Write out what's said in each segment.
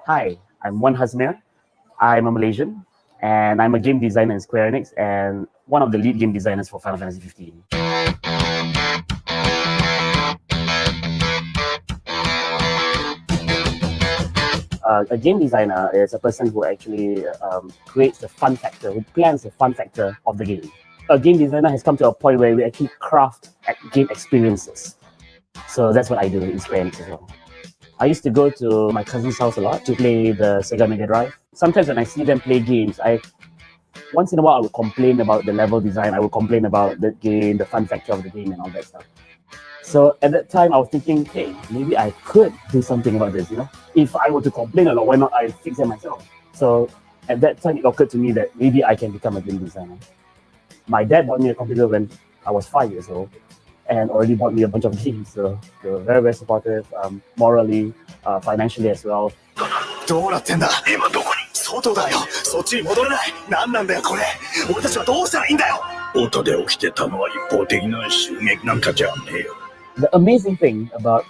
Hi, I'm Wan Hazmer. I'm a Malaysian, and I'm a game designer in Square Enix and one of the lead game designers for Final Fantasy 15. A game designer is a person who actually creates the fun factor, who plans the fun factor of the game. A game designer has come to a point where we actually craft game experiences. So that's what I do in Square Enix as well. I used to go to my cousin's house a lot to play the Sega Mega Drive. Sometimes when I see them play games, once in a while I would complain about the level design, I would complain about the game, the fun factor of the game and all that stuff. So at that time I was thinking, hey, maybe I could do something about this, If I were to complain a lot, why not I fix it myself? So at that time it occurred to me that maybe I can become a game designer. My dad bought me a computer when I was 5 years old and already bought me a bunch of games. So they were very, very supportive, morally, financially as well. どうなってんだ今どこに外だよそっちに戻れない何なんだよこれ俺たちはどうしたらいいんだよ音で起きてたのは一方的な襲撃なんかじゃねえよ The amazing thing about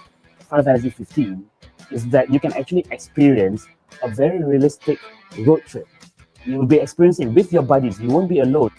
Final Fantasy 15 is that you can actually experience a very realistic road trip. You will be experiencing with your buddies. You won't be alone.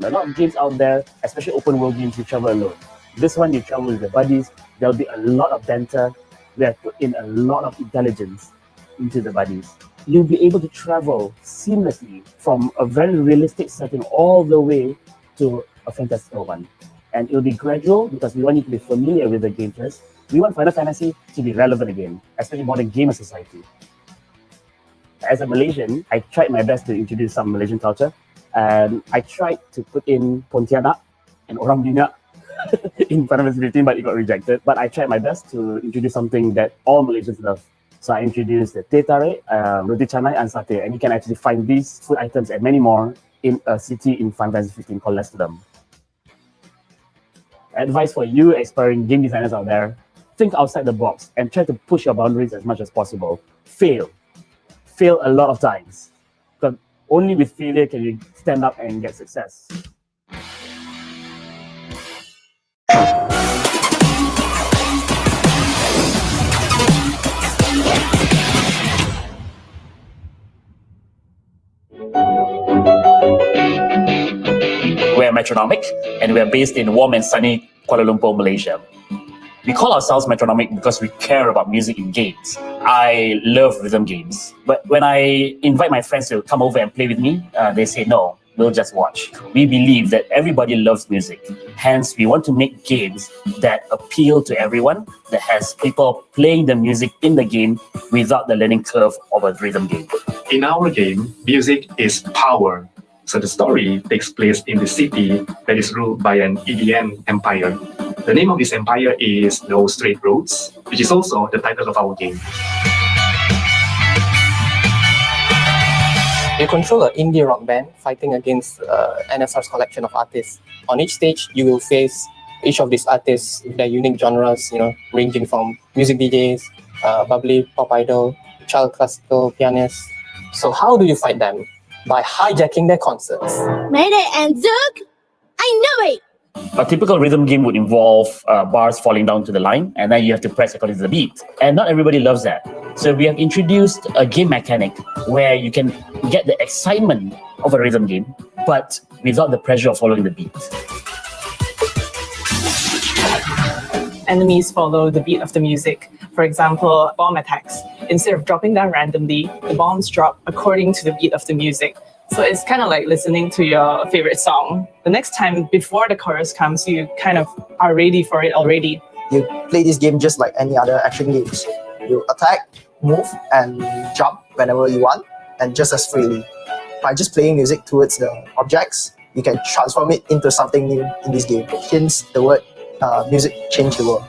A lot of games out there, especially open world games, you travel alone. This one, you travel with your buddies. There'll be a lot of banter. We have put in a lot of intelligence into the buddies. You'll be able to travel seamlessly from a very realistic setting all the way to a fantastical one. And it'll be gradual because we want you to be familiar with the game first. We want Final Fantasy to be relevant again, especially modern gamer society. As a Malaysian, I tried my best to introduce some Malaysian culture. And I tried to put in Pontianak and Orang Minyak in Final Fantasy 15, but it got rejected. But I tried my best to introduce something that all Malaysians love. So I introduced the Teh Tarik, Roti Canai and Satay. And you can actually find these food items and many more in a city in Final Fantasy 15 called Lesledam. Advice for you aspiring game designers out there, think outside the box and try to push your boundaries as much as possible. Fail a lot of times. Because only with failure can you stand up and get success. We're Metronomic, and we're based in warm and sunny Kuala Lumpur, Malaysia. We call ourselves Metronomic because we care about music in games. I love rhythm games, but when I invite my friends to come over and play with me, they say no, we'll just watch. We believe that everybody loves music. Hence, we want to make games that appeal to everyone, that has people playing the music in the game without the learning curve of a rhythm game. In our game, music is power. So the story takes place in the city that is ruled by an EDM empire. The name of this empire is No Straight Roads, which is also the title of our game. You control an indie rock band fighting against NSR's collection of artists. On each stage, you will face each of these artists with their unique genres, ranging from music DJs, bubbly pop idol, child classical pianists. So how do you fight them? By hijacking their concerts. Mayday and Zook! I knew it! A typical rhythm game would involve bars falling down to the line, and then you have to press according to the beat. And not everybody loves that. So we have introduced a game mechanic where you can get the excitement of a rhythm game, but without the pressure of following the beat. Enemies follow the beat of the music. For example, bomb attacks. Instead of dropping down randomly, the bombs drop according to the beat of the music. So it's kind of like listening to your favorite song. The next time before the chorus comes, you kind of are ready for it already. You play this game just like any other action games. You attack, move, and jump whenever you want, and just as freely. By just playing music towards the objects, you can transform it into something new in this game. Hence the word music changed the world.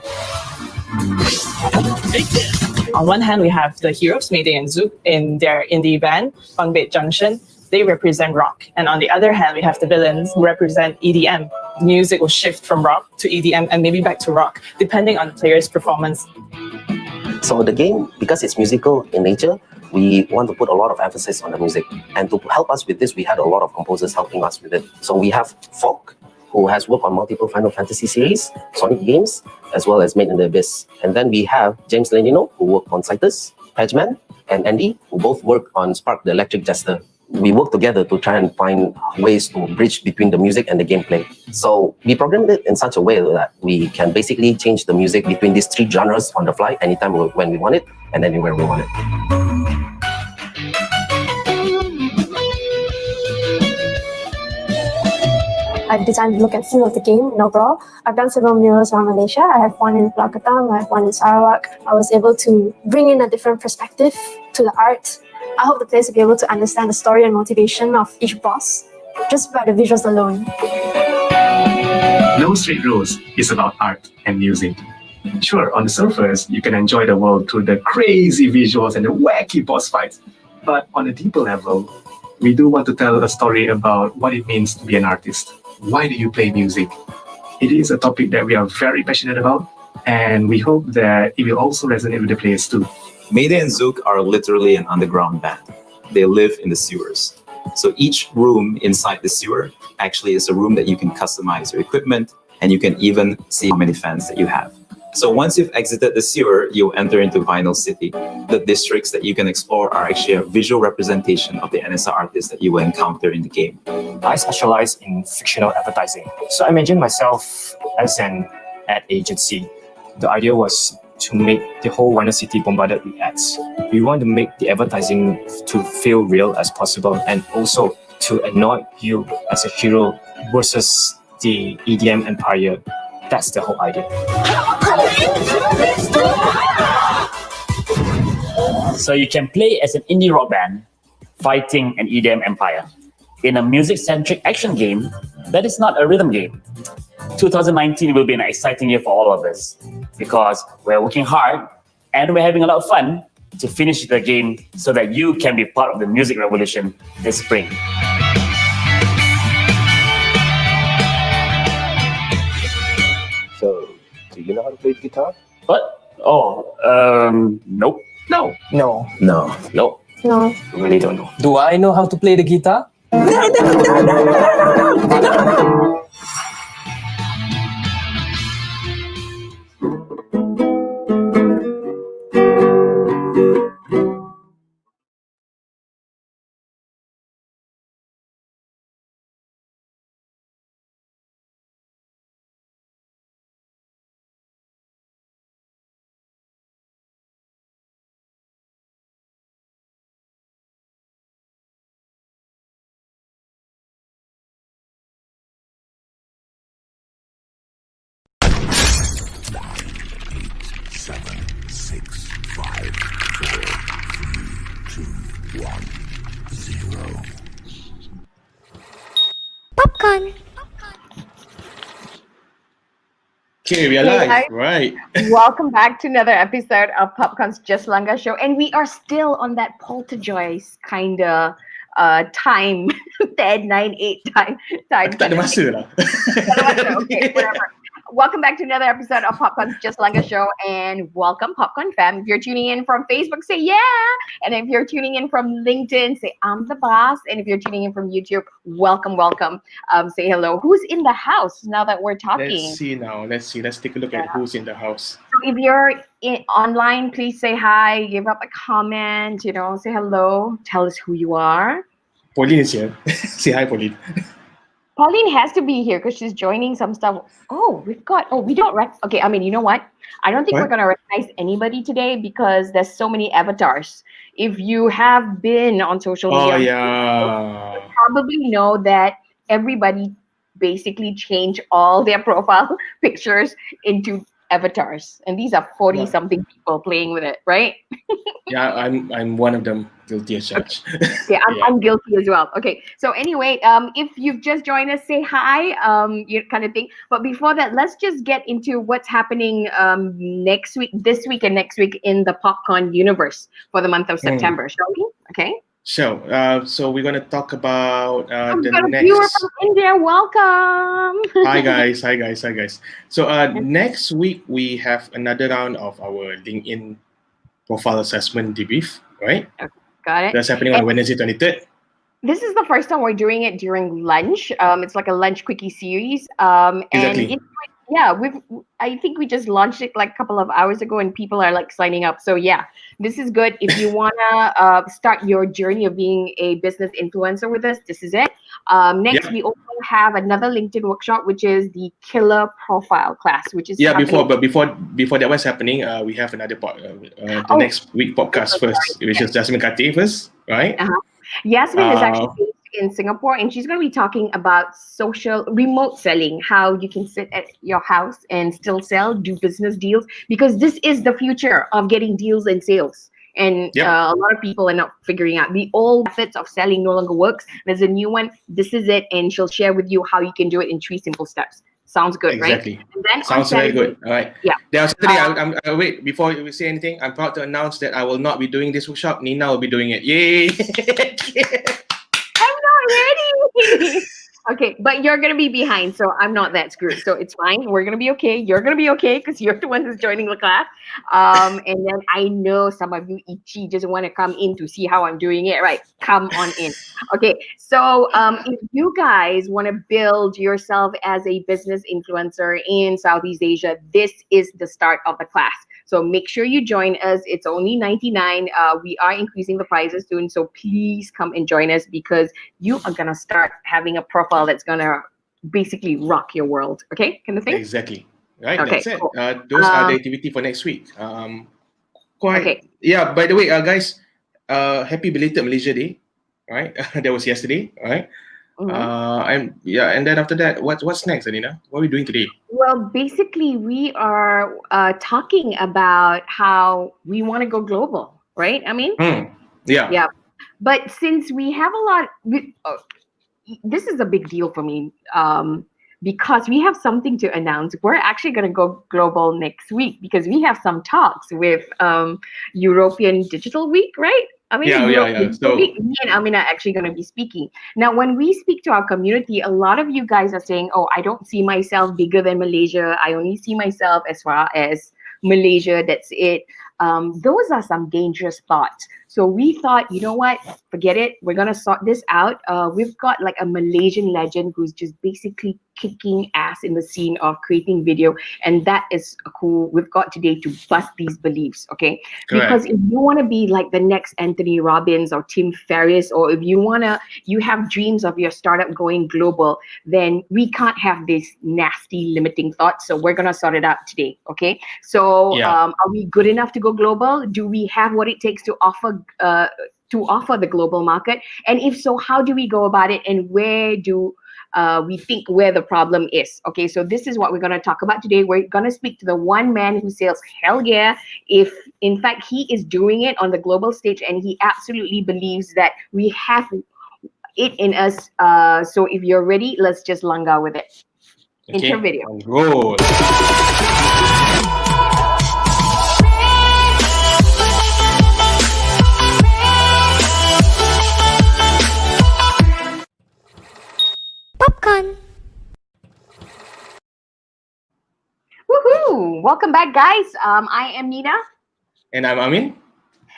On one hand, we have the heroes, Mayday and Zook, in their indie band, Fungbait Junction. They represent rock. And on the other hand, we have the villains who represent EDM. The music will shift from rock to EDM and maybe back to rock, depending on the player's performance. So the game, because it's musical in nature, we want to put a lot of emphasis on the music. And to help us with this, we had a lot of composers helping us with it. So we have Folk, who has worked on multiple Final Fantasy series, Sonic games, as well as Made in the Abyss. And then we have James Lenino, who worked on Citus, Pagman, and Andy, who both work on Spark the Electric Jester. We work together to try and find ways to bridge between the music and the gameplay. So we programmed it in such a way that we can basically change the music between these three genres on the fly anytime when we want it and anywhere we want it. I've designed the look and feel of the game overall. I've done several murals around Malaysia. I have one in Pulau Ketam, I have one in Sarawak. I was able to bring in a different perspective to the art. I hope the players will be able to understand the story and motivation of each boss just by the visuals alone. No Straight Roads is about art and music. Sure, on the surface, you can enjoy the world through the crazy visuals and the wacky boss fights. But on a deeper level, we do want to tell a story about what it means to be an artist. Why do you play music? It is a topic that we are very passionate about, and we hope that it will also resonate with the players too. Mayday and Zook are literally an underground band. They live in the sewers. So each room inside the sewer actually is a room that you can customize your equipment, and you can even see how many fans that you have. So once you've exited the sewer, you'll enter into Vinyl City. The districts that you can explore are actually a visual representation of the NSR artists that you will encounter in the game. I specialize in fictional advertising. So I imagine myself as an ad agency. The idea was to make the whole Vinyl City bombarded with ads. We want to make the advertising to feel real as possible, and also to annoy you as a hero versus the EDM empire. That's the whole idea. So you can play as an indie rock band fighting an EDM empire in a music-centric action game that is not a rhythm game. 2019 will be an exciting year for all of us because we're working hard and we're having a lot of fun to finish the game so that you can be part of the music revolution this spring. So, do you know how to play the guitar? What? Nope. No. No. No. Nope. No. Really don't know. Do I know how to play the guitar? Popcorn. Okay, we are Hey, live. guys. Right. Welcome back to another episode of PopCon's Just Langga show, and we are still on that poltergeist kind of time, 10, 9, 8 time. Aku tak ada masa lah. Okay, whatever. Welcome back to another episode of PopCon's Just Langga show, and welcome PopCon fam. If you're tuning in from Facebook, say yeah, and if you're tuning in from LinkedIn, say I'm the boss, and if you're tuning in from YouTube, welcome. Say hello. Who's in the house now that we're talking? Let's see now. Let's see. Let's take a look at who's in the house. So if you're online, please say hi, give up a comment, say hello, tell us who you are. Pauline is here. Say hi, Pauline. Pauline has to be here because she's joining some stuff. We don't okay, I mean, you know what? I don't think we're going to recognize anybody today because there's so many avatars. If you have been on social media, you probably know that everybody basically changed all their profile pictures into avatars. And these are 40-something people playing with it, right? Yeah, I'm one of them, guilty as charged. Okay, I'm guilty as well. Okay, so anyway, if you've just joined us, say hi, you kind of thing. But before that, let's just get into what's happening this week and next week in the PopCon universe for the month of September, shall we? Okay. So we're going to talk about We've got a viewer from India. Welcome. Hi guys. So next week we have another round of our LinkedIn profile assessment debrief, right? Okay, got it. That's happening on Wednesday 23rd. This is the first time we're doing it during lunch. It's like a lunch quickie series. Exactly. And Yeah, I think we just launched it like a couple of hours ago, and people are like signing up. So yeah, this is good. If you wanna start your journey of being a business influencer with us, this is it. Next, Yeah. we also have another LinkedIn workshop, which is the Killer Profile class, which is Yeah, happening. before that was happening, we have another the next week podcast first, which is Jasmine Kati first, right? Yasmin is actually based in Singapore, and she's going to be talking about social remote selling, how you can sit at your house and still sell, do business deals, because this is the future of getting deals and sales. And a lot of people are not figuring out the old methods of selling no longer works. There's a new one. This is it, and she'll share with you how you can do it in 3 simple steps. Sounds good, Exactly. right? And then Sounds very good. All right. Yeah. Then Saturday, wait, before we say anything, I'm proud to announce that I will not be doing this workshop. Nina will be doing it. Yay! I'm not ready. Okay, but you're gonna be behind, so I'm not that screwed. So it's fine. We're gonna be okay. You're gonna be okay because you're the one who's joining the class. And then I know some of you itchy just want to come in to see how I'm doing it. Right? Come on in. Okay. So if you guys want to build yourself as a business influencer in Southeast Asia, this is the start of the class. So make sure you join us. It's only 99. We are increasing the prices soon. So please come and join us because you are going to start having a profile that's going to basically rock your world. Okay? Kind of thing? Exactly. Right. Okay, That's it. cool. Those are the activity for next week. Yeah, by the way, guys, happy belated Malaysia Day. Right? That was yesterday. Right? And then after that, what's next, Alina? What are we doing today? Well, basically, we are talking about how we want to go global, right? I mean, Yeah. yeah. But since we have a lot, this is a big deal for me because we have something to announce. We're actually going to go global next week because we have some talks with European Digital Week, right? I mean, So me and Amien are actually going to be speaking. Now, when we speak to our community, a lot of you guys are saying, oh, I don't see myself bigger than Malaysia. I only see myself as far as Malaysia. That's it. Those are some dangerous thoughts. So we thought, you know what? Forget it. We're going to sort this out. We've got like a Malaysian legend who's just basically kicking ass in the scene of creating video. And that is cool. We've got today to bust these beliefs, okay? Correct. Because if you want to be like the next Anthony Robbins or Tim Ferriss, or if you have dreams of your startup going global, then we can't have this nasty limiting thoughts. So we're going to sort it out today, okay? So are we good enough to go global? Do we have what it takes to offer the global market? And if so, how do we go about it? And where do we think where the problem is? Okay, so this is what we're going to talk about today. We're going to speak to the one man who says, hell yeah, if in fact he is doing it on the global stage and he absolutely believes that we have it in us. So if you're ready, let's just langa with it. Okay. Intro video. Roll. Popcorn. Woohoo! Welcome back, guys. I am Nina. And I'm Amien.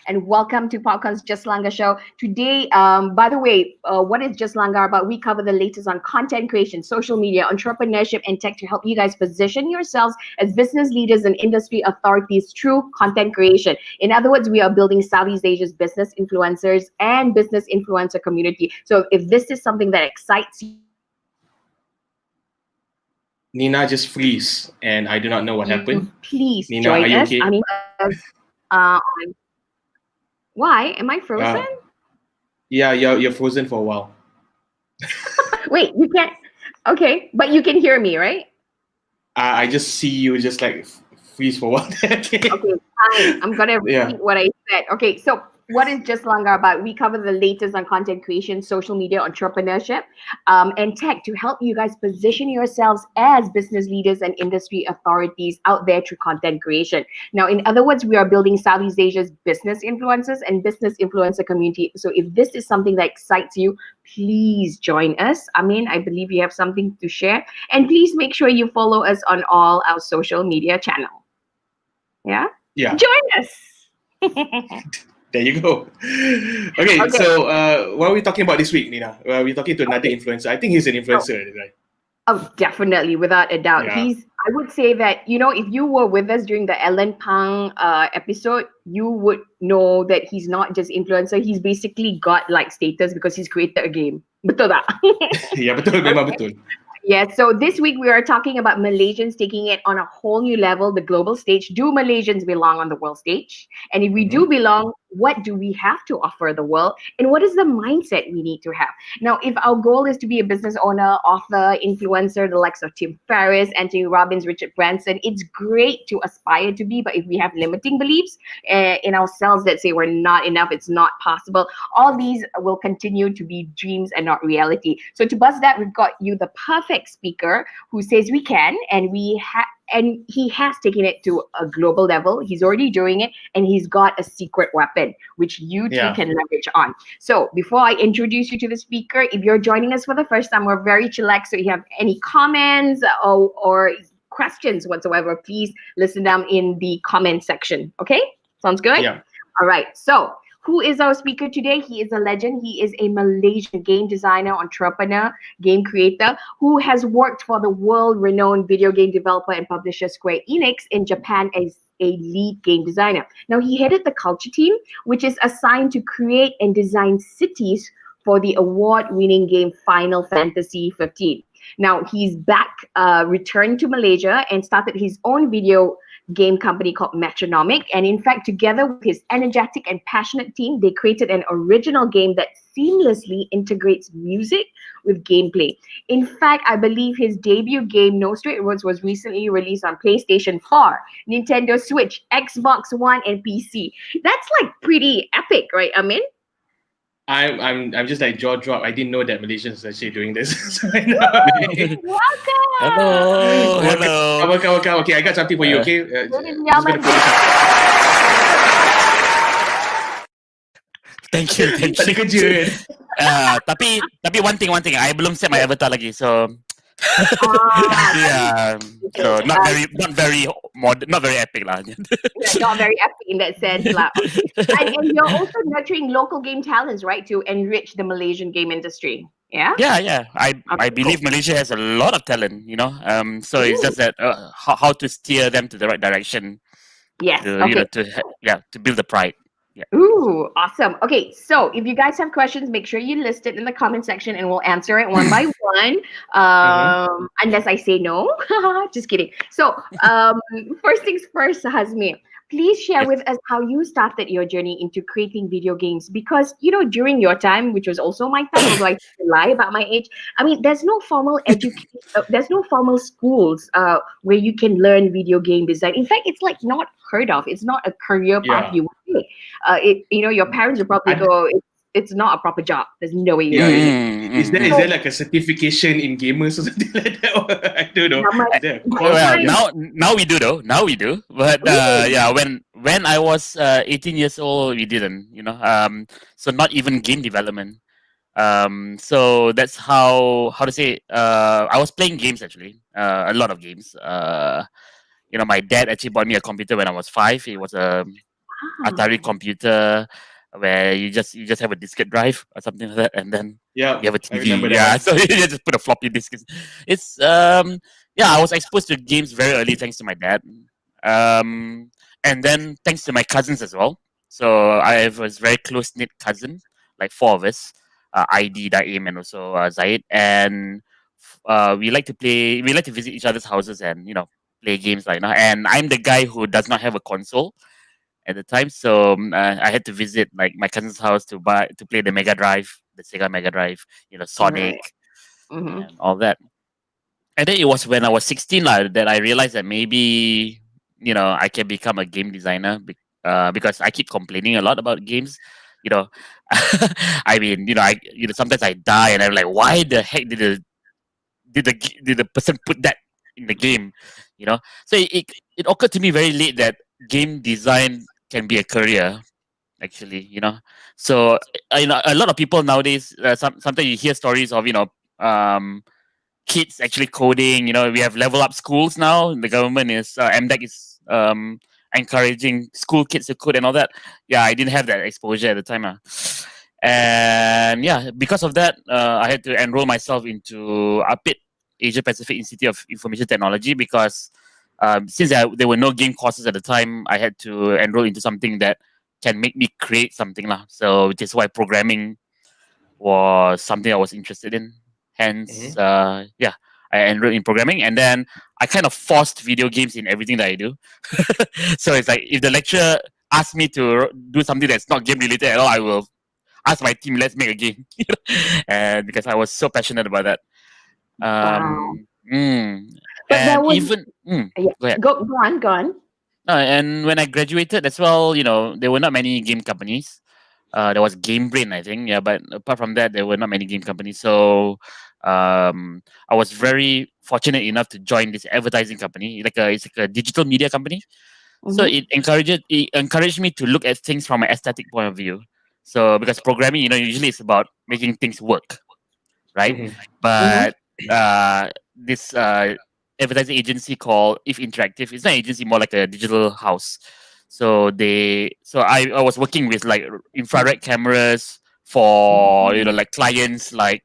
And welcome to PopCon's Just Langa show. Today, by the way, what is Just Langa about? We cover the latest on content creation, social media, entrepreneurship, and tech to help you guys position yourselves as business leaders and industry authorities through content creation. In other words, we are building Southeast Asia's business influencers and business influencer community. So if this is something that excites you, Nina just freeze, and I do not know what happened. Please Nina, join are you us. okay? I mean, why am I frozen? Yeah, you're frozen for a while. Wait, you can't. Okay, but you can hear me, right? I just see you just like freeze for a while. Okay, fine. I'm gonna repeat what I said. Okay, so what is Just Langa about? We cover the latest on content creation, social media, entrepreneurship, and tech to help you guys position yourselves as business leaders and industry authorities out there through content creation. Now, in other words, we are building Southeast Asia's business influencers and business influencer community. So if this is something that excites you, please join us. I mean, I believe you have something to share. And please make sure you follow us on all our social media channels. Yeah? Yeah. Join us. There you go. Okay, so what are we talking about this week, Nina? We're talking to another influencer. I think he's an influencer, right? Oh, definitely, without a doubt. Yeah. I would say that, if you were with us during the Ellen Pang episode, you would know that he's not just influencer. He's basically got like status because he's created a game. Betul tak? Ya, betul, memang betul. Yeah, so this week we are talking about Malaysians taking it on a whole new level, the global stage. Do Malaysians belong on the world stage? And if we do belong, what do we have to offer the world? And what is the mindset we need to have? Now, if our goal is to be a business owner, author, influencer, the likes of Tim Ferriss, Anthony Robbins, Richard Branson, it's great to aspire to be, but if we have limiting beliefs in ourselves that say we're not enough, it's not possible, all these will continue to be dreams and not reality. So to buzz that, we've got you the perfect speaker who says we can, and and he has taken it to a global level. He's already doing it, and he's got a secret weapon which you too can leverage on. So before I introduce you to the speaker, if you're joining us for the first time, we're very chillax. So if you have any comments or questions whatsoever, please listen down in the comment section. Okay, sounds good? Yeah. All right, so who is our speaker today? He is a legend. He is a Malaysian game designer, entrepreneur, game creator who has worked for the world-renowned video game developer and publisher Square Enix in Japan as a lead game designer. Now, he headed the culture team, which is assigned to create and design cities for the award-winning game Final Fantasy 15. Now, he's back, returned to Malaysia and started his own video game company called Metronomic. And in fact, together with his energetic and passionate team, they created an original game that seamlessly integrates music with gameplay. In fact, I believe his debut game, No Straight Roads, was recently released on PlayStation 4, Nintendo Switch, Xbox One, and PC. That's like pretty epic, right, Amien? I'm just like jaw drop. I didn't know that Malaysians are actually doing this. Welcome. Hello. Welcome. Okay, I got something for you. Okay. Thank you. Tak ada kerja kan? Tapi one thing, I belum set my avatar lagi, so yeah, so not very modern, not very epic lah. Not very epic in that sense lah. And you're also nurturing local game talents, right, to enrich the Malaysian game industry. Yeah. I believe Malaysia has a lot of talent, so it's just that how to steer them to the right direction. Yes. To build the pride. Yeah. Ooh, awesome. Okay, so if you guys have questions, make sure you list it in the comment section and we'll answer it one by one. Unless I say no. Just kidding. So first things first, Hazmi, please share with us how you started your journey into creating video games. Because, during your time, which was also my time, although I lie about my age, I mean, there's no formal education, there's no formal schools where you can learn video game design. In fact, it's like not heard of. It's not a career path you would take. Your parents would probably go, it's not a proper job. There's no way you know it. Is there like a certification in gamers or something like that? I don't know. Now we do though. Now we do. But when I was 18 years old, we didn't. So not even game development. So that's how to say. I was playing games actually. A lot of games. My dad actually bought me a computer when I was 5. It was a Atari computer where you just have a diskette drive or something like that, and then you have a TV. So you just put a floppy disk. It's I was exposed to games very early thanks to my dad, and then thanks to my cousins as well. So I have a very close knit cousin, like 4 of us, ID, Daim, and also Zaid, and we like to visit each other's houses and play games like now. And I'm the guy who does not have a console at the time, so I had to visit like my cousin's house to play the Mega Drive, the Sega Mega Drive, Sonic, and all that. And then it was when I was 16 that I realized that maybe I can become a game designer because I keep complaining a lot about games. I mean, sometimes I die and I'm like, why the heck did the person put that in the game? So it occurred to me very late that game design can be a career, actually. So a lot of people nowadays, sometimes you hear stories of kids actually coding. We have level up schools now. The government is MDEC is encouraging school kids to code and all that. I didn't have that exposure at the time. And because of that, I had to enroll myself into APIT, Asia Pacific Institute of Information Technology because since there were no game courses at the time, I had to enroll into something that can make me create something lah. So which is why programming was something I was interested in. Hence, yeah, I enrolled in programming, and then I kind of forced video games in everything that I do. So it's like if the lecturer asks me to do something that's not game related at all, I will ask my team, let's make a game. And because I was so passionate about that. But there And was even yeah. go ahead. Go on. And when I graduated as well, there were not many game companies. There was Game Brain, I think, yeah. But apart from that, there were not many game companies. So I was very fortunate enough to join this advertising company. It's like a digital media company. So it encouraged me to look at things from an aesthetic point of view. So because programming, usually it's about making things work, right? But this advertising agency called If Interactive, it's not an agency, more like a digital house. So I was working with like infrared cameras for like clients like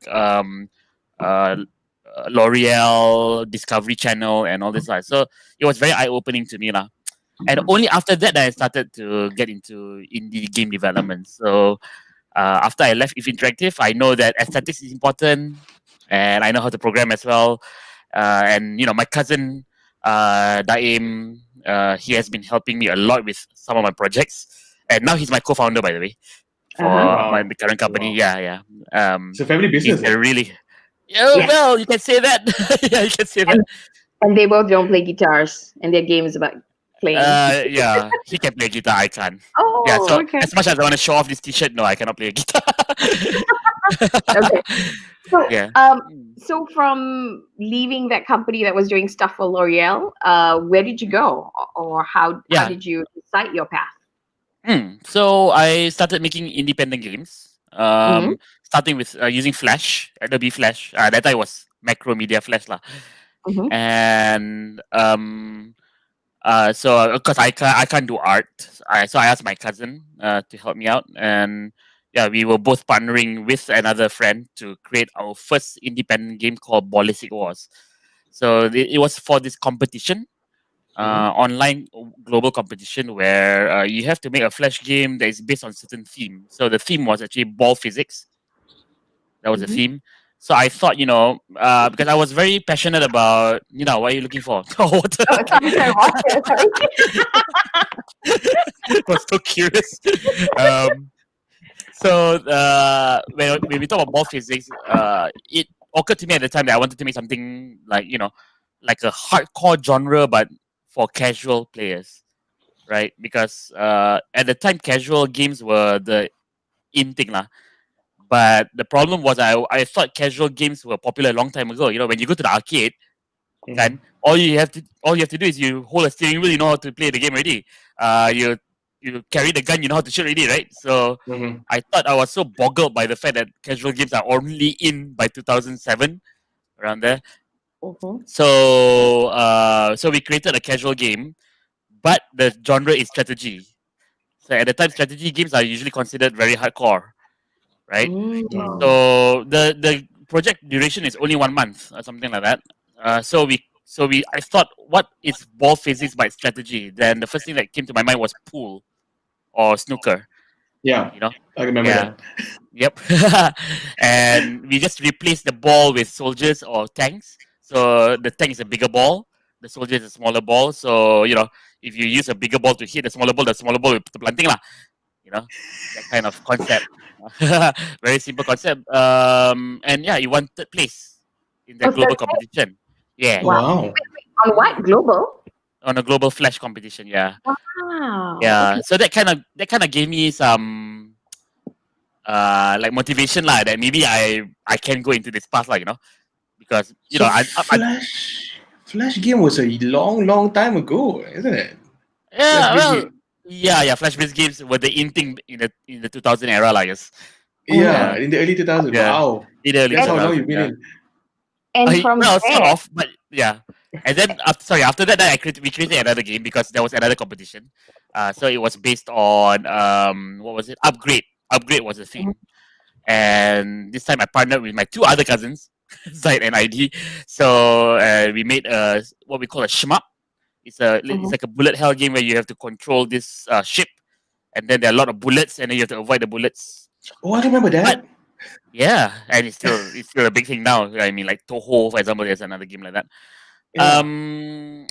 L'Oreal, Discovery Channel, and all this stuff. So it was very eye opening to me lah. And only after that I started to get into indie game development. So after I left If Interactive, I know that aesthetics is important, and I know how to program as well. And my cousin Daim, he has been helping me a lot with some of my projects, and now he's my co-founder, by the way, for my current company. Yeah. It's a family business. He's a really, well, you can say that. Yeah, you can say that. And they both don't play guitars, and their game is about playing. Yeah, he can play guitar. I can't. Oh, yeah. So okay. as much as I want to show off this T-shirt, no, I cannot play a guitar. Okay. So, Yeah. So from leaving that company that was doing stuff for L'Oreal, where did you go, or how did you decide your path? So I started making independent games. Starting with using Flash, Adobe Flash. That time was Macromedia Flash lah. And so because I can't do art, so I asked my cousin to help me out, and yeah, we were both partnering with another friend to create our first independent game called Ballistic Wars. So it was for this competition, online global competition where you have to make a Flash game that is based on certain theme. So the theme was actually ball physics. That was the theme. So I thought, because I was very passionate about, what are you looking for? Water. I was so curious. So when we talk about ball physics, it occurred to me at the time that I wanted to make something like, like a hardcore genre, but for casual players, right? Because at the time, casual games were the in thing lah. But the problem was I thought casual games were popular a long time ago. When you go to the arcade, and all you have to do is you hold a steering wheel, you know how to play the game already. You carry the gun, you know how to shoot already, right? So I thought I was so boggled by the fact that casual games are only in by 2007, around there. So we created a casual game, but the genre is strategy. So at the time, strategy games are usually considered very hardcore, right? So the project duration is only 1 month or something like that. I thought, what is ball physics by strategy? Then the first thing that came to my mind was pool or snooker. Yeah, I remember that. Yep. And we just replaced the ball with soldiers or tanks. So the tank is a bigger ball, the soldier is a smaller ball. So if you use a bigger ball to hit the smaller ball will put the planting lah. That kind of concept. Very simple concept. And yeah, he won third place in the global competition. Yeah. Wow. Wait, on what? Global? On a global Flash competition, yeah. Wow. Yeah. So that kind of gave me some like motivation lah, that maybe I can go into this path lah, because Flash game was a long time ago, isn't it? Yeah, Flash-based games were the in thing in the 2000 era, I guess. Yeah, in the early 2000s. Yeah. Wow. In the early That's 2000s, how long you've been in. And from there, sort of, but yeah. And then after that, we created another game because there was another competition. So it was based on what was it? Upgrade. Upgrade was the theme. And this time I partnered with my two other cousins. site and ID. So we made what we call a shmup. It's like a bullet hell game where you have to control this ship, and then there are a lot of bullets, and then you have to avoid the bullets. Oh, I remember that. Yeah, and it's still a big thing now. I mean, like Toho, for example, there's another game like that. Yeah.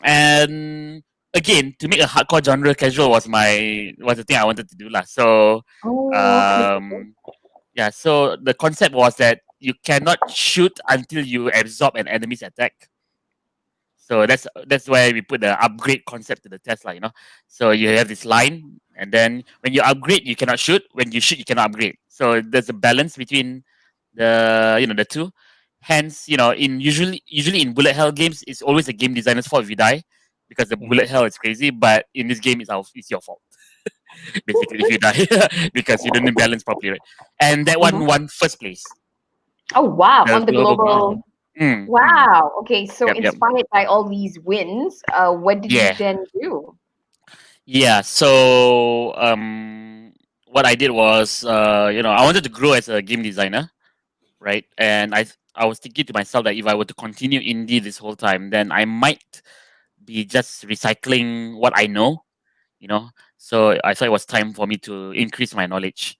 And again, to make a hardcore genre casual was the thing I wanted to do lah. So yeah, so the concept was that you cannot shoot until you absorb an enemy's attack. So that's where we put the upgrade concept to the test, lah. So you have this line, and then when you upgrade, you cannot shoot. When you shoot, you cannot upgrade. So there's a balance between the two. Hence, usually in bullet hell games, it's always a game designer's fault if you die, because the bullet hell is crazy. But in this game, it's your fault. Basically, if you die because you didn't balance properly, right? And that one won first place. Oh wow! The On the global. Wow. Okay. So Yep. inspired by all these wins, what did you Yeah. then do? Yeah. So what I did was, I wanted to grow as a game designer, right? And I was thinking to myself that if I were to continue indie this whole time, then I might be just recycling what I know, So I thought it was time for me to increase my knowledge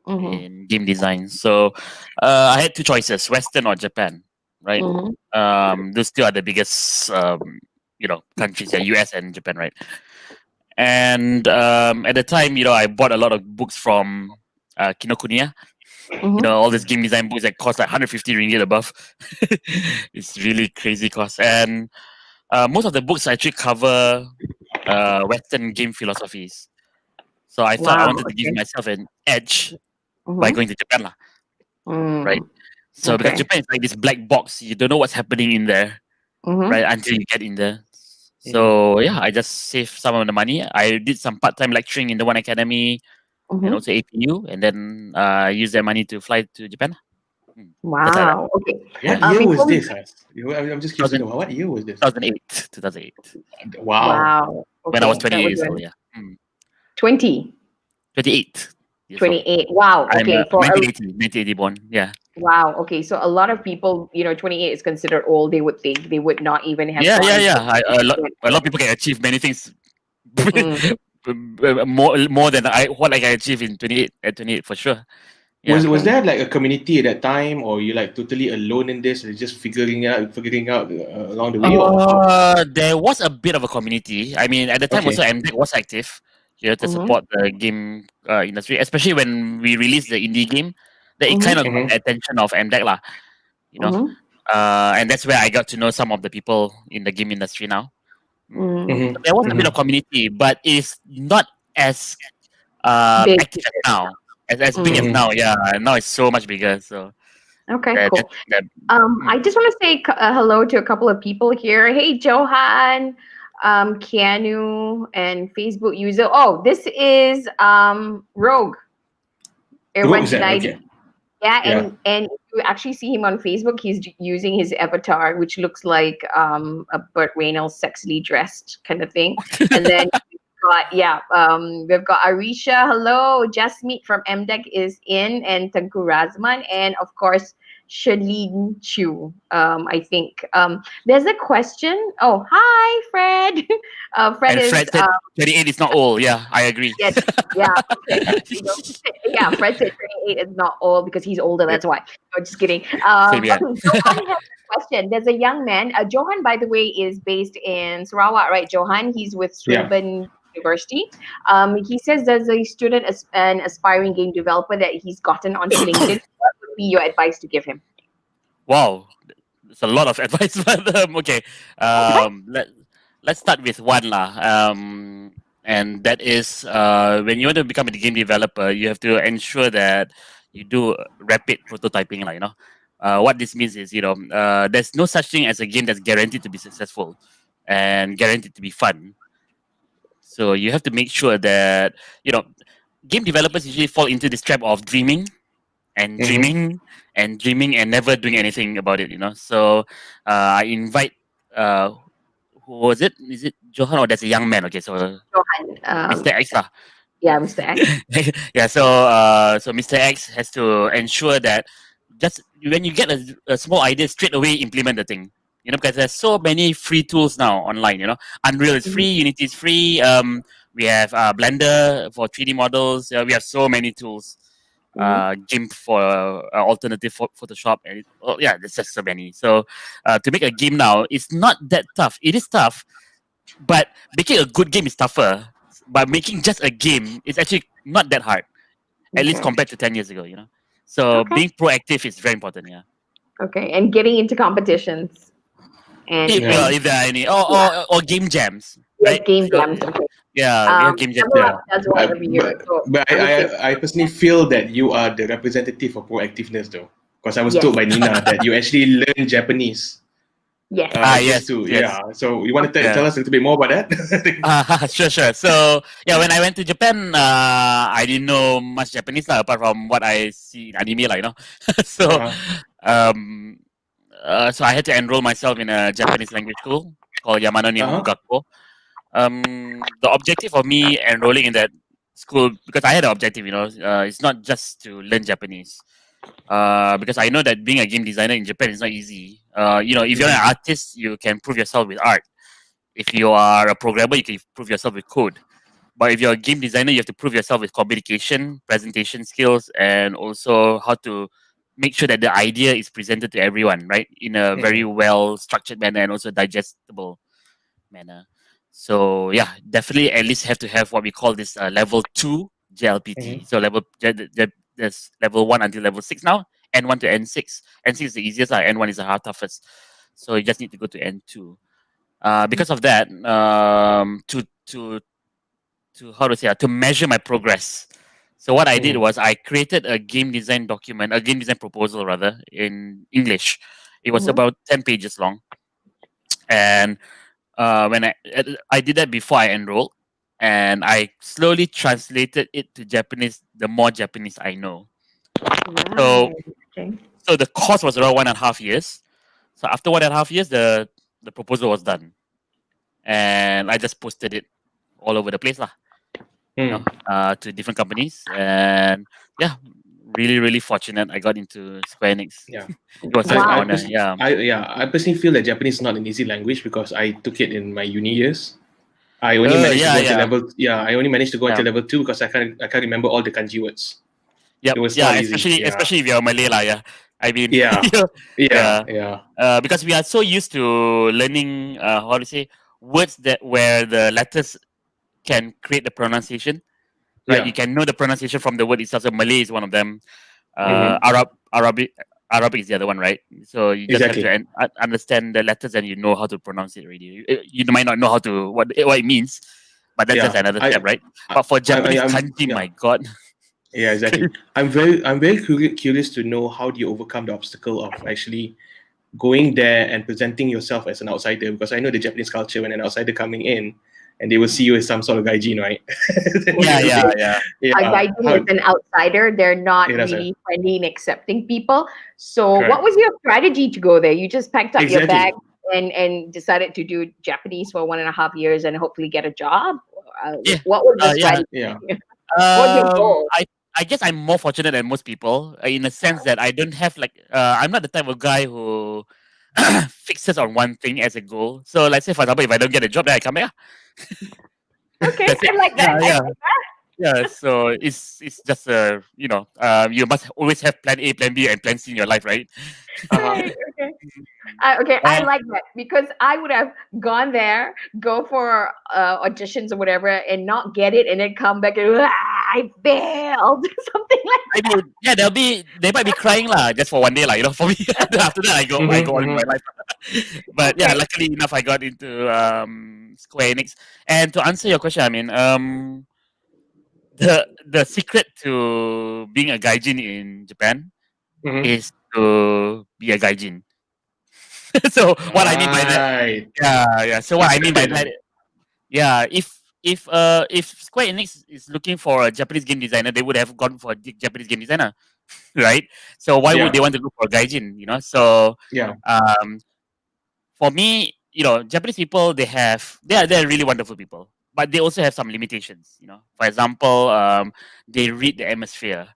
in game design. So I had two choices: Western or Japan, right? Those two are the biggest, countries, US and Japan, right? And at the time, I bought a lot of books from Kinokuniya. All these game design books that cost like 150 ringgit above. It's really crazy cost. And most of the books actually cover Western game philosophies. So I thought I wanted to give myself an edge by going to Japan, right? So because Japan is like this black box, you don't know what's happening in there, right? Until you get in there. So yeah, I just saved some of the money. I did some part-time lecturing in the One Academy and also APU, and then used that money to fly to Japan. Wow. Okay. What year was this? I'm just curious to know, what year was this? 2008. Wow. Wow. When I was Okay, 20 that years was old, when- yeah. 20. 28. 28. Wow. I'm Okay. For 1980 born. Yeah. wow. Okay. So a lot of people, 28 is considered old. They would think they would not even have. Yeah. gone to- A lot of people can achieve many things more than what I can achieve in 28 at 28 for sure. Yeah. Was there like a community at that time, or you like totally alone in this, and just figuring out along the way? There was a bit of a community. I mean, at the time Okay. also MDEC was active, to support the game industry, especially when we released the indie game. That it kind of got the attention of MDEC lah, and that's where I got to know some of the people in the game industry now. So there was a bit of community, but it's not as Big. active as now. As big as now, yeah. Now it's so much bigger. So Okay, cool. I just want to say hello to a couple of people here. Hey, Johan, Keanu, and Facebook user. Oh, this is Rogue. Rogue, okay. Yeah, and if you actually see him on Facebook, he's using his avatar, which looks like a Burt Reynolds sexily dressed kind of thing. And then we've got Arisha, hello, Jasmeet from MDEC is in, and Tengku Razman, and of course Shalene Chu. I think there's a question. Oh, hi, Fred. Fred is Fred said 28 is not old. Yeah, I agree. yes, yeah, okay. Yeah. Fred said 28 is not old because he's older. That's why. No, just kidding. Same here. Johan has a question. There's a young man. Johan, by the way, is based in Sarawak, right? Johan, he's with Swinburne University. He says there's a student, an aspiring game developer that he's gotten onto LinkedIn. What would be your advice to give him? Wow, there's a lot of advice. But okay, let's start with one lah. And that is when you want to become a game developer, you have to ensure that you do rapid prototyping lah. What this means is there's no such thing as a game that's guaranteed to be successful and guaranteed to be fun. So you have to make sure that game developers usually fall into this trap of dreaming and dreaming and dreaming and never doing anything about it. So I invite who was it? Is it Johan or there's a young man? Okay, so Johan, Mr. X lah. Yeah, Mr. X. Yeah, so Mr. X has to ensure that just when you get a small idea, straight away implement the thing. You know, because there's so many free tools now online. You know, Unreal is free, Unity is free. We have Blender for 3D models. We have so many tools. GIMP for alternative Photoshop. And there's just so many. So to make a game now, it's not that tough. It is tough, but making a good game is tougher. But making just a game is actually not that hard, at least compared to 10 years ago. You know, so being proactive is very important. Yeah. Okay, and getting into competitions. And if there are any, or game jams, right? Game jams. Okay. Yeah, we have game jams. That's why every year. But I personally feel that you are the representative of proactiveness, though, because I was told by Nina that you actually learn Japanese. Yes. Yes. Yeah. So you want to tell us a little bit more about that? Sure. So when I went to Japan, I didn't know much Japanese apart from what I see in anime, you know. So so I had to enroll myself in a Japanese language school called Yamano Nihongo Gakko. The objective of me enrolling in that school, because I had an objective, you know, it's not just to learn Japanese. Because I know that being a game designer in Japan is not easy. You know, if you're an artist, you can prove yourself with art. If you are a programmer, you can prove yourself with code. But if you're a game designer, you have to prove yourself with communication, presentation skills, and also how to make sure that the idea is presented to everyone, right, in a very well structured manner and also digestible manner. So definitely at least have to have what we call this level 2 JLPT. So there's level 1 until level 6 now, N1 to N6. N6 is the easiest, N1 is the hard toughest. So you just need to go to N2. Because of that, to measure my progress. So what I did was I created a game design document, a game design proposal rather, in English. It was about 10 pages long. And when I did that before I enrolled, and I slowly translated it to Japanese, the more Japanese I know. So the course was around 1.5 years. So after 1.5 years, the proposal was done. And I just posted it all over the place you know, to different companies. And really fortunate I got into Square Enix. Yeah. It was an honor. I personally feel that Japanese is not an easy language because I took it in my uni years. I only managed to go until level. I only managed to go until level 2 because I can't remember all the kanji words. Yep. It was not easy. Especially if you're Malay I mean, because we are so used to learning words where the letters can create the pronunciation. Right, you can know the pronunciation from the word itself. So Malay is one of them. Arabic is the other one, right? So you just have to understand the letters and you know how to pronounce it already. You might not know what it means, but that's just another step, right? But for Japanese kanji, my God. Yeah, exactly. I'm very curious to know how do you overcome the obstacle of actually going there and presenting yourself as an outsider, because I know the Japanese culture when an outsider coming in, and they will see you as some sort of gaijin, right? A gaijin is an outsider. They're not really friendly and accepting people. So what was your strategy to go there? You just packed up your bag and decided to do Japanese for 1.5 years and hopefully get a job? What was the strategy? What was your goal? I guess I'm more fortunate than most people in the sense that I don't have I'm not the type of guy who fixes on one thing as a goal. So let's say, for example, if I don't get a job, then I come back. Okay, I like that. So it's just you must always have plan A, plan B, and plan C in your life, right? Okay, I like that because I would have gone there, go for auditions or whatever, and not get it, and then come back and I failed, something like that. I mean, they might be crying just for one day, for me. After that, I go on with my life. But luckily enough, I got into Square Enix. And to answer your question, I mean, the secret to being a gaijin in Japan is to be a gaijin. So what I mean by that, So what I mean by that, if Square Enix is looking for a Japanese game designer, they would have gone for a Japanese game designer, right? So why would they want to look for a gaijin? You know, so for me, Japanese people they're really wonderful people, but they also have some limitations. You know, for example, they read the atmosphere.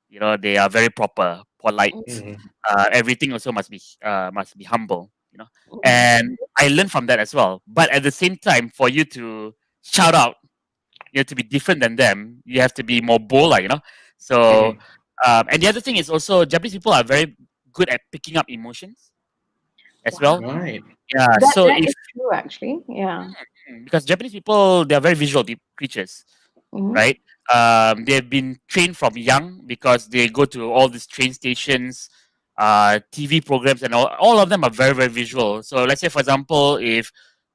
You know, they are very proper. polite. Mhm. Everything also must be humble, and I learned from that as well. But at the same time, for you to shout out, you have to be different than them. You have to be more bold, so and the other thing is also Japanese people are very good at picking up emotions as well. Right. Yeah, so That if is true, actually. Yeah. because Japanese people, they are very visual creatures, Mhm. right? They've been trained from young because they go to all these train stations, TV programs, and all of them are very, very visual. So let's say, for example, if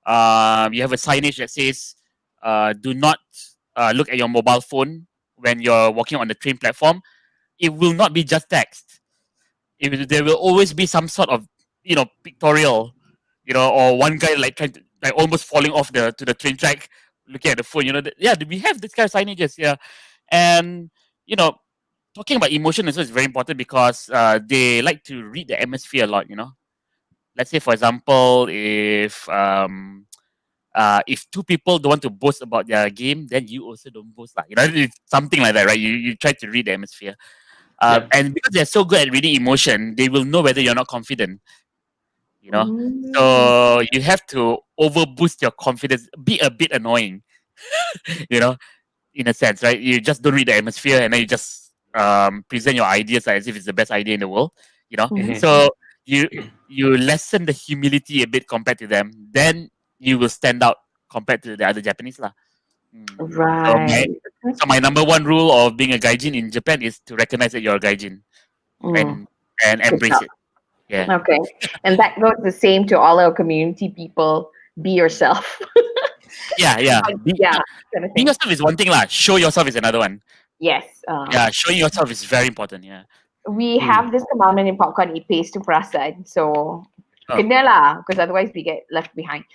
you have a signage that says, "Do not look at your mobile phone when you're walking on the train platform," it will not be just text. There will always be some sort of pictorial, or one guy like trying to like almost falling off the train track, looking at the phone. Yeah, we have this kind of signages. Yeah, and you know, talking about emotion also is very important because they like to read the atmosphere a lot. Let's say for example, if two people don't want to boast about their game, then you also don't boast, lah. It's something like that, right? You try to read the atmosphere. Yep. And because they're so good at reading emotion, they will know whether you're not confident. Mm. So you have to overboost your confidence, be a bit annoying, you know, in a sense, right? You just don't read the atmosphere, and then you just present your ideas as if it's the best idea in the world. Mhm. So you lessen the humility a bit compared to them, then you will stand out compared to the other Japanese, lah. So my Right. so my number one rule of being a gaijin in Japan is to recognize that you're a gaijin Mm. and Good embrace job. it. Yeah. Okay. And that goes the same to all our community people. Be yourself. Yeah. Yeah, kind of Being thing. yourself is one thing, lah. Show yourself is another one. Yes. Yeah, showing yourself is very important. Yeah. We have this commandment in popcorn, it pays to prasad. So Oh. kena lah, because otherwise we get left behind.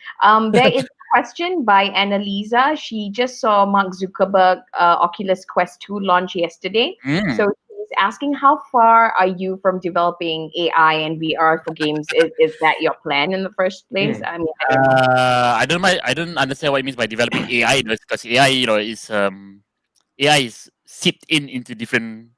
There is a question by Annalisa. She just saw Mark Zuckerberg Oculus Quest 2 launch yesterday. Mm. So she's asking, how far are you from developing AI and VR for games? Is that your plan in the first place? I mean, I don't know. I don't understand what it means by developing AI, because AI, AI is seeped into different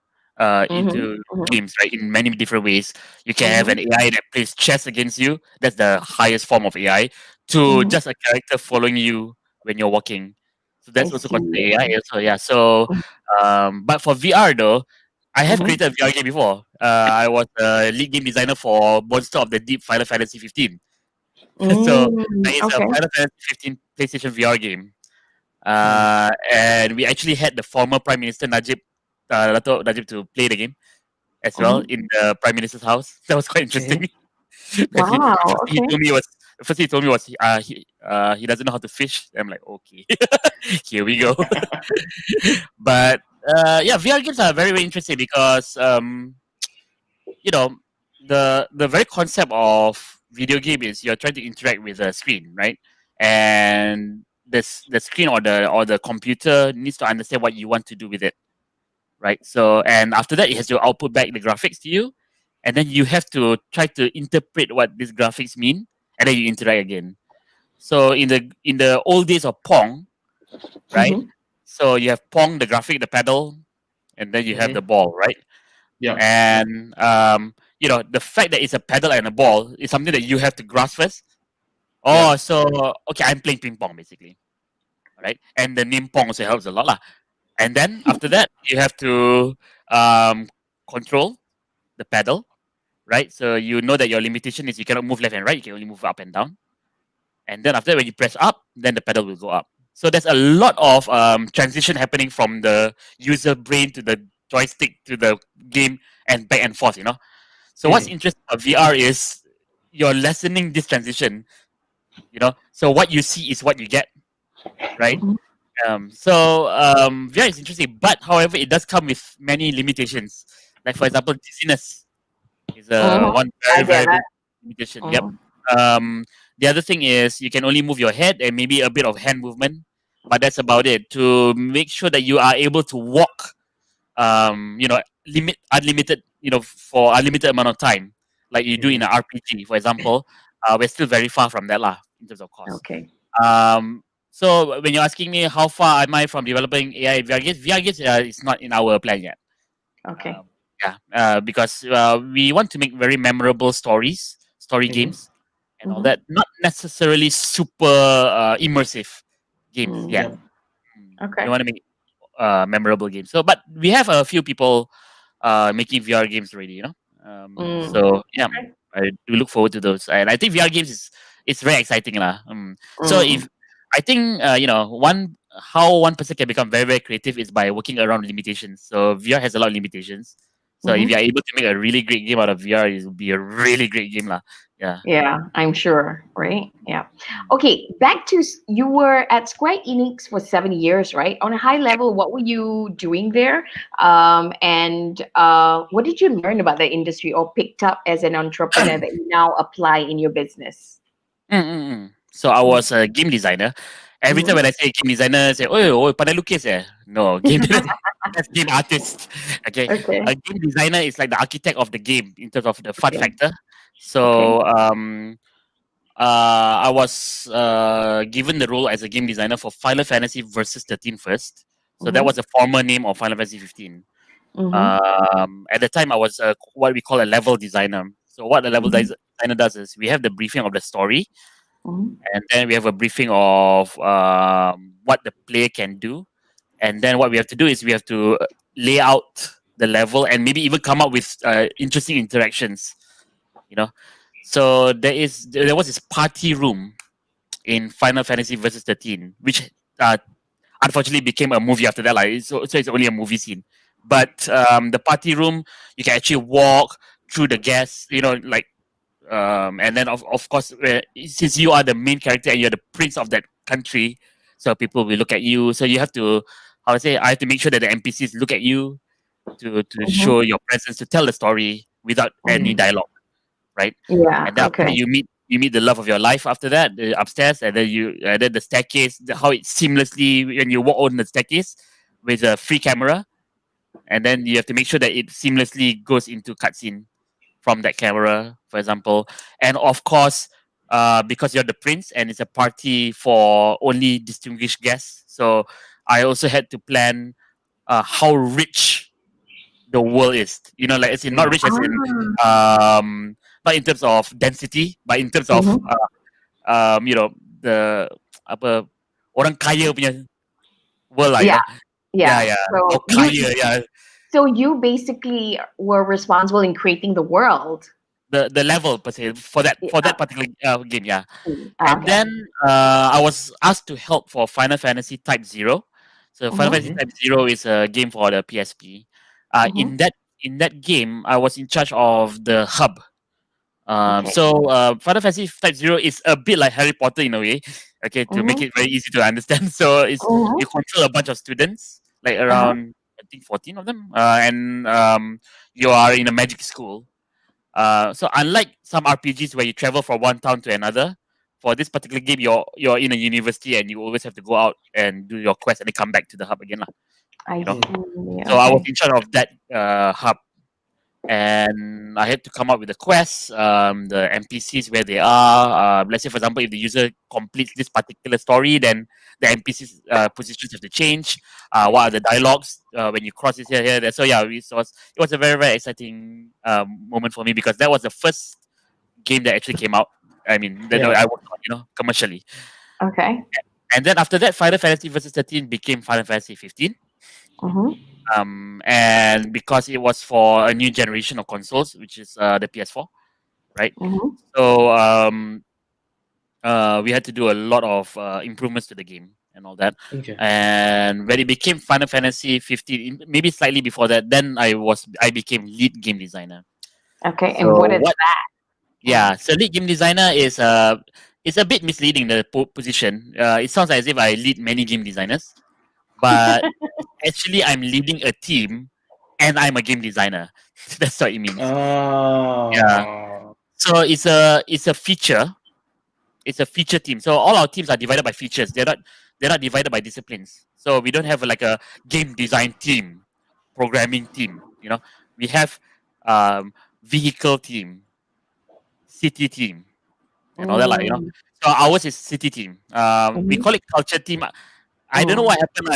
into games, right? In many different ways. You can have an AI that plays chess against you. That's the highest form of AI. To just a character following you when you're walking. So that's also considered AI. Also, yeah. So, but for VR though, I have created a VR game before. I was a lead game designer for Monster of the Deep Final Fantasy 15. So it's a Final Fantasy 15 PlayStation VR game. And we actually had the former Prime Minister Dato' Najib to play the game as well in the Prime Minister's house. That was quite interesting. Wow. He told me was he doesn't know how to fish. I'm like, okay, here we go. But yeah, VR games are very, very interesting because the very concept of video game is you're trying to interact with the screen, right? And the screen or the computer needs to understand what you want to do with it, right? So and after that, it has to output back the graphics to you, and then you have to try to interpret what these graphics mean, and then you interact again. So in the old days of Pong, right? So you have Pong, the graphic, the pedal, and then you have the ball, right? Yeah. And the fact that it's a pedal and a ball is something that you have to grasp first. Oh, so okay, I'm playing ping pong basically, right? And the name Pong also helps a lot, lah. And then after that, you have to control the pedal, right? So you know that your limitation is you cannot move left and right; you can only move up and down. And then after that, when you press up, then the pedal will go up. So there's a lot of transition happening from the user brain to the joystick to the game and back and forth. So what's interesting about VR is you're lessening this transition. So what you see is what you get, right? VR is interesting, but however, it does come with many limitations. Like for example, dizziness is one very, very big limitation. Yep. The other thing is you can only move your head and maybe a bit of hand movement, but that's about it. To make sure that you are able to walk, unlimited, for unlimited amount of time, like you do in an RPG, for example. We're still very far from that, lah, in terms of cost. Okay. So when you're asking me how far am I from developing AI VR games is not in our plan yet. Okay. Because we want to make very memorable story games, and all Mhm. that. Not necessarily super immersive games. Mm. Yeah, Yep. Okay. we want to make memorable games. So, but we have a few people making VR games already. Mm. So yeah, Okay. I do look forward to those, and I think VR games is very exciting, lah. So Mm. if I think one person can become very very creative is by working around limitations. So VR has a lot of limitations. So if Mhm. you're able to make a really great game out of VR, it will be a really great game, lah. Yeah. Yeah, I'm sure, right? Yeah. Mm. Okay, back to you were at Square Enix for 7 years, right? On a high level, what were you doing there? And what did you learn about the industry or picked up as an entrepreneur that you now apply in your business? So I was a game designer. Every time Mhm. when I say game designer, say, oh, pandai lukis eh? No, game that's game artist. Okay. Okay. A game designer is like the architect of the game in terms of the fun Okay. factor. Okay. So I was given the role as a game designer for Final Fantasy Versus 13 first. So that Mhm. was a former name of Final Fantasy 15. Mhm. At the time, I was what we call a level designer. So what a level Mhm. designer does is we have the briefing of the story, Mhm. and then we have a briefing of what the player can do, and then what we have to do is we have to lay out the level and maybe even come up with interesting interactions. You know, so there was this party room in Final Fantasy Versus 13, which unfortunately became a movie after that. Like so it's only a movie scene. But the party room, you can actually walk through the guests. And then of course, since you are the main character and you're the prince of that country, so people will look at you. So you have to, how to say, I have to make sure that the NPCs look at you to Mhm. show your presence to tell the story without any Mhm. dialogue, right? Yeah. And then after that, Okay. you meet the love of your life after that upstairs, and then the staircase, how it seamlessly when you walk on the staircase with a free camera, and then you have to make sure that it seamlessly goes into cutscene from that camera, for example. And of course, because you're the prince and it's a party for only distinguished guests, so I also had to plan how rich the world is. Like as in not rich as in Ah. not in terms of density, but in terms of Mhm. the apa orang kaya punya world lah. Yeah. Yeah, Yeah. yeah. How So you kaya, yeah. so you basically were responsible in creating the world. The level per se for that Yeah. particular game, yeah. And Okay. then I was asked to help for Final Fantasy Type Zero. So Final Fantasy Mhm. Type Zero is a game for the PSP. Mhm. In that game, I was in charge of the hub. Okay. Final Fantasy Type Zero is a bit like Harry Potter in a way. Okay, to make Mhm. it very easy to understand. So you Mhm. control a bunch of students, like Uh-huh. around I think 14 of them, and you are in a magic school. So unlike some RPGs where you travel from one town to another, for this particular game, you're in a university and you always have to go out and do your quest and then come back to the hub again, lah. I You know. see. So I was Okay. in charge of that hub, and I had to come up with the quests, the NPCs where they are. Let's say, for example, if the user completes this particular story, then the NPCs positions have to change. What are the dialogues when you cross this here, there? So yeah, it was a very very exciting moment for me because that was the first game that actually came out. I mean, that Yeah. I worked on, commercially. Okay. And then after that, Final Fantasy Versus 13 became Final Fantasy 15. Mhm. And because it was for a new generation of consoles, which is the PS4, right? Mhm. So we had to do a lot of improvements to the game and all that. Okay. And when it became Final Fantasy 15, maybe slightly before that, then I became lead game designer. Okay. So And what is what? that? Yeah, so lead game designer is it's a bit misleading, the position. It sounds as if I lead many game designers, but actually I'm leading a team and I'm a game designer. That's what it means. Yeah. Oh. So it's a feature. It's a feature team. So all our teams are divided by features. They're not divided by disciplines. So we don't have like a game design team, programming team. We have vehicle team, city team, and all that. Mm. So ours is city team. We Mhm. call it culture team. I don't know what happened.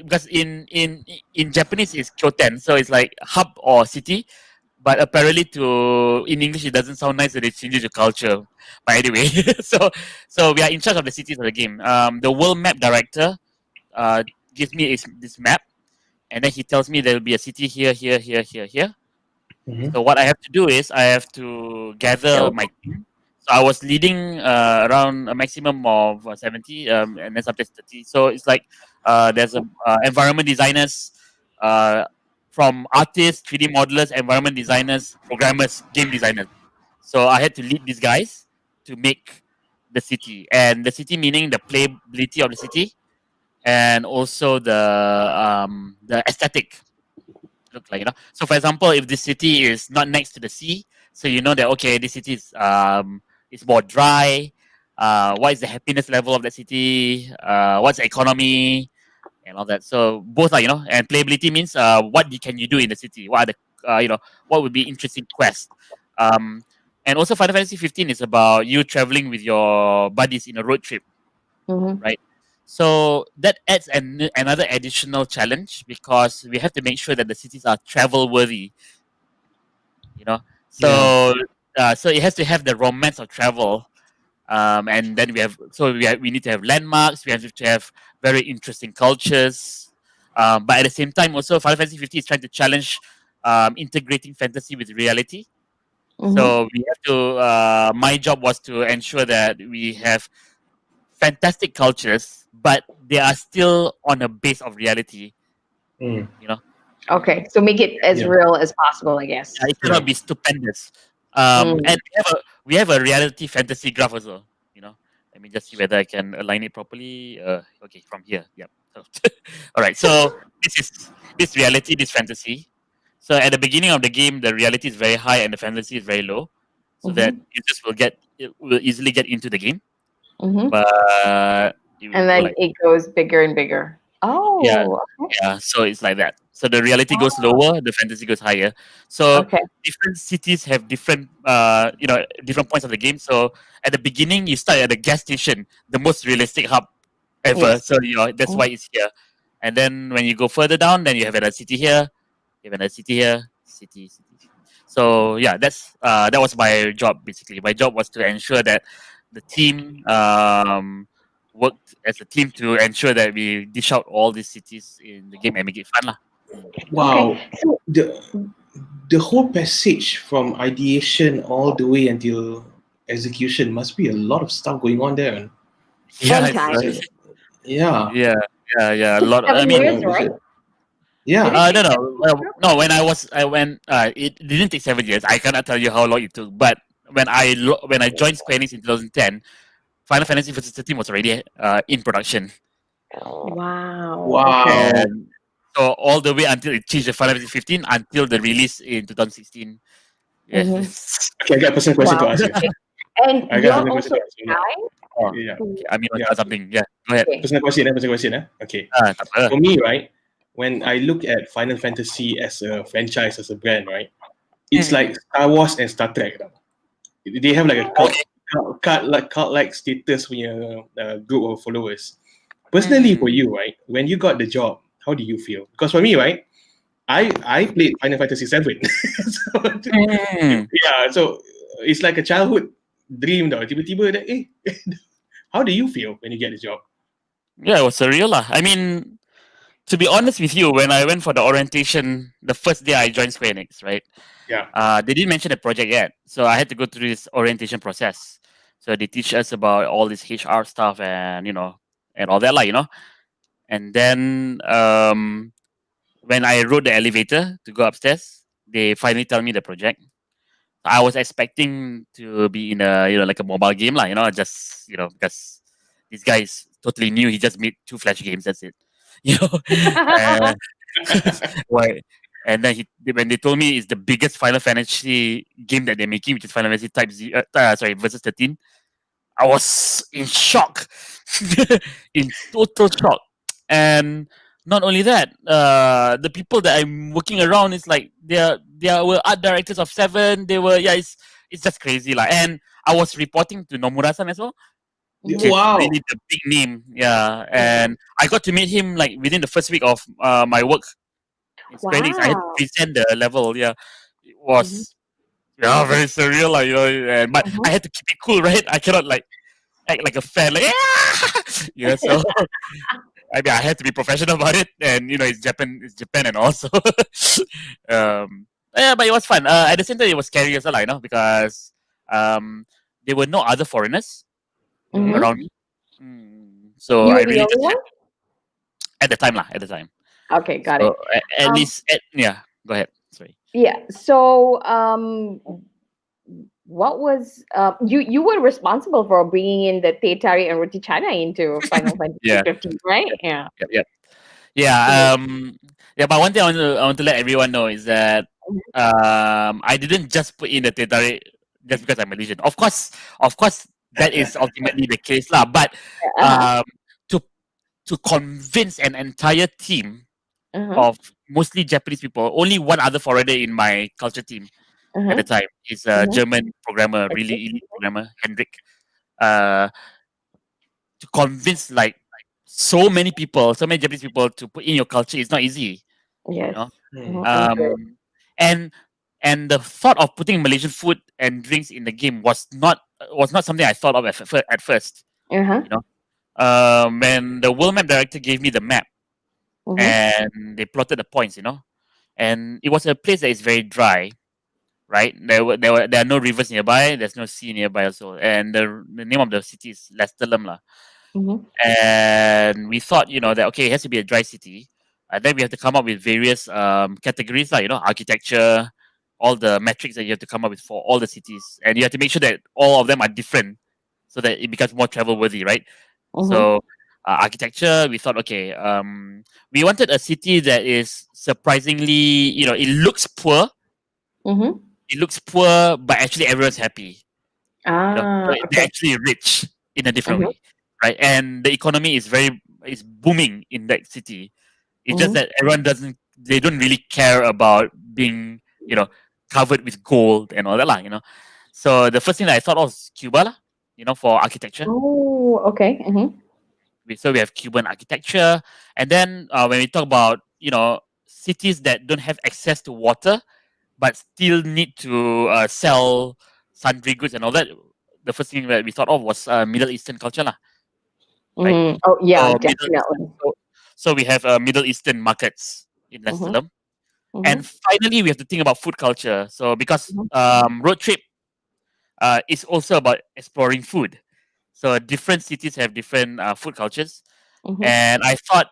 Because in Japanese it's kyoten, so it's like hub or city. But apparently, in English, it doesn't sound nice, so they change it to culture. But anyway, so we are in charge of the cities of the game. The world map director gives me this map, and then he tells me there will be a city here, here, here, here, here. So what I have to do is I have to gather my team. So I was leading around a maximum of 70, and then sometimes 30. So it's like there's environment designers, from artists, 3D modelers, environment designers, programmers, game designers. So I had to lead these guys to make the city, and the city meaning the playability of the city, and also the aesthetic. Look like, So for example, if the city is not next to the sea, so you know that okay, this city is more dry. What is the happiness level of the city? What's the economy? And all that. So both are, and playability means what can you do in the city? What are the, what would be interesting quests? And also Final Fantasy 15 is about you traveling with your buddies in a road trip, right? So that adds another additional challenge because we have to make sure that the cities are travel worthy. So so it has to have the romance of travel. And then we need to have landmarks. We have to have very interesting cultures. But at the same time, also Final Fantasy 15 is trying to challenge integrating fantasy with reality. So we have to. My job was to ensure that we have fantastic cultures, but they are still on a base of reality. Okay, so make it as real as possible, I guess. It cannot be stupendous. And we have a reality fantasy graph also. Let me just see whether I can align it properly. Okay, from here. Yep. All right. So this reality, this fantasy. So at the beginning of the game, the reality is very high and the fantasy is very low, so that users will easily get into the game. But and then it goes bigger and bigger. Oh, yeah. So it's like that. So the reality goes lower, the fantasy goes higher. So different cities have different, different points of the game. So at the beginning, you start at the gas station, the most realistic hub ever. Yes. So that's why it's here. And then when you go further down, then you have a city here, you have a city here, city. So yeah, that was my job basically. My job was to ensure that the team worked as a team to ensure that we dish out all these cities in the game and make it fun lah. Wow. The whole passage from ideation all the way until execution must be a lot of stuff going on there. Yeah. Yeah. A lot. 7 years, right? Yeah. No. It didn't take 7 years. I cannot tell you how long it took. But when I joined Square Enix in 2010, Final Fantasy 15 was already in production. Wow. And so all the way until it changed to Final Fantasy 15 until the release in 2016. Yes. Okay, I got a personal question to ask you. And you're also I mean, something. Yeah, go ahead. Personal question. Okay. For me, right, when I look at Final Fantasy as a franchise, as a brand, right, it's like Star Wars and Star Trek. They have like a cult-like status punya group of followers. Personally, for you, right, when you got the job, how do you feel? Because for me, right, I played Final Fantasy 7. So it's like a childhood dream though. Tiba-tiba how do you feel when you get the job? Yeah, it was surreal lah. I mean, to be honest with you, when I went for the orientation, the first day I joined Square Enix, right? Yeah. They didn't mention the project yet, so I had to go through this orientation process. So they teach us about all this HR stuff and and all that lah, And then when I rode the elevator to go upstairs, they finally tell me the project. I was expecting to be in a like a mobile game lah, just because this guy is totally new. He just made 2 Flash games. That's it, Right. And then when they told me it's the biggest Final Fantasy game that they're making, which is Final Fantasy versus 13, I was in shock, in total shock. And not only that, the people that I'm working around is like they were art directors of 7. They were it's just crazy lah. And I was reporting to Nomura-san as well. which is Wow. really the big name. Yeah, and I got to meet him like within the first week of my work in Square Enix. I had to Wow. present the level. Yeah, it was very surreal, like, but I had to keep it cool, right? I cannot like act like a fan, like so. I mean, I had to be professional about it, and it's Japan, and also, yeah, but it was fun. At the same time, it was scary as well, because there were no other foreigners around me. So You I were the really only just one? at the time, at the time. Okay, got So it. at Um, least, yeah. Go ahead. Sorry. Yeah. So, what was you were responsible for bringing in the Teh Tarik and Roti Canai into Final Fantasy Yeah. 15, right? Yeah. Yep. Yeah. But one thing I want to let everyone know is that I didn't just put in the Teh Tarik just because I'm Malaysian. Of course, that is ultimately the case, lah. But Uh-huh. to convince an entire team Uh-huh. of mostly Japanese people, only one other foreigner in my culture team at the time is a German programmer, really elite programmer, Hendrik. Uh, to convince like so many people, so many Japanese people to put in your culture is not easy. Yes. I'm sure. And the thought of putting Malaysian food and drinks in the game was not something I thought of at first. Uh-huh. When the world map director gave me the map Mhm. and they plotted the points, and it was a place that is very dry, right? There are no rivers nearby. There's no sea nearby also, and the name of the city is Lesterlam lah. Mhm. And we thought, that okay, it has to be a dry city. Then we have to come up with various categories, like architecture, all the metrics that you have to come up with for all the cities, and you have to make sure that all of them are different, so that it becomes more travel worthy, right? So architecture, we thought, okay, we wanted a city that is surprisingly, it looks poor. Mhm. It looks poor, but actually everyone's happy. So they're Okay. actually rich in a different Mhm. way, right? And the economy is booming in that city. It's just Mhm. that they don't really care about being, covered with gold and all that, lah. So the first thing that I thought of was Cuba, lah, for architecture. Oh, okay. Mhm. So we have Cuban architecture, and then when we talk about cities that don't have access to water, but still need to sell sundry goods and all that, the first thing that we thought of was Middle Eastern culture, lah, right? Mhm. Oh, yeah, So definitely. we have Middle Eastern markets in Mhm. Lesterlam, and Mhm. finally we have to think about food culture. So because Mhm. road trip is also about exploring food, so different cities have different food cultures, Mhm. and I thought,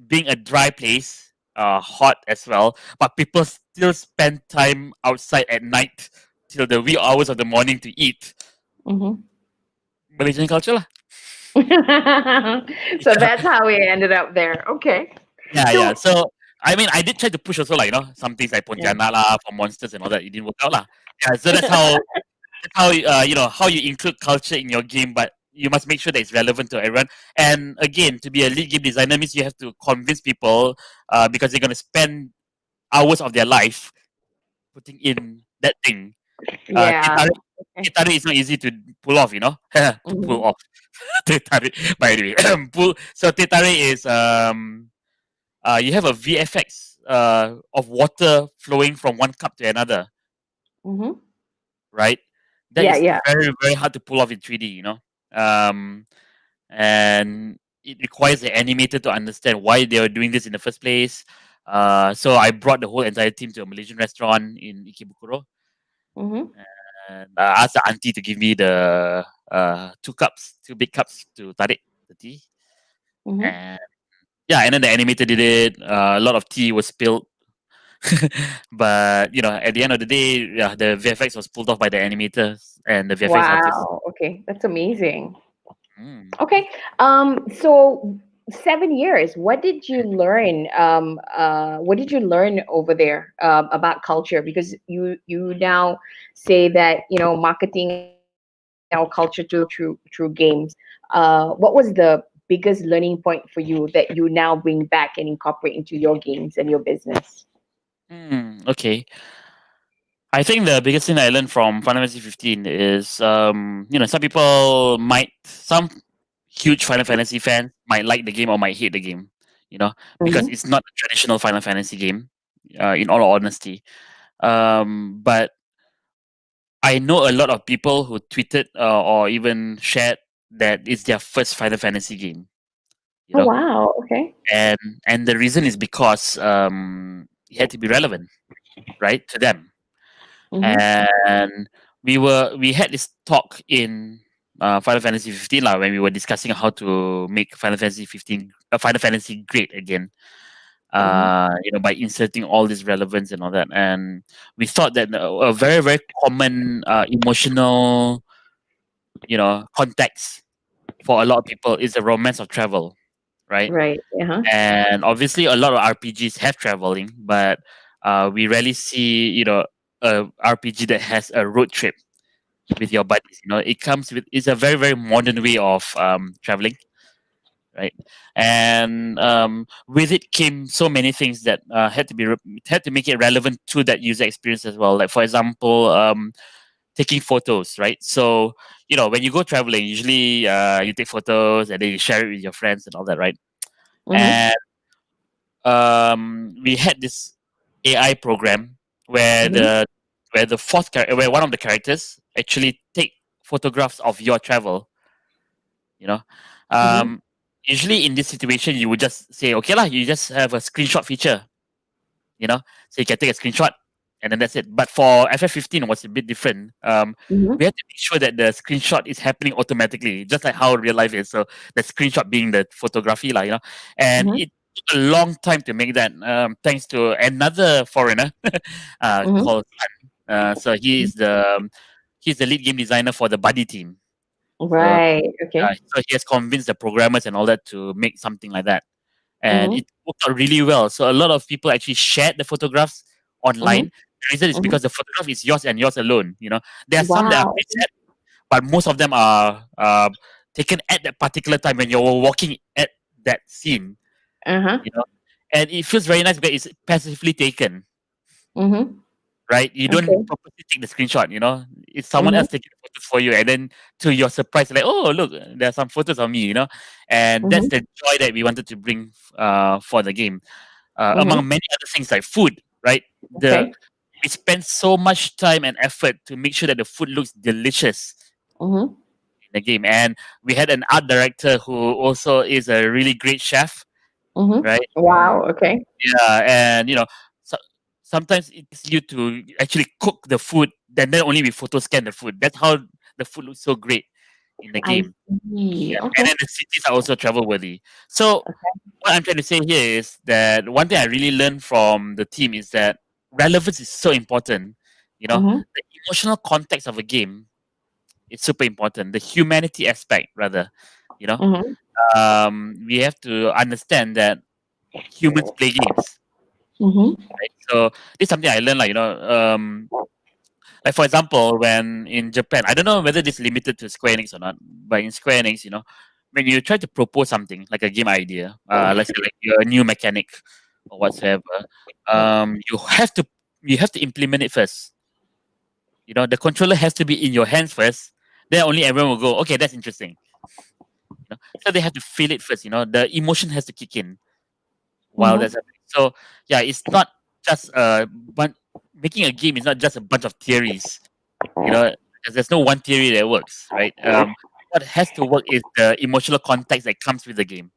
being a dry place, hot as well, but people still spend time outside at night till the wee hours of the morning to eat. Mhm. Malaysian culture lah. So that's how we ended up there. Okay. Yeah. So So I mean, I did try to push also, like some things like yeah. Pontianak lah for monsters and all that. It didn't work out lah. Yeah. So that's how how you include culture in your game, but you must make sure that it's relevant to everyone. And again, to be a lead game designer means you have to convince people, because they're gonna spend hours of their life putting in that thing. Teh Yeah. tarik, Okay. is not easy to pull off, to pull Mhm. off. Teh tarik, by the way. So teh tarik is you have a VFX of water flowing from one cup to another, Mhm. right? That Yeah, is yeah. very, very hard to pull off in 3D. Um, and it requires the animator to understand why they were doing this in the first place. So I brought the whole entire team to a Malaysian restaurant in Ikebukuro, Mhm. and asked the auntie to give me the two big cups to tarik the tea. Mhm. And yeah, and then the animator did it. A lot of tea was spilled. But at the end of the day, yeah, the VFX was pulled off by the animators and the VFX artists. Wow. Okay, that's amazing. Mm. Okay. So 7 years. What did you learn? What did you learn over there about culture? Because you now say that marketing our culture through games. What was the biggest learning point for you that you now bring back and incorporate into your games and your business? Okay. I think the biggest thing I learned from Final Fantasy 15 is, some huge Final Fantasy fans might like the game or might hate the game, because Mhm. it's not a traditional Final Fantasy game, in all honesty. But I know a lot of people who tweeted, or even shared that it's their first Final Fantasy game, you Oh know, wow. Okay. and the reason is because it had to be relevant, right, to them. Mhm. And we had this talk in Final Fantasy 15 lah, when we were discussing how to make Final Fantasy great again. Mhm. By inserting all this relevance and all that, and we thought that a very very common emotional context for a lot of people is the romance of travel, right? Right. Uh-huh. And obviously a lot of RPGs have traveling, but we rarely see a RPG that has a road trip with your buddies. It's a very very modern way of traveling, right? And with it came so many things that had to make it relevant to that user experience as well. Like for example, taking photos, right? So when you go traveling, usually you take photos and then you share it with your friends and all that, right? Mhm. And we had this AI program where Mhm. where one of the characters actually take photographs of your travel. You know, Mhm. um, usually in this situation, you would just say, okay lah, you just have a screenshot feature. So you can take a screenshot and then that's it. But for FF15 was a bit different. Mhm. We had to make sure that the screenshot is happening automatically, just like how real life is. So the screenshot being the photography, lah. And Mhm. it took a long time to make that. Thanks to another foreigner Mhm. called Sun. So he's the lead game designer for the Buddy team. So Right. Okay. so he has convinced the programmers and all that to make something like that, and Mhm. it worked out really well. So a lot of people actually shared the photographs online. Mhm. The reason is Mhm. because the photograph is yours and yours alone. There are some that are Wow. preset, but most of them are taken at that particular time when you're walking at that scene. Uh-huh. And it feels very nice because it's passively taken, Mhm. right? You don't Okay. purposely take the screenshot. It's someone Mhm. else taking the photos for you, and then to your surprise, like, oh look, there are some photos of me. And that's Mhm. the joy that we wanted to bring for the game. Mhm. Among many other things like food, right? Okay. We spend so much time and effort to make sure that the food looks delicious Mhm. in the game. And we had an art director who also is a really great chef, Mhm. right? Wow. Okay. Yeah, and so, sometimes it's you to actually cook the food, then only we photo scan the food. That's how the food looks so great in the I game. see. Yeah, and then Okay. the cities are also travel worthy. So Okay. what I'm trying to say here is that one thing I really learned from the team is that relevance is so important. Mhm. The emotional context of a game is super important. The humanity aspect, rather, you know, Mhm. we have to understand that humans play games, Mhm. right? So this is something I learned, like for example, when in Japan, I don't know whether this is limited to Square Enix or not, but in Square Enix, when you try to propose something like a game idea, let's say like a new mechanic or whatsoever, um, you have to you have to implement it first. The controller has to be in your hands first. Then only everyone will go, okay, that's interesting. So they have to feel it first. The emotion has to kick in while Mhm. that's happening. So yeah, it's not just but making a game is not just a bunch of theories. Because there's no one theory that works, right? What has to work is the emotional context that comes with the game,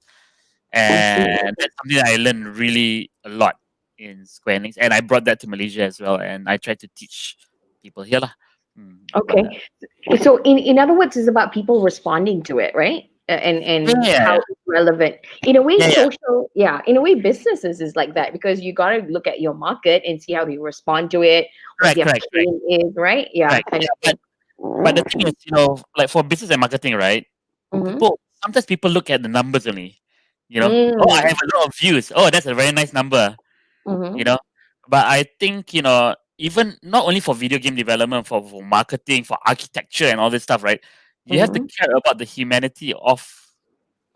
I see. and that's something that I learned really a lot in Square Enix, and I brought that to Malaysia as well, and I tried to teach people here lah. About that. Okay. So in other words, it's about people responding to it, right? And Yeah, how yeah, it's relevant. In a way, yeah, yeah. social, yeah. In a way, businesses is like that because you got to look at your market and see how they respond to it, what Correct, their correct, correct, pain is, right? Yeah, correct. kind Yeah, of thing. but the thing is, like for business and marketing, right? Mm-hmm. Sometimes people look at the numbers only. Oh, I have Mm. a lot of views. Oh, that's a very nice number. you Mm-hmm. know but I think even not only for video game development, for marketing, for architecture and all this stuff, right? You have to Mm-hmm. care about the humanity of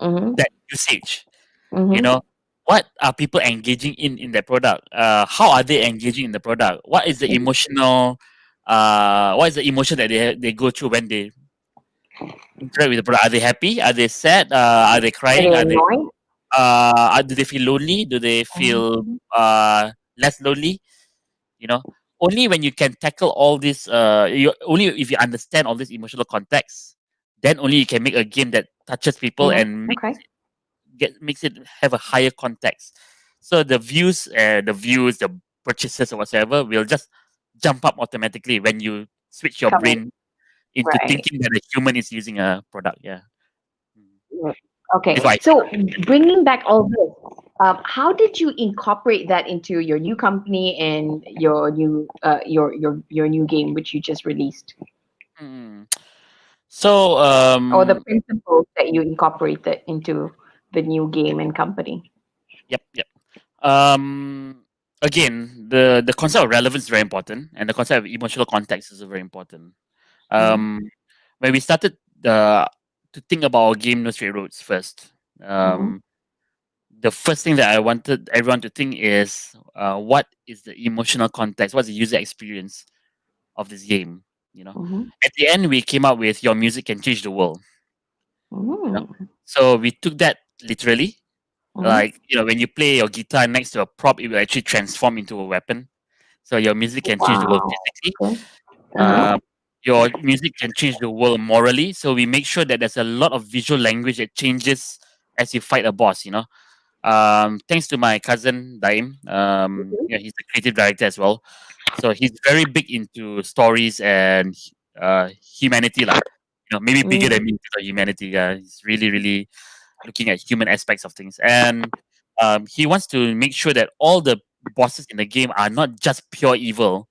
Mm-hmm. that usage. you Mm-hmm. know what are people engaging in that product? How are they engaging in the product? What is the emotional what is the emotion that they go through when they interact with the product? Are they happy? Are they sad? Are they crying? Are they annoyed? Do they feel lonely? Do they feel less lonely? You know, only when you can tackle all this, only if you understand all this emotional context, then only you can make a game that touches people and makes it have a higher context. So the views, the purchases or whatever will just jump up automatically when you switch your brain into thinking that a human is using a product. Yeah. Okay. So bringing back all this, how did you incorporate that into your new company and your new game, which you just released? So or the principles that you incorporated into the new game and company. Yep. Again, the concept of relevance is very important, and the concept of emotional context is very important. When we started to think about our game, No Straight Roads first, the first thing that I wanted everyone to think is, what is the emotional context? What's the user experience of this game? You know, at the end, we came up with your music can change the world. You know? So we took that literally. Like, you know, when you play your guitar next to a prop, it will actually transform into a weapon. So your music can change the world physically. Your music can change the world morally. So we make sure that there's a lot of visual language that changes as you fight a boss, you know. Thanks to my cousin Daim. Yeah, he's the creative director as well. So he's very big into stories and humanity, like, you know, maybe bigger than me because of humanity. He's really, really looking at human aspects of things, and he wants to make sure that all the bosses in the game are not just pure evil.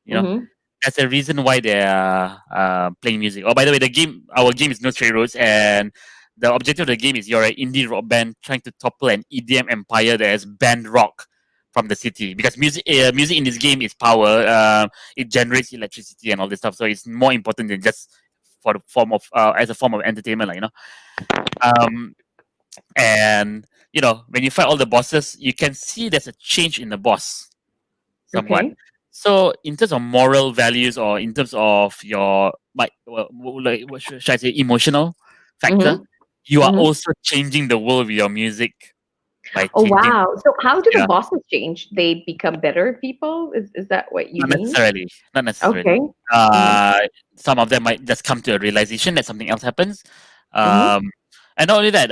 You know, that's the reason why they are playing music. Oh, by the way, our game is No Straight Roads, and the objective of the game is you're an indie rock band trying to topple an EDM empire that has banned rock from the city, because music in this game is power. It generates electricity and all this stuff, so it's more important than just for the form of as a form of entertainment, like, you know. And you know, when you fight all the bosses, you can see there's a change in the boss somewhat. So in terms of moral values, or in terms of your what should I say, emotional factor, you are also changing the world with your music. Oh wow! So how do the bosses change? They become better people? Is that what you mean? Not necessarily. Okay. Some of them might just come to a realization that something else happens. And not only that,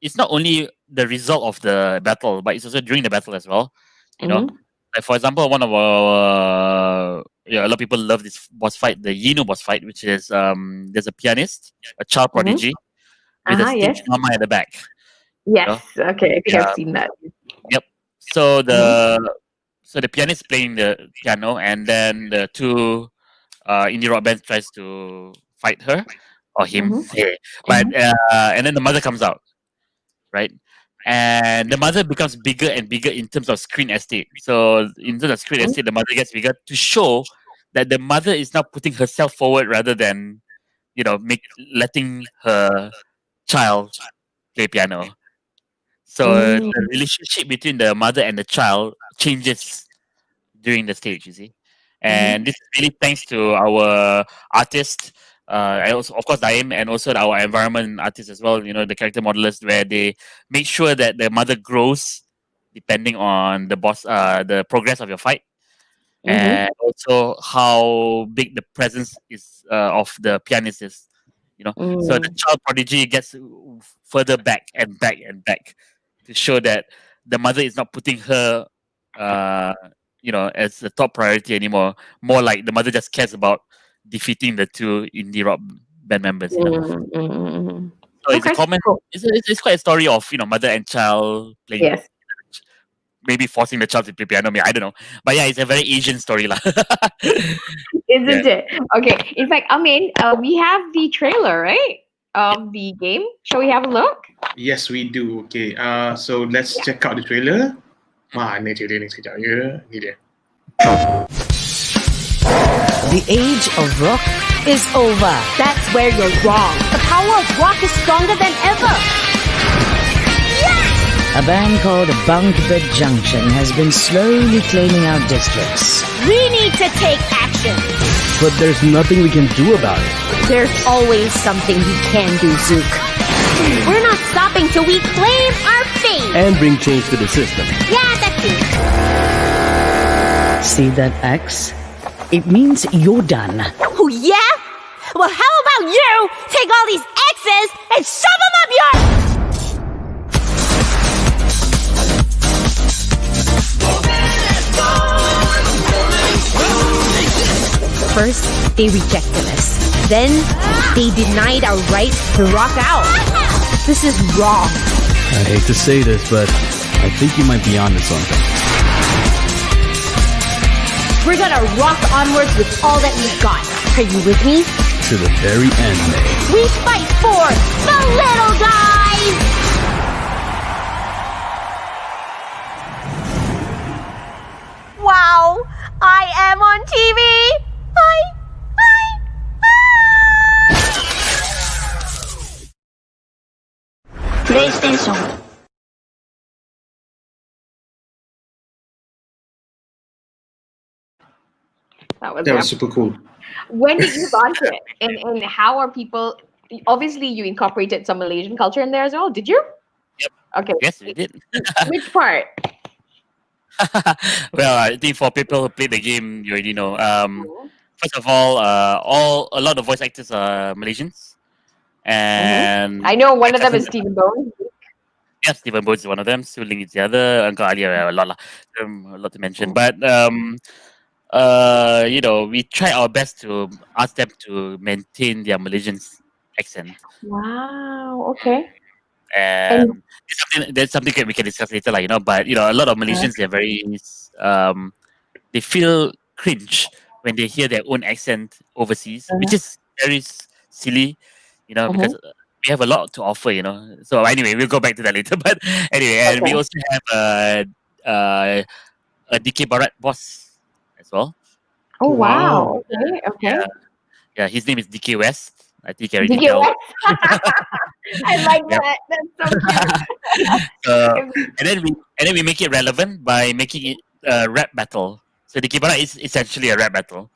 it's not only the result of the battle, but it's also during the battle as well. You know, like for example, one of our a lot of people love this boss fight, the Yino boss fight, which is there's a pianist, a child prodigy, with a stage mama at the back. Yes. You know? Okay. I think I've seen that. Yep. So the pianist playing the piano, and then the two indie rock bands tries to fight her or him. But and then the mother comes out, right? And the mother becomes bigger and bigger in terms of screen estate. So in terms of screen estate, the mother gets bigger to show that the mother is now putting herself forward rather than, you know, letting her child play piano. So the relationship between the mother and the child changes during the stage, you see. And this is really thanks to our artists, and also, of course, Daim, and also our environment artists as well, you know, the character modelers, where they make sure that the mother grows depending on the progress of your fight. And also how big the presence is of the pianist is, you know. So the child prodigy gets further back and back and back to show that the mother is not putting her, you know, as the top priority anymore. More like the mother just cares about defeating the two indie rock band members. You know? So it's a common. It's quite a story of, you know, mother and child playing. Maybe forcing the child to play piano. I don't know, but yeah, it's a very Asian story, lah. Isn't it? Okay. In fact, Amien, we have the trailer, right? Of the game. Shall we have a look? Yes, we do. Okay. So let's check out the trailer. Mana trailer ni sekejap ya. Ni dia. The age of rock is over. That's where you're wrong. The power of rock is stronger than ever. a band called Bunkbed Junction has been slowly claiming our districts. We need to take action. But there's nothing we can do about it. There's always something we can do, Zook. We're not stopping till we claim our fate. And bring change to the system. Yeah, that's it. See that X? It means you're done. Oh, yeah? Well, how about you take all these X's and shove them up your... First, they rejected us. Then, they denied our right to rock out. This is wrong. I hate to say this, but I think you might be onto something. We're gonna rock onwards with all that we've got. Are you with me? To the very end, May. We fight for the little guys! Wow! I am on TV! PlayStation. That was super cool. When did you launch it? And how are people... Obviously, you incorporated some Malaysian culture in there as well. Did you? Yep. Okay. Yes, we did. Which part? Well, I think for people who play the game, you already know. First of all, a lot of voice actors are Malaysians, and I know one of them is Stephen Bones. Yes, Stephen Bones is one of them. Su Ling is the other. Uncle Ali, a lot, a lot to mention. But we try our best to ask them to maintain their Malaysian accent. Wow. Okay. And there's something that we can discuss later, But a lot of Malaysians, they're very, they feel cringe when they hear their own accent overseas, which is very silly, because we have a lot to offer, So anyway, we'll go back to that later. But anyway, and we also have a DK Barat boss as well. Oh wow! Okay. Yeah, his name is DK West. I think I already DK know. West. I like that. That's so cute. And then we make it relevant by making it a rap battle. So DK Barat is essentially a rap battle.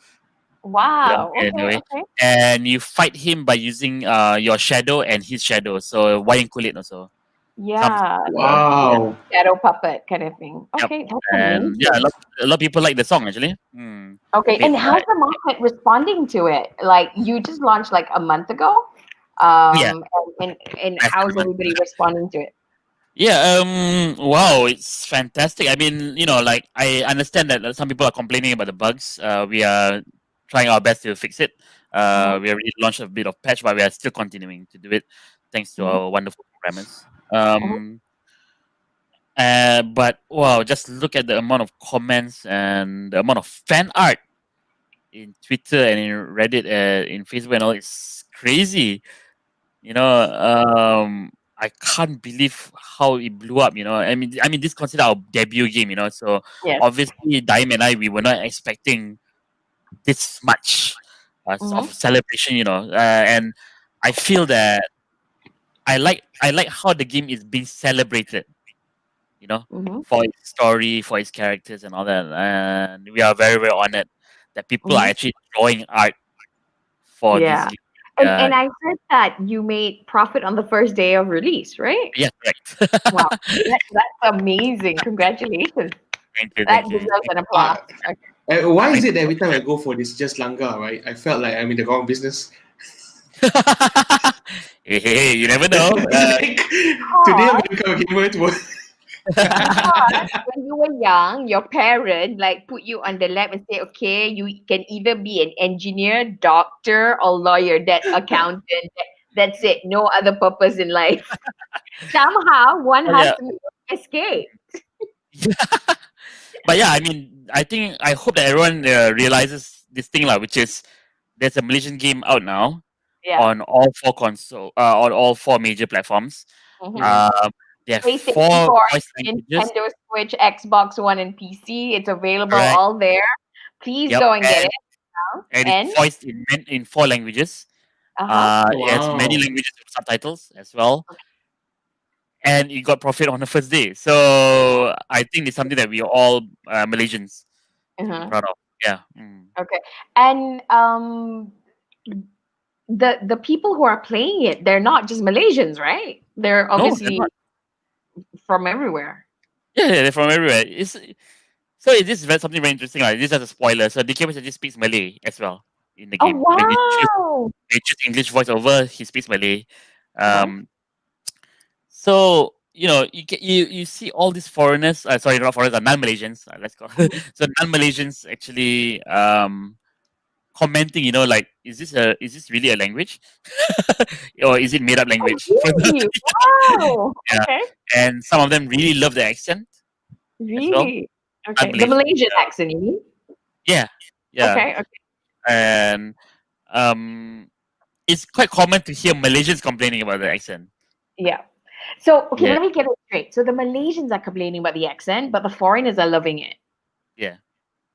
Wow. Anyway, and you fight him by using your shadow and his shadow. So wayang kulit also. Yeah. Wow. Shadow puppet kind of thing. Okay. That's And amazing. yeah, a lot of people like the song actually. Okay, and how's the market responding to it? Like you just launched like a month ago, and how's everybody responding to it? Yeah, wow, it's fantastic. I mean, I understand that some people are complaining about the bugs. We are trying our best to fix it. We already launched a bit of patch, but we are still continuing to do it thanks to our wonderful programmers. But wow, just look at the amount of comments and the amount of fan art in Twitter and in Reddit, in Facebook and all. It's crazy. I can't believe how it blew up. I mean, this is considered our debut game. So obviously, Daim and I, we were not expecting this much of celebration. And I feel that I like how the game is being celebrated. For its story, for its characters, and all that. And we are very, very honored that people are actually drawing art for this game. And I heard that you made profit on the first day of release, right? Yeah, correct. Wow, that's amazing! Congratulations. Thank you. That deserves an applause. Why is it that every time I go for this just Langga, right? I felt like I'm in the wrong business. Hey, you never know. Today I'm going to become a gamer tomorrow. Because when you were young, your parent put you on the lab and say, okay, you can either be an engineer, doctor, or lawyer, that accountant. That's it. No other purpose in life. Somehow one has to escape. But yeah, I mean, I hope that everyone realizes this thing, which is there's a Malaysian game out now on all four on all four major platforms. They have PlayStation 4 4, voice languages. Nintendo Switch, Xbox One, and PC. It's available all there. Please go and get it. And it's voiced in 4 languages. It has many languages with subtitles as well. and it got profit on the first day. So I think it's something that we all Malaysians can be Uh-huh. proud of. Yeah. Mm. Okay. And the people who are playing it, they're not just Malaysians, right? They're No, they're obviously not. from everywhere. Yeah, they're from everywhere. This is something very interesting. Like, this is a spoiler. So DK actually speaks Malay as well in the Oh game. wow. They choose English voiceover. He speaks Malay. Uh-huh. So you see all these foreigners. Sorry, not foreigners, non-Malaysians. Let's go. So non-Malaysians actually commenting. Like, is this really a language, or is it made up Oh language? really? Wow. Yeah, Okay. and some of them really love the accent as well. Really? Okay. The Non-Malaysian. Malaysian accent, you mean? Yeah, yeah, Okay. Okay. and it's quite common to hear Malaysians complaining about the accent. Yeah. So okay, Yeah. let me get it straight. So the Malaysians are complaining about the accent, but the foreigners are loving it. Yeah.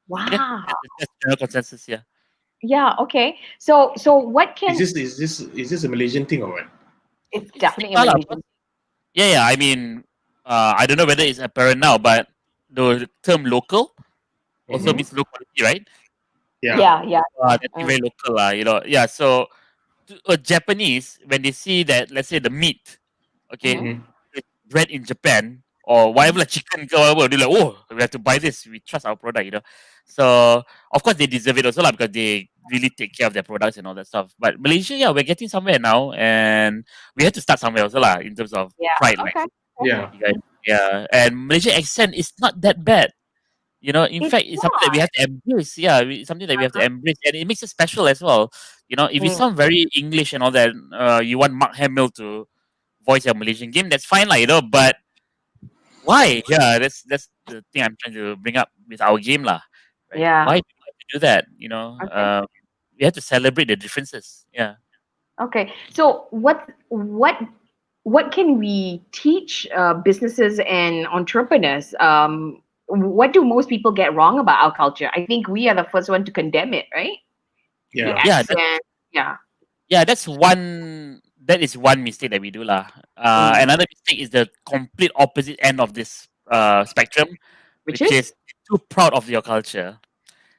Wow. That's the general consensus. Yeah. Yeah. Okay. So what can Is this a Malaysian thing or what? it's definitely a Well, Malaysian. Yeah. I mean, I don't know whether it's apparent now, but the term local also means locality, right? Yeah. Yeah. That's very local, Yeah. So a Japanese, when they see that, let's say the meat, okay, it's bred in Japan or whatever, like chicken, or whatever, they're like, oh, we have to buy this. We trust our product. So of course they deserve it also, lah, because they really take care of their products and all that stuff. But Malaysia, yeah, we're getting somewhere now, and we have to start somewhere also, lah, in terms of Yeah. pride. Like, Okay. Yeah. you guys, yeah, and Malaysian accent is not that bad. In It's fact, it's something that we have to embrace. Yeah, something that we have to embrace, and it makes it special as well. If you Mm. sound very English and all that, you want Mark Hamill to voice your Malaysian game, that's fine, like, but why? Yeah, that's the thing I'm trying to bring up with our game, lah. Right? Yeah. Why do we have to do that? Okay. We have to celebrate the differences. Yeah. Okay. So what can we teach businesses and entrepreneurs? What do most people get wrong about our culture? I think we are the first one to condemn it, right? The Yeah. accent. Yeah. Yeah, that is one mistake that we do, lah. Another mistake is the complete opposite end of this spectrum, Which which is? is too proud of your culture.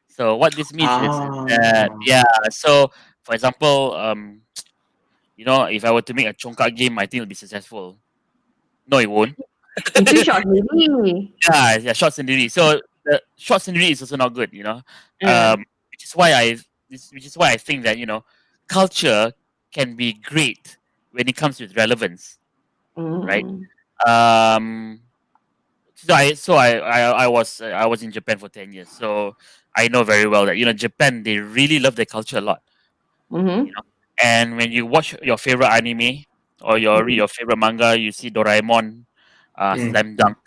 So what this means is that, so for example, if I were to make a Chongkak game, I think it'll be successful. No, it won't. Itu short movie. Yeah, short scenery. So the short scenery is also not good, Mm. which is why I think that culture can be great when it comes with relevance, right? Mm. Um, I was in Japan for 10 years, so I know very well that Japan, they really love their culture a lot. Mm-hmm. And when you watch your favorite anime or read your favorite manga, you see Doraemon, Slam Dunk,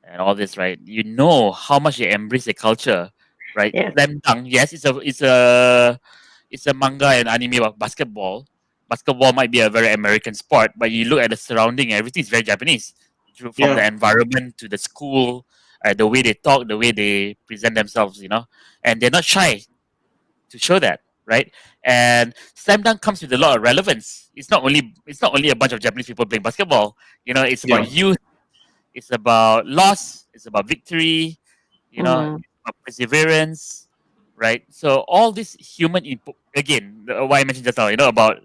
and all this, right? You know how much they embrace their culture, right? Yes. Slam Dunk, yes, it's a manga and anime about basketball. Basketball might be a very American sport, but you look at the surrounding, everything is very Japanese. From the environment to the school, the way they talk, the way they present themselves, and they're not shy to show that, right? And Slam Dunk comes with a lot of relevance. It's not only a bunch of Japanese people playing basketball. It's about youth. It's about loss. It's about victory. It's about perseverance, right? So all this human input, again, what I mentioned just now, about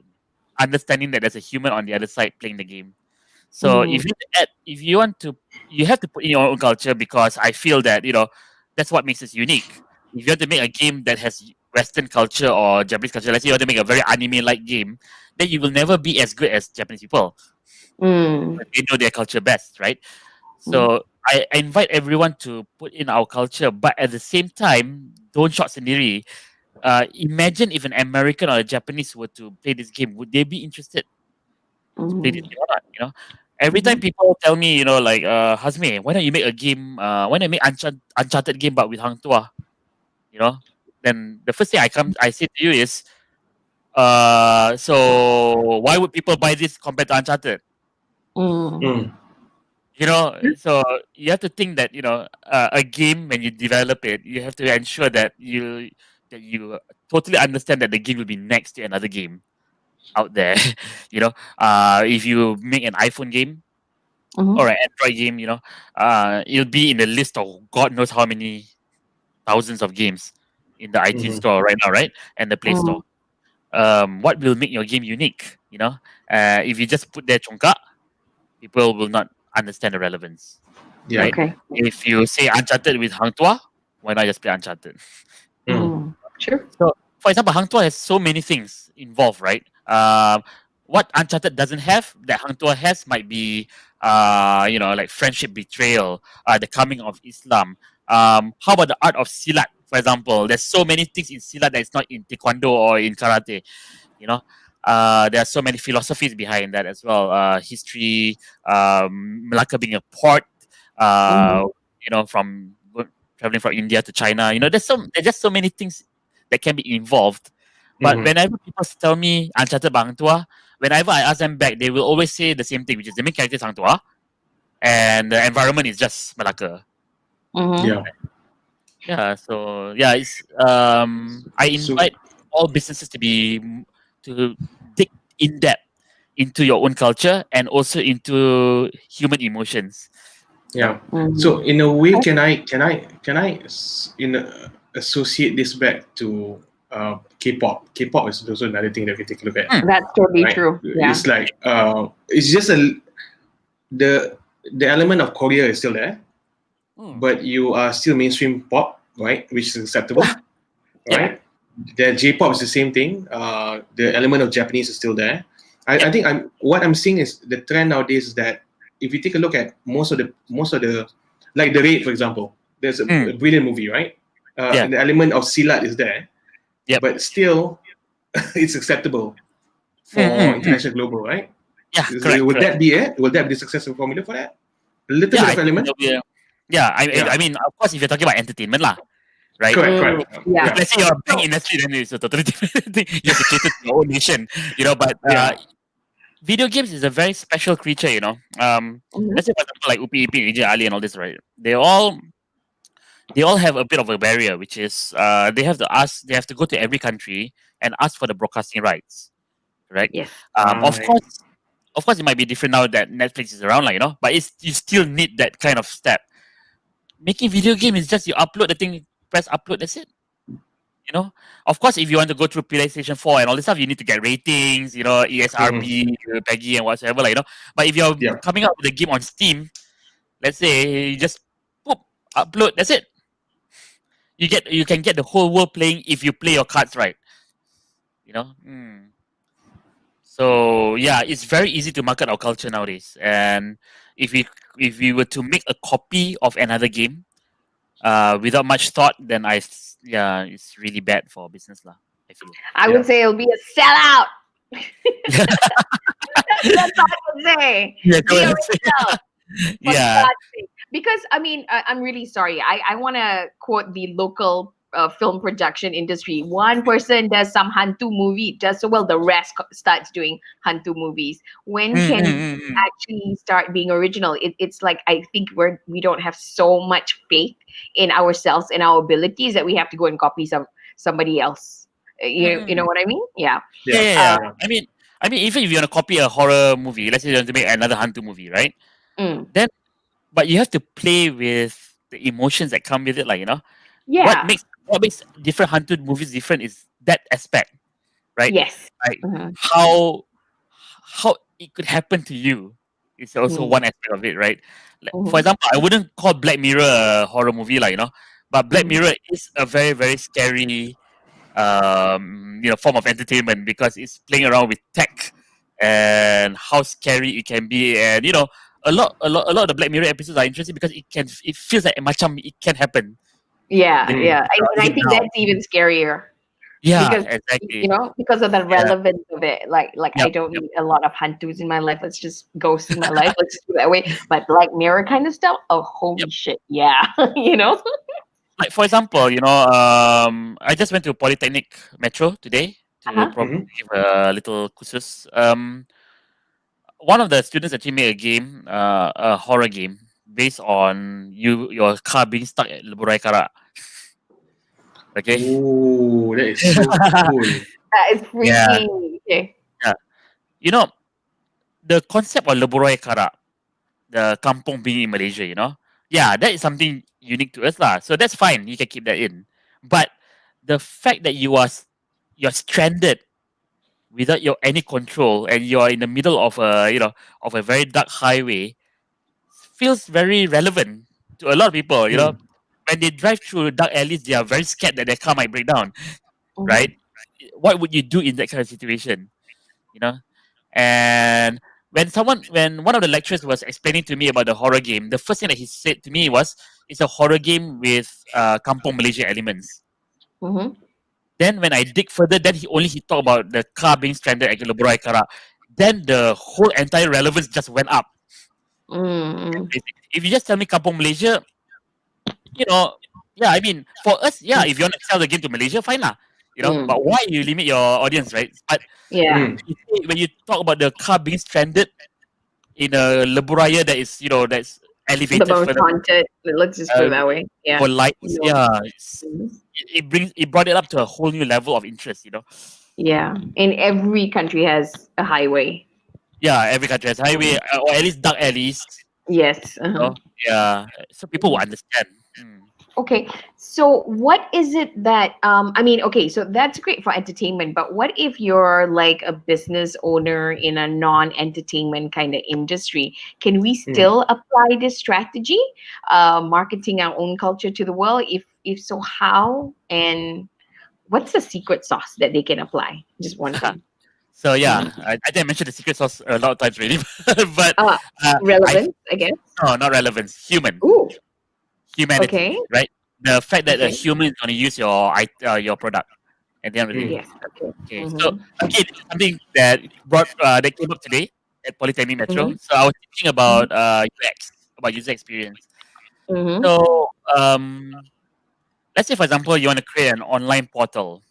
understanding that there's a human on the other side playing the game. So if you want to, you have to put in your own culture, because I feel that that's what makes us unique. If you want to make a game that has Western culture or Japanese culture, let's say you want to make a very anime-like game, then you will never be as good as Japanese people. They know their culture best, right? So I invite everyone to put in our culture, but at the same time, don't short scenery. Imagine if an American or a Japanese were to play this game, would they be interested to play this game or not? Every time people tell me, like, Hazme, why don't you make a game? Why don't you make Uncharted game but with Hang Tuah? Then the first thing I say to you is, so why would people buy this compared to Uncharted? So you have to think that a game, when you develop it, you have to ensure that you totally understand that the game will be next to another game out there. If you make an iPhone game, or an Android game, it'll be in the list of God knows how many thousands of games in the iTunes store right now, right? And the Play Store. What will make your game unique? If you just put there Chongka, people will not understand the relevance. Yeah. Right? Okay. If you say Uncharted with Hang Tuah, why not just play Uncharted? Sure. So, for example, Hang Tuah has so many things involved, right? What Uncharted doesn't have that Hang Tuah has might be, like friendship betrayal, the coming of Islam. How about the art of silat, for example? There's so many things in silat that is not in taekwondo or in karate. There are so many philosophies behind that as well. History, Malacca being a port, from traveling from India to China. There's just so many things that can be involved. But whenever people tell me Uncharted by Hang Tuah, whenever I ask them back, they will always say the same thing, which is the main character is Hang Tuah, and the environment is just Malacca. Yeah. Yeah. So yeah, it's I invite all businesses to dig in depth into your own culture and also into human emotions. Yeah. So in a way, can I associate this back to K-pop? K-pop is also another thing that we take a look at. That's totally true. Yeah. It's like it's just the element of Korea is still there, but you are still mainstream pop, right? Which is acceptable, right? The J-pop is the same thing. The element of Japanese is still there. I think what I'm seeing is the trend nowadays is that if you take a look at most of the like The Raid, for example, there's a brilliant movie, right? The element of silat is there, but still it's acceptable for international global, right? Yeah, Would that be it? Will that be the successful formula for that? A little bit of element. I mean, of course, if you're talking about entertainment, right? Correct. Yeah. If let's say you're a big industry, then it's a totally different thing. You have to cater to your own nation, But video games is a very special creature, Let's say, for example, like Upi Ipin, AJ Ali, and all this, right? They all have a bit of a barrier, which is they have to go to every country and ask for the broadcasting rights, right? Yes. Of course, it might be different now that Netflix is around, but you still need that kind of step. Making video game is just you upload the thing, press upload, that's it. Of course, if you want to go through PlayStation 4 and all this stuff, you need to get ratings, ESRB, PEGI, and whatsoever, But if you're coming out with a game on Steam, let's say you just upload, that's it. You can get the whole world playing if you play your cards right. So yeah, it's very easy to market our culture nowadays. And if we were to make a copy of another game, without much thought, then it's really bad for business, lah. I feel. I would say it'll be a sellout. That's all I would say. Yeah, Be original. Yeah. Because I mean, I'm really sorry. I want to quote the local film production industry. One person does some hantu movie, does so well, the rest starts doing hantu movies. When can we actually start being original? It's like I think we don't have so much faith in ourselves and our abilities that we have to go and copy somebody else. You know what I mean? Yeah. Yeah. I mean, even if you want to copy a horror movie, let's say you want to make another hantu movie, right? Then, but you have to play with the emotions that come with it, Yeah. What makes different haunted movies different is that aspect, right? Yes. Like how it could happen to you is also one aspect of it, right? For example, I wouldn't call Black Mirror a horror movie, but Black Mirror is a very, very scary form of entertainment because it's playing around with tech and how scary it can be, and a lot of the Black Mirror episodes are interesting because it feels like macam it can happen. Yeah. And I think that's even scarier. Yeah, because, exactly. Because of the relevance of it. Like I don't need a lot of hantus in my life. Let's just ghosts in my life. Let's just do that way. But Black Mirror kind of stuff. Oh, holy shit! Yeah, Like for example, I just went to Polytechnic Metro today to probably give a little kursus. One of the students actually made a game, a horror game, based on your car being stuck at Leburai Karak. Okay. Oh, that is so cool. That is freaky. Yeah. Okay. Yeah. The concept of Leburai Karak the kampung being in Malaysia, Yeah, that is something unique to us lah. So that's fine. You can keep that in. But the fact that you're stranded without your any control and you're in the middle of a very dark highway feels very relevant to a lot of people. When they drive through dark alleys, they are very scared that their car might break down, right? What would you do in that kind of situation? You know, and when one of the lecturers was explaining to me about the horror game, the first thing that he said to me was, "It's a horror game with Kampung Malaysia elements." Then when I dig further, then he talked about the car being stranded at Leburai Kara. Then the whole entire relevance just went up. If you just tell me Kampung Malaysia, yeah, I mean, for us, yeah, if you want to sell the game to Malaysia, fine lah. But why you limit your audience, right? But when you talk about the car being stranded in a Leburaya that is, that's elevated The most further, haunted. Let's just put it that way. Yeah. for lights, it brought it up to a whole new level of interest. Yeah. And every country has a highway. Yeah, every country has highway or at least dark alleys. Yes. Yeah, so people will understand. Okay, so what is it that okay, so that's great for entertainment, but what if you're like a business owner in a non-entertainment kind of industry? Can we still apply this strategy, marketing our own culture to the world? If so, how? And what's the secret sauce that they can apply? Just one thing. So yeah, I think I mentioned the secret sauce a lot of times already, but relevance, I guess. No, not relevance. Human. Ooh. Humanity, Okay. right? The fact that a Okay. human is going to use your product at the end of the day. Yes. Okay. So again, something that that came up today at Polytechnic Metro. So I was thinking about UX, about user experience. So let's say, for example, you want to create an online portal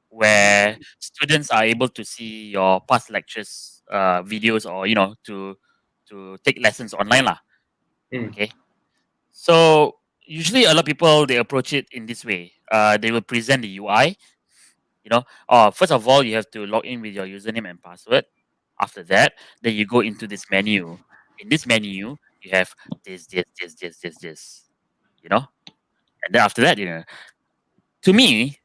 where students are able to see your past lectures, videos, or to take lessons online lah. Okay. So usually a lot of people, they approach it in this way. They will present the UI. First of all, you have to log in with your username and password. After that, then you go into this menu. In this menu, you have this. And then after that, to me,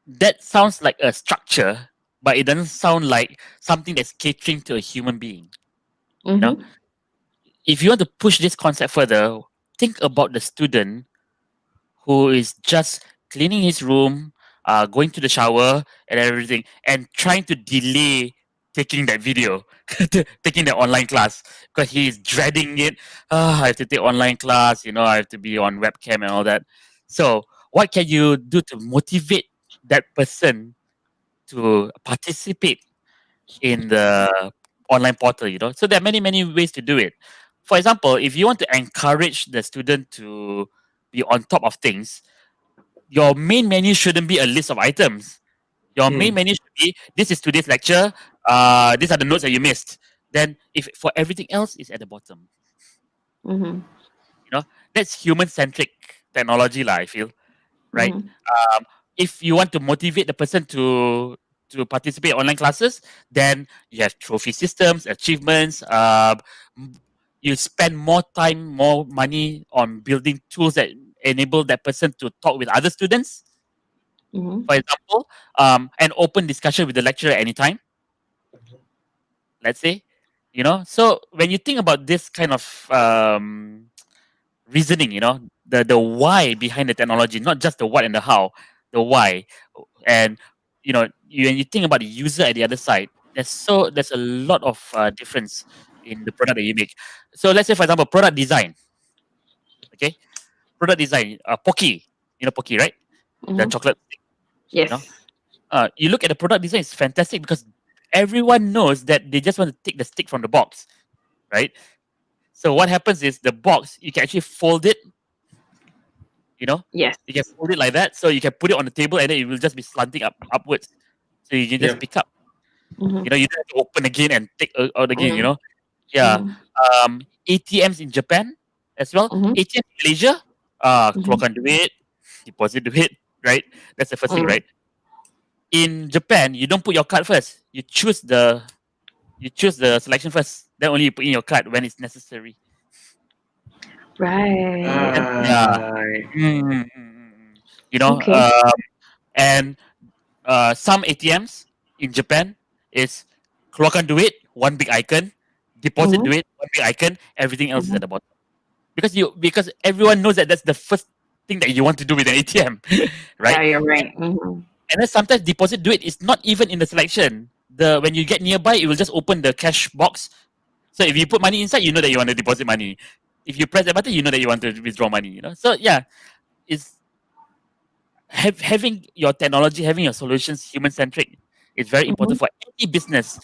that sounds like a structure, but it doesn't sound like something that's catering to a human being. If you want to push this concept further, think about the student who is just cleaning his room, going to the shower and everything, and trying to delay taking that video, taking the online class, because he is dreading it. I have to take online class, I have to be on webcam and all that. So what can you do to motivate that person to participate in the online portal? So there are many ways to do it. For example, if you want to encourage the student to be on top of things, your main menu shouldn't be a list of items. Your main menu should be, this is today's lecture, these are the notes that you missed. Then if for everything else, it's at the bottom. That's human-centric technology lah, I feel, right? If you want to motivate the person to participate in online classes, then you have trophy systems, achievements. You spend more time, more money on building tools that enable that person to talk with other students. For example, an open discussion with the lecturer at any time. Let's say, So when you think about this kind of reasoning, the why behind the technology, not just the what and the how, the why, and when you think about the user at the other side, there's a lot of difference in the product that you make. So let's say, for example, product design. Okay, product design. Pocky, Pocky, right? The chocolate. Yes. You look at the product design; it's fantastic because everyone knows that they just want to take the stick from the box, right? So what happens is the box, you can actually fold it. Yes. You can fold it like that, so you can put it on the table, and then it will just be slanting upwards. So you can just pick up. You don't have to open again and take out again. Yeah. ATMs in Japan as well. ATM in Malaysia, keluarkan duit, deposit duit, right? That's the first thing, right? In Japan, you don't put your card first. You choose the selection first. Then only you put in your card when it's necessary. Right. Yeah. Right. You know, Okay. and some ATMs in Japan is keluarkan duit, one big icon, deposit Mhm. duit, one big icon, everything else is Mhm. at the bottom. Because everyone knows that that's the first thing that you want to do with an ATM, right? Yeah, you're right. Mhm. And then sometimes deposit duit is not even in the selection. When you get nearby, it will just open the cash box. So if you put money inside, you know that you want to deposit money. If you press the button, you know that you want to withdraw money. You know, so yeah, it's having your technology, having your solutions human centric is very important Mhm. for any business.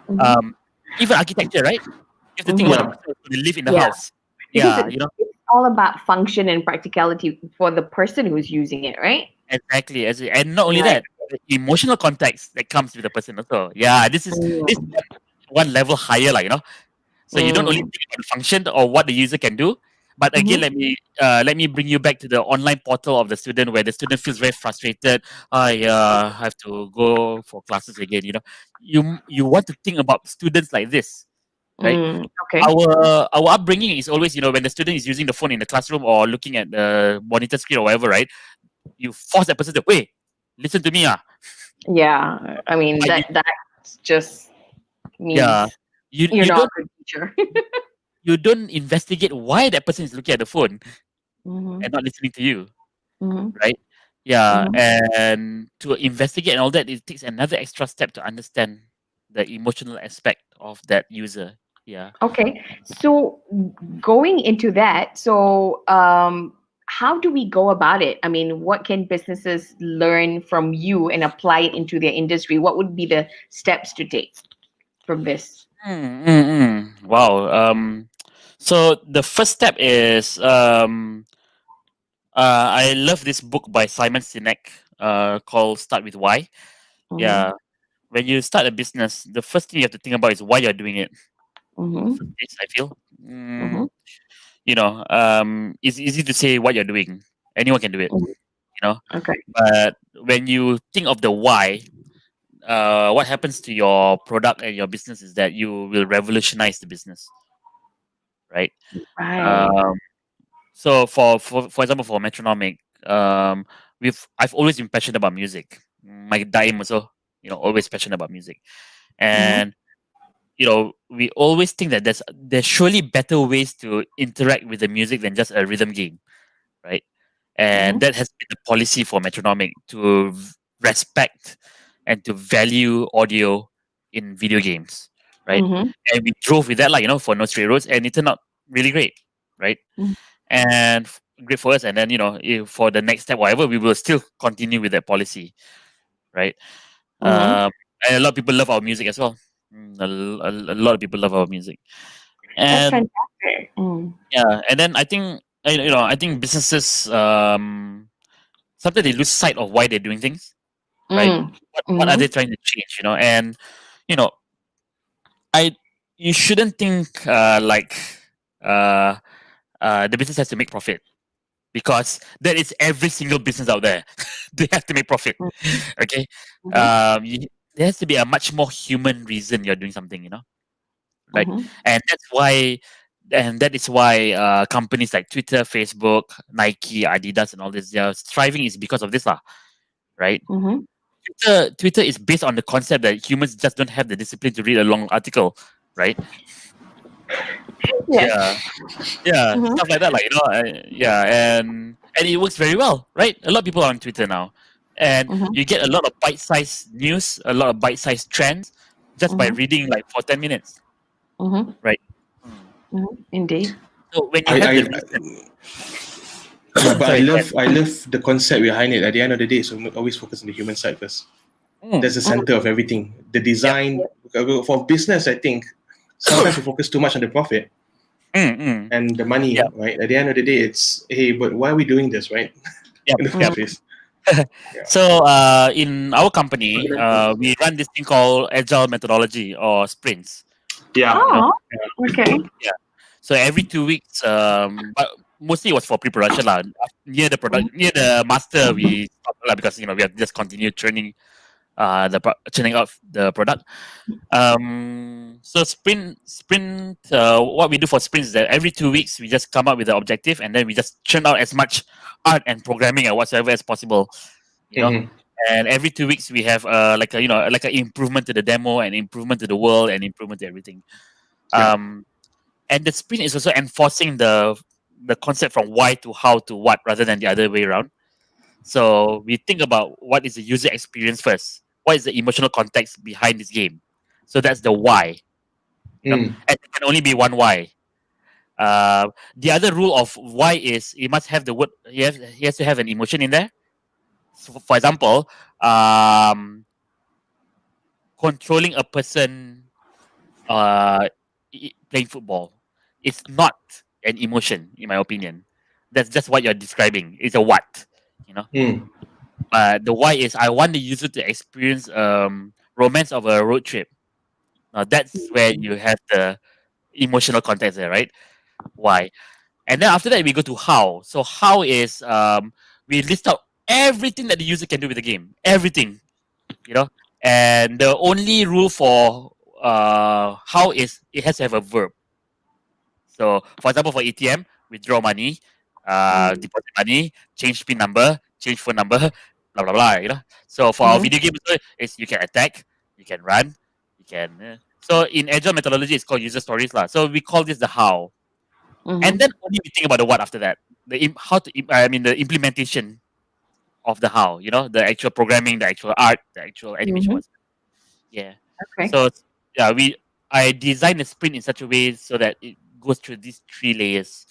Mhm. Um, even architecture, right? You have to think Mhm. about the Yeah. person who's going to live in the Yeah. house. Because Yeah, you know, it's all about function and practicality for the person who's using it, right? exactly. And not only Right. that, the emotional context that comes with the person also. Yeah, this Mm. one level higher, like, you know. So you don't only Mm. think about the function or what the user can do, but again, Mhm. let me bring you back to the online portal of the student where the student feels very frustrated. I have to go for classes again. You know, you want to think about students like this, right? Mm. Okay. Our upbringing is always, you know, when the student is using the phone in the classroom or looking at the monitor screen or whatever, right? You force that person to wait, listen to me, Yeah. I mean But that just yeah, means you you're you not don't a good teacher. you don't investigate why that person is looking at the phone Mhm. and not listening to you, Mhm. right? Yeah, Mhm. and to investigate and all that, it takes another extra step to understand the emotional aspect of that user. Yeah. Okay. So going into that, how do we go about it? I mean, what can businesses learn from you and apply it into their industry? What would be the steps to take from this? Wow. So the first step is I love this book by Simon Sinek called Start with Why. Mhm. Yeah. When you start a business, the first thing you have to think about is why you're doing it. In the Mhm. first place, I feel. Mhm. You know, it's easy to say what you're doing. Anyone can do it, Mhm. you know. Okay. But when you think of the why, what happens to your product and your business is that you will revolutionize the business, right? Right. Um, so for example, for Metronomic, I've always been passionate about music. My dime also, you know, always passionate about music, Mhm. and you know, we always think that there's surely better ways to interact with the music than just a rhythm game, right? And Mhm. that has been the policy for Metronomic to respect and to value audio in video games, right? Mhm. And we drove with that, like, you know, for No Straight Roads, and it turned out really great, right? Mhm. And great for us. And then, you know, for the next step, whatever, we will still continue with that policy, right? Mhm. And a lot of people love our music as well. A lot of people love our music, That's and fantastic. Mm. yeah, and then I think you know, I think businesses sometimes they lose sight of why they're doing things, right? Mm. What are they Mhm. trying to change, you know? And you know, I you shouldn't think uh the business has to make profit, because that is every single business out there. They have to make profit. Mm. Okay. Mhm. There has to be a much more human reason you're doing something, you know, right? Mhm. And that is why companies like Twitter, Facebook, Nike, Adidas, and all this, they're thriving is because of this, lah, right? Mhm. Twitter is based on the concept that humans just don't have the discipline to read a long article, right? Yes. Yeah, yeah, Mhm. stuff like that, like, you know, yeah, and it works very well, right? A lot of people are on Twitter now, and Mhm. you get a lot of bite-sized news, a lot of bite-sized trends, just by Mhm. reading like for 10 minutes, Mhm. right? Mhm. Indeed. So when you I, have the I reason, yeah, but sorry, go ahead. I love the concept behind it. At the end of the day, so always focus on the human side first. That's the Mm. center of everything. The Yep. design for business, I think sometimes we focus too much on the profit and the money. Yeah. Right at the end of the day, it's hey, but why are we doing this, right? Yep. In the Yep. first place. So in our company, we run this thing called agile methodology or sprints. Yeah. You know? Oh. Okay. Yeah. So every 2 weeks, but mostly it was for pre-production lah. Near the master, we stopped lah, because you know we have just continued churning churning out the product. So sprint. What we do for sprints is that every 2 weeks we just come up with the objective, and then we just churn out as much art and programming or whatsoever as possible. You know, and every 2 weeks we have like an improvement to the demo, and improvement to the world, and improvement to everything. And the sprint is also enforcing the concept from why to how to what, rather than the other way around. So we think about what is the user experience first. What is the emotional context behind this game? So that's the why. And it can only be one why. The other rule of why is it must have the word. He has to have an emotion in there. So for example, controlling a person playing football, it's not an emotion, in my opinion. That's just what you're describing. It's a what, you know. The why is I want the user to experience romance of a road trip. Now that's where you have the emotional context there, right? Why? And then after that we go to how. So how is we list out everything that the user can do with the game. Everything. You know? And the only rule for how is it has to have a verb. So for example, for ATM, withdraw money, deposit money, change PIN number, change phone number, blah blah blah. You know. So for our video game, it's you can attack, you can run, you can. So in agile methodology, it's called user stories lah. So we call this the how, and then only we think about the what after that. The implementation of the how. You know, the actual programming, the actual art, the actual animation. Yeah. Okay. So yeah, I designed the sprint in such a way so that it goes through these 3 layers,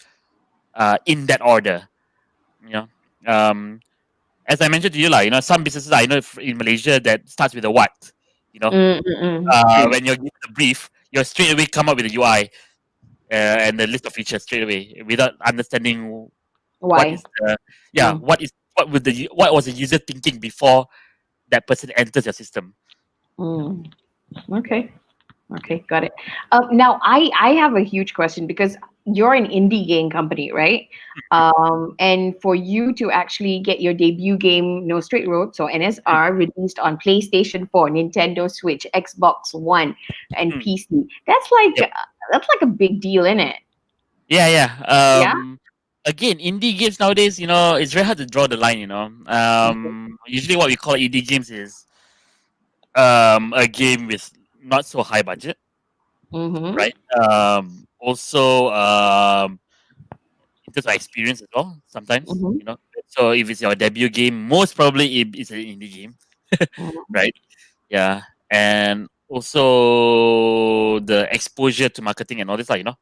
in that order. You know, as I mentioned to you, like, you know, some businesses I know in Malaysia that starts with a what. You know, when you're given a brief, you're straight away come up with a UI and the list of features straight away without understanding Why? what was the user thinking before that person enters your system. Okay. Okay, got it. Now, I have a huge question because you're an indie game company, right? And for you to actually get your debut game, No Straight Road, so NSR, released on PlayStation 4, Nintendo Switch, Xbox One, and PC, that's like a big deal, isn't it? Yeah. Again, indie games nowadays, you know, it's very hard to draw the line. You know, usually what we call indie games is a game with not so high budget, right? Also, in terms of experience as well, sometimes, you know. So if it's your debut game, most probably it's an indie game, right? Yeah, and also the exposure to marketing and all this, like, you know.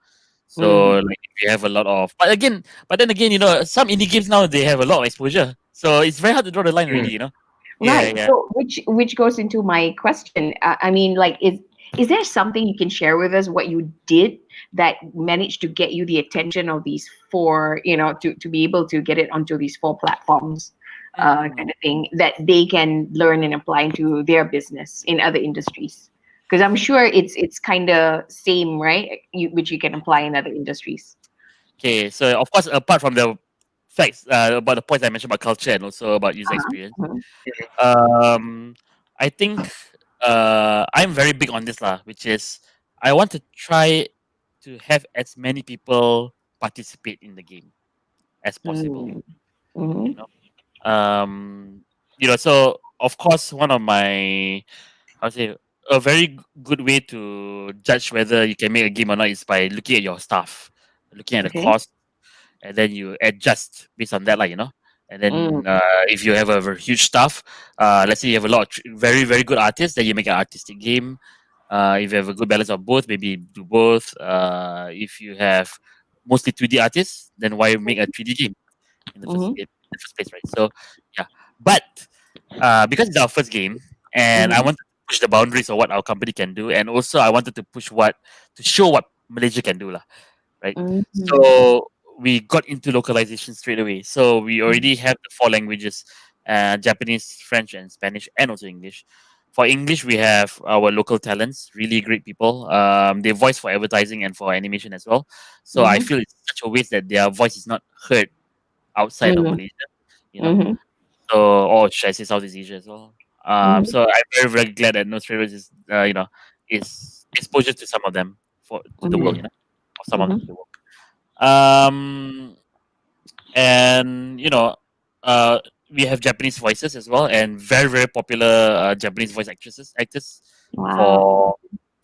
So like if you have a lot of, but then again, you know, some indie games now they have a lot of exposure, so it's very hard to draw the line, really, you know. Right. So which goes into my question. I mean, like, is there something you can share with us what you did that managed to get you the attention of these 4, you know, to be able to get it onto these 4 platforms, kind of thing that they can learn and apply into their business in other industries? Because I'm sure it's kind of same, right? Which you can apply in other industries. Okay, so of course, apart from the facts about the points I mentioned about culture and also about user experience, I think I'm very big on this lah, which is I want to try to have as many people participate in the game as possible. You know, so of course, one of my, I would say, a very good way to judge whether you can make a game or not is by looking at your staff, looking at the cost, and then you adjust based on that, like, you know. And then if you have a very huge staff, let's say you have a lot of very, very good artists, then you make an artistic game. If you have a good balance of both, maybe do both. If you have mostly 2D artists, then why make a 3D game in the first place, right? So yeah, but because it's our first game, and I wanted to push the boundaries of what our company can do, and also I wanted to show what Malaysia can do, lah, right? So we got into localization straight away. So we already have the 4 languages: Japanese, French, and Spanish, and also English. For English, we have our local talents, really great people. They voice for advertising and for animation as well. So I feel it's such a waste that their voice is not heard outside of Malaysia. You know, so, or should I say Southeast Asia as well? So I'm very very glad that No Stray Roads is is exposure to some of them to the world, or some of them to the world. And we have Japanese voices as well, and very very popular Japanese voice actors Wow.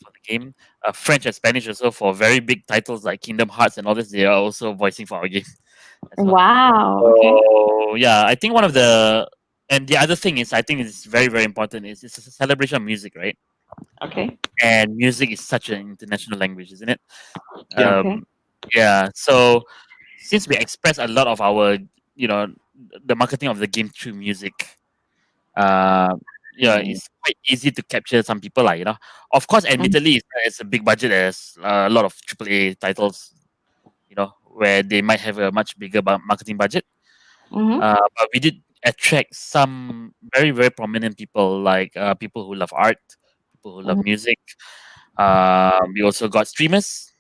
for the game. French and Spanish also for very big titles like Kingdom Hearts and all this. They are also voicing for our game as well. Wow. Okay. So yeah, I think the other thing is I think it's very very important is it's a celebration of music, right? Okay. And music is such an international language, isn't it? Yeah. Okay. Yeah. So since we express a lot of our, the marketing of the game through music, it's quite easy to capture some people, Of course, admittedly, it's a big budget as a lot of AAA titles, where they might have a much bigger marketing budget. But we did attract some very, very prominent people, like people who love art, people who love music. We also got streamers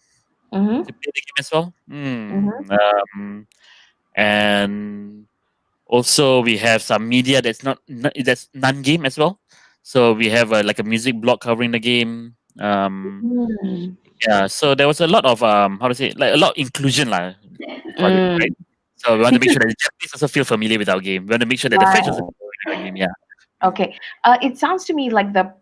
to play the game as well. And also we have some media that's that's non-game as well. So we have like a music blog covering the game. Yeah, so there was a lot of how to say it, like a lot of inclusion for it, right? So we want to make sure that the Japanese also feel familiar with our game. We want to make sure that the French also feel familiar with our game. Yeah. Okay. It sounds to me like the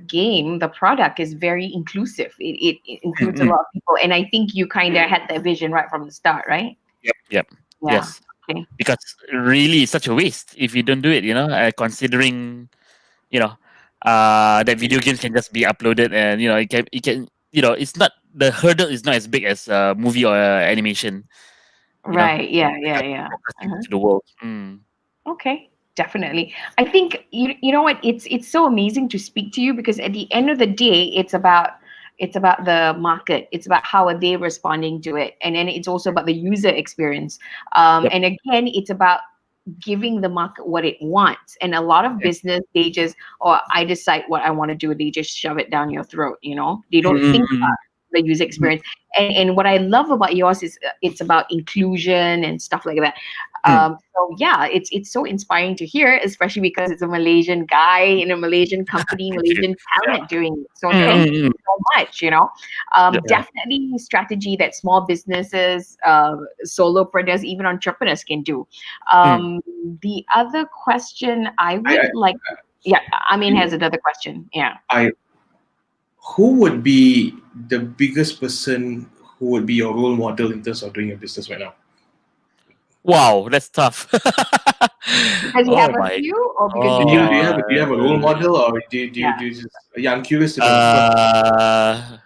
game, the product is very inclusive. It includes a lot of people, and I think you kind of had that vision right from the start, right? Yep. Yeah. Yes. Okay. Because really, it's such a waste if you don't do it. Considering, that video games can just be uploaded, and it can, it's not, the hurdle is not as big as a movie or animation. Right. Yeah. To the world. Okay. Definitely. I think you know what, it's so amazing to speak to you, because at the end of the day, it's about the market. It's about how are they responding to it, and then it's also about the user experience. And again, it's about giving the market what it wants. And a lot of business, they just, I decide what I want to do, they just shove it down your throat. They don't think about the user experience. And what I love about yours is it's about inclusion and stuff like that. So yeah, it's so inspiring to hear, especially because it's a Malaysian guy in a Malaysian company, Malaysian talent doing it. So thank you so much. Definitely strategy that small businesses, solopreneurs, even entrepreneurs can do. The other question I would Amien has another question. Yeah. Who would be the biggest person who would be your role model in terms of doing your business right now? Wow, that's tough. Does he have a few, or because do you have a role model, or do you just? Yeah, I'm curious to know.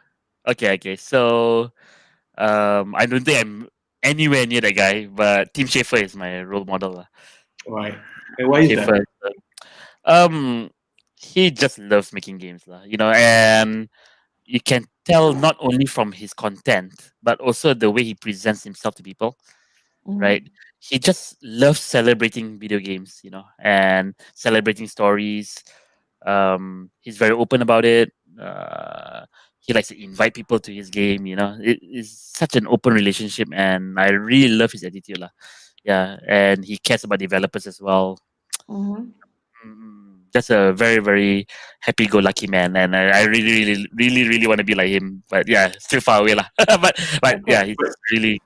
Okay. So, I don't think I'm anywhere near that guy, but Tim Schafer is my role model. Right. And why is that? He just loves making games, and you can tell not only from his content, but also the way he presents himself to people, right? He just loves celebrating video games, and celebrating stories. He's very open about it. He likes to invite people to his game, It is such an open relationship, and I really love his attitude. Yeah, and he cares about developers as well. Just a very, very happy-go-lucky man, and I really, really, really want to be like him. But yeah, still far away, but yeah, he's really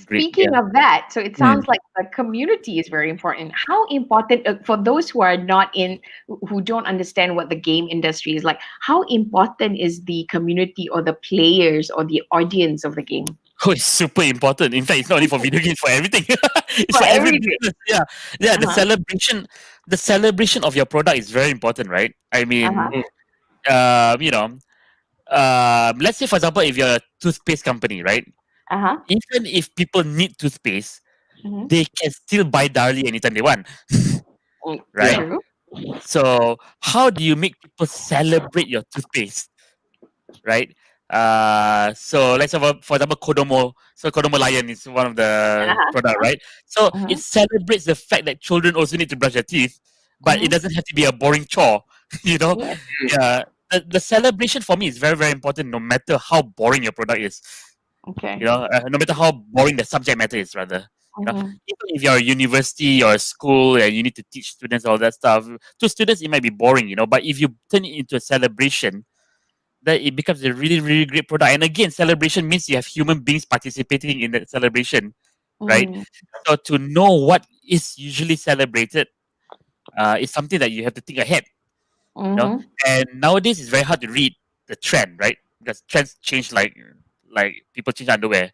great. Speaking of that, so it sounds like the community is very important. How important for those who are who don't understand what the game industry is like? How important is the community, or the players, or the audience of the game? Oh, it's super important. In fact, it's not only for video games, for everything. It's for every business. Yeah. The celebration of your product is very important, right? I mean, let's say, for example, if you're a toothpaste company, right? Even if people need toothpaste, they can still buy directly anytime they want, right? True. So how do you make people celebrate your toothpaste, right? So let's have for example, Kodomo. So Kodomo Lion is one of the product, right? So it celebrates the fact that children also need to brush their teeth, but it doesn't have to be a boring chore, Yeah. The celebration for me is very, very important, no matter how boring your product is. Okay. No matter how boring the subject matter is, rather. You know, Mhm. even if you're a university or a school and you need to teach students all that stuff, to students it might be boring, you know. But if you turn it into a celebration, then it becomes a really, really great product. And again, celebration means you have human beings participating in that celebration, right? Mm. So to know what is usually celebrated is something that you have to think ahead, you know. Mhm. And nowadays it's very hard to read the trend, right? Because trends change like people change underwear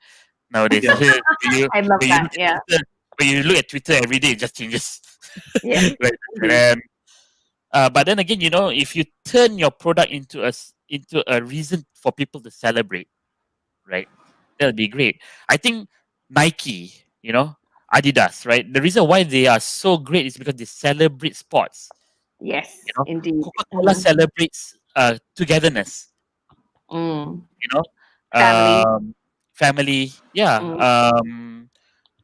nowadays. Yeah. I love When you that. look at Yeah. Twitter, when you look at Twitter every day, it just changes. Yeah. Right. And then, but then again, you know, if you turn your product into a reason for people to celebrate, right? That'll be great. I think Nike, you know, Adidas, right? The reason why they are so great is because they celebrate sports. Yes, You know, indeed. Coca-Cola celebrates togetherness. Mm. You know, Family. family. Yeah. Mm.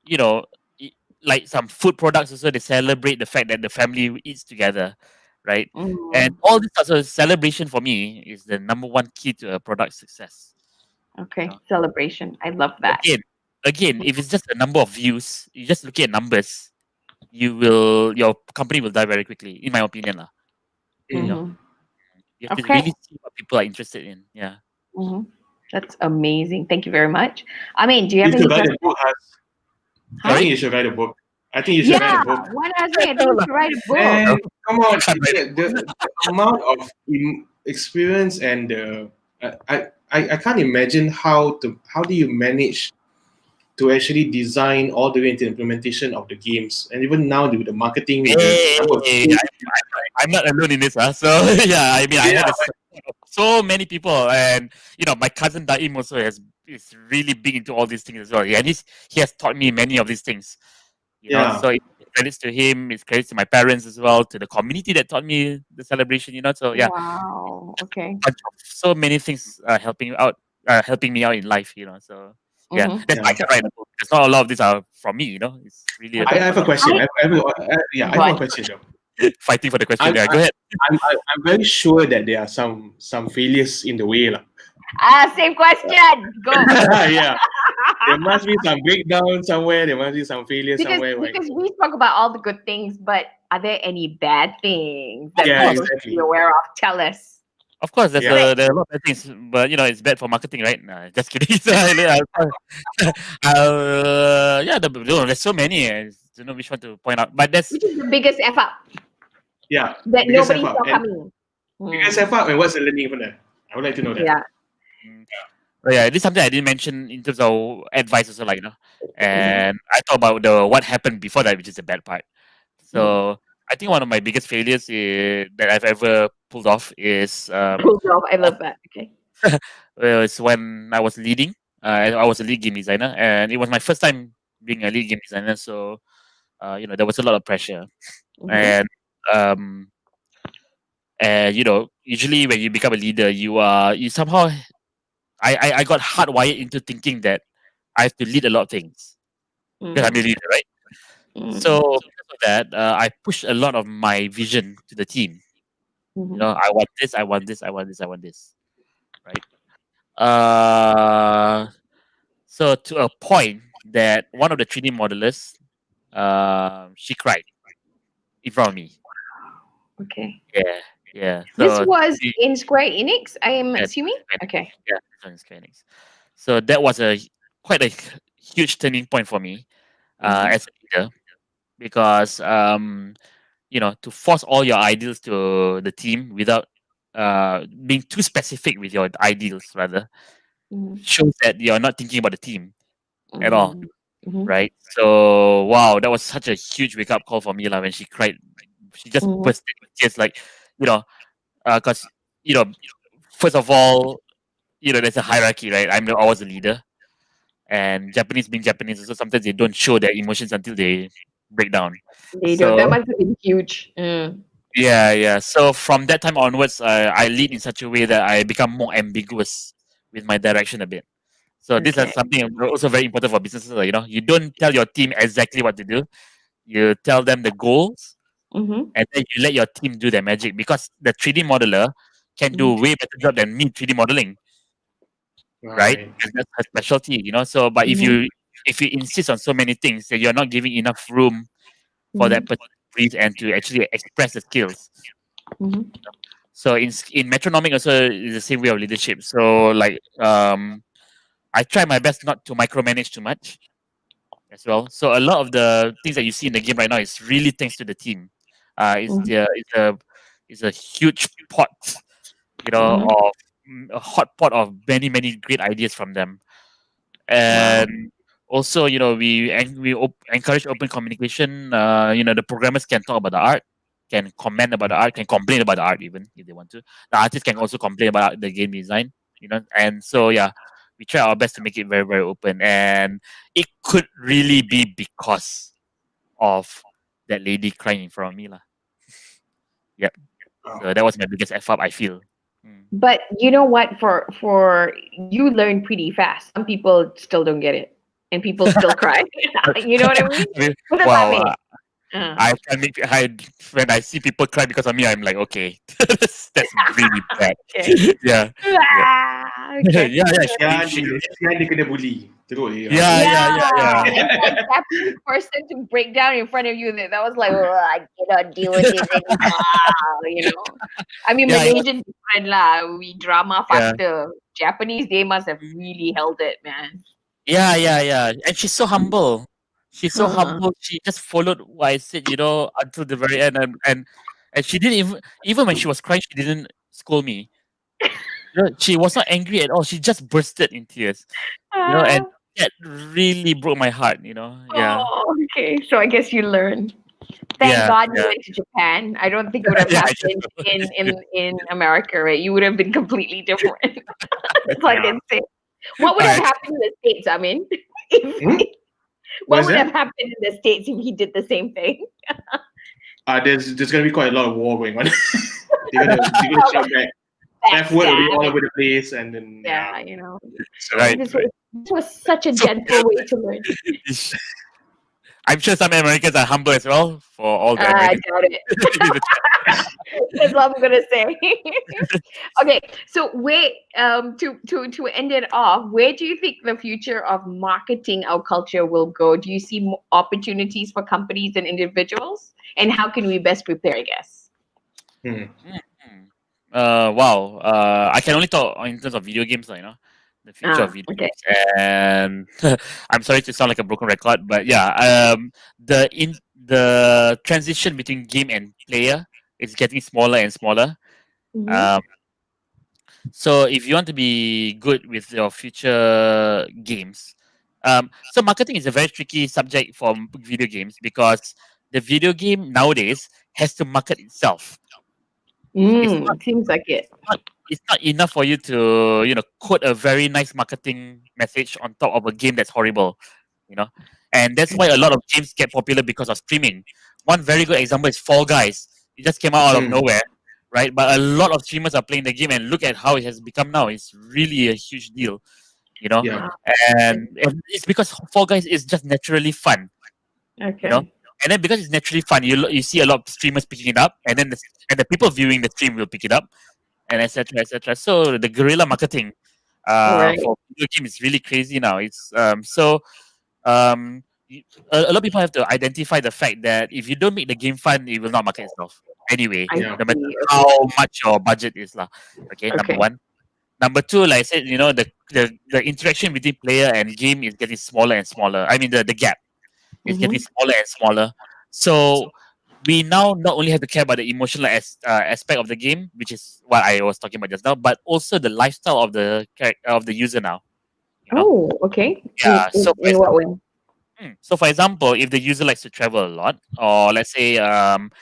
You know, i- like some food products also they celebrate the fact that the family eats together, right? And Mm. all this sort of celebration for me is the number one key to a product success. Okay. know. Celebration. I love that. Again, if it's just a number of views, you just look at numbers, your company will die very quickly, in my opinion, lah. You know, Mhm. you have to Okay. really see what people are interested in. Yeah. Mhm. That's amazing. Thank you very much. I mean, do you You have any should write questions? a book, Has. I Huh? think you should write a book. I think you should write Yeah. a book. One Hazmer, I think you should write a book. And come on, Can't write the amount of experience and I can't imagine how do you manage to actually design all the way into implementation of the games, and even now with the marketing, with the number of Hey, I'm not alone in this, huh? So yeah, I mean, I Yeah, had so many people, and you know, my cousin Daim also is really big into all these things as well. Yeah, and he has taught me many of these things. You know, Yeah. so it's credits to him, it's credits to my parents as well, to the community that taught me the celebration. You know, so yeah, Wow. Okay. so many things helping me out in life. You know, so yeah, Mhm. that's why I can write a book. Because not a lot of these are from me. You know, it's really I have a question. I have Go one on. question though. Fighting for the question. I'm, Yeah, go ahead. I'm very sure that there are some failures in the way, lah. Same question. Go. Yeah, there must be some breakdown somewhere. There must be some failure because somewhere. Right? because we talk about all the good things, but are there any bad things that Yeah, people should exactly. be aware of? Tell us. Of course, Yeah. there are a lot of things, but you know, it's bad for marketing, right? Nah, just kidding. So, there's so many. I don't know which one to point out, but that's Which is the biggest F up Yeah, that biggest nobody F up. saw And coming? biggest F up, and what's the learning from that? I would like to know that. Yeah. Oh, yeah, this is something I didn't mention in terms of advice also, like, you know. And I talk about the what happened before that, which is the bad part. So I think one of my biggest failures that I've ever pulled off is Pulled off. I love that. Okay. it's when I was leading. I was a lead game designer, and it was my first time being a lead game designer. So you know, there was a lot of pressure, Mhm. um, and you know, usually when you become a leader, you somehow I got hardwired into thinking that I have to lead a lot of things because I'm a leader, right? So because of that, I push a lot of my vision to the team. You know, I want this, I want this, I want this, I want this, right? So to a point that one of the 3D modelers, she cried in front of me. Okay. Yeah, yeah. This So was in Square Enix, I am yeah, assuming. Okay. yeah, this one is Square Enix. So that was quite a huge turning point for me as a leader because you know, to force all your ideals to the team without being too specific with your ideals rather shows that you're not thinking about the team at all, right? So wow, that was such a huge wake up call for me when she cried. She just burst into tears, like, you know, because you know, first of all, you know, there's a hierarchy, right? I was a leader, and Japanese being Japanese, also sometimes they don't show their emotions until they break down. They don't. That must have been huge. Yeah, yeah. So from that time onwards, I lead in such a way that I become more ambiguous with my direction a bit. So this is something also very important for businesses. You know, you don't tell your team exactly what to do. You tell them the goals, and then you let your team do their magic because the 3D modeler can do way better job than me 3D modeling, right? Because that's her specialty, you know. So, but if you if you insist on so many things, then you're not giving enough room for that person to breathe and to actually express the skills. So in metronomic also is the same way of leadership. So like I try my best not to micromanage too much as well. So a lot of the things that you see in the game right now is really thanks to the team. It's a huge pot, of a hot pot of many great ideas from them. And also, we encourage open communication. The programmers can talk about the art, can comment about the art, can complain about the art even if they want to. The artists can also complain about the game design. And so yeah, we try our best to make it very very open. And it could really be because of that lady crying in front of me lah. Yep. So that was my biggest F up, I feel. But you know what? For you learn pretty fast. Some people still don't get it, and people still cry. You know what I mean? What does that mean? When I see people cry because of me, I'm like, okay, that's really bad. Okay. Yeah. Okay. Dia kena bully. Teruk dia. Yeah. And that Japanese person to break down in front of you, that was like, oh, I cannot deal with this anymore. I mean, Malaysian different lah. We drama faster. Japanese, they must have really held it, man. Yeah. And she's so humble. She's so humble. She just followed what I said, until the very end. And she didn't even when she was crying, she didn't scold me. She was not angry at all. She just bursted in tears. And that really broke my heart. Yeah. Oh, okay. So I guess you learned. Thank God you went to Japan. I don't think it would have happened in America, right? You would have been completely different. That's what I can say. What would have happened in the States, I mean? What would have happened in the States if he did the same thing? There's going to be quite a lot of war going on. they're going to shout back. F word will be all over the place, and then This was such a gentle way to learn. I'm sure some Americans are humble as well for all the Americans. I doubt it. That's what I'm gonna say. Okay, so where to end it off, where do you think the future of marketing our culture will go? Do you see opportunities for companies and individuals, and how can we best prepare? I guess. Wow. I can only talk in terms of video games, the future of video games. And I'm sorry to sound like a broken record, but yeah, the transition between game and player is getting smaller and smaller. So if you want to be good with your future games, so marketing is a very tricky subject for video games because the video game nowadays has to market itself. It seems like it. It's not enough for you to, quote a very nice marketing message on top of a game that's horrible, And that's why a lot of games get popular because of streaming. One very good example is Fall Guys. It just came out of nowhere, right? But a lot of streamers are playing the game, and look at how it has become now. It's really a huge deal, Yeah. And it's because Fall Guys is just naturally fun. Okay. And then because it's naturally fun, you see a lot of streamers picking it up, and then the people viewing the stream will pick it up, and etc. So the guerrilla marketing for video game is really crazy now. It's a lot of people have to identify the fact that if you don't make the game fun, it will not market itself anyway, no matter how much your budget is lah. Okay, number one. Number two, like I said, the interaction between player and game is getting smaller and smaller. I mean, the gap. It's getting smaller and smaller. So we now not only have to care about the emotional aspect of the game, which is what I was talking about just now, but also the lifestyle of the user now. Oh, okay. Yeah. In what way? So, for example, if the user likes to travel a lot, or let's say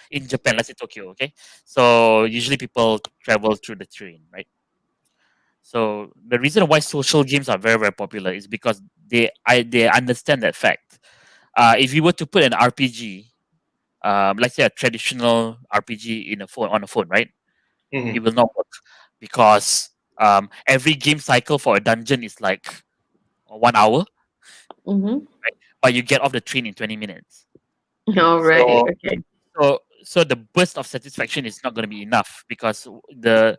in Japan, let's say Tokyo, okay. So usually people travel through the train, right? So the reason why social games are very very popular is because they understand that fact. If you were to put an RPG, let's say a traditional RPG on a phone, right? It will not work because every game cycle for a dungeon is like 1 hour, right? But you get off the train in 20 minutes. All right. Okay. So the burst of satisfaction is not going to be enough because the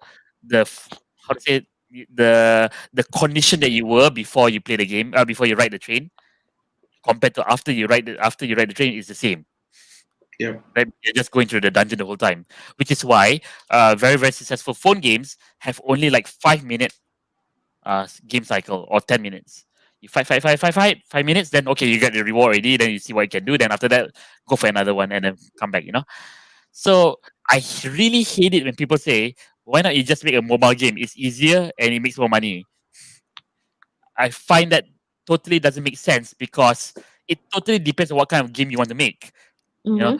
condition that you were before you play the game, before you ride the train, compared to after you ride the train is the same. Yeah. Right? You're just going through the dungeon the whole time, which is why very very successful phone games have only like 5 minute game cycle or 10 minutes. You fight, 5 minutes, then okay, you get the reward already. Then you see what you can do. Then after that, go for another one and then come back. So I really hate it when people say, "Why not you just make a mobile game? It's easier and it makes more money." I find that totally doesn't make sense because it totally depends on what kind of game you want to make. You know,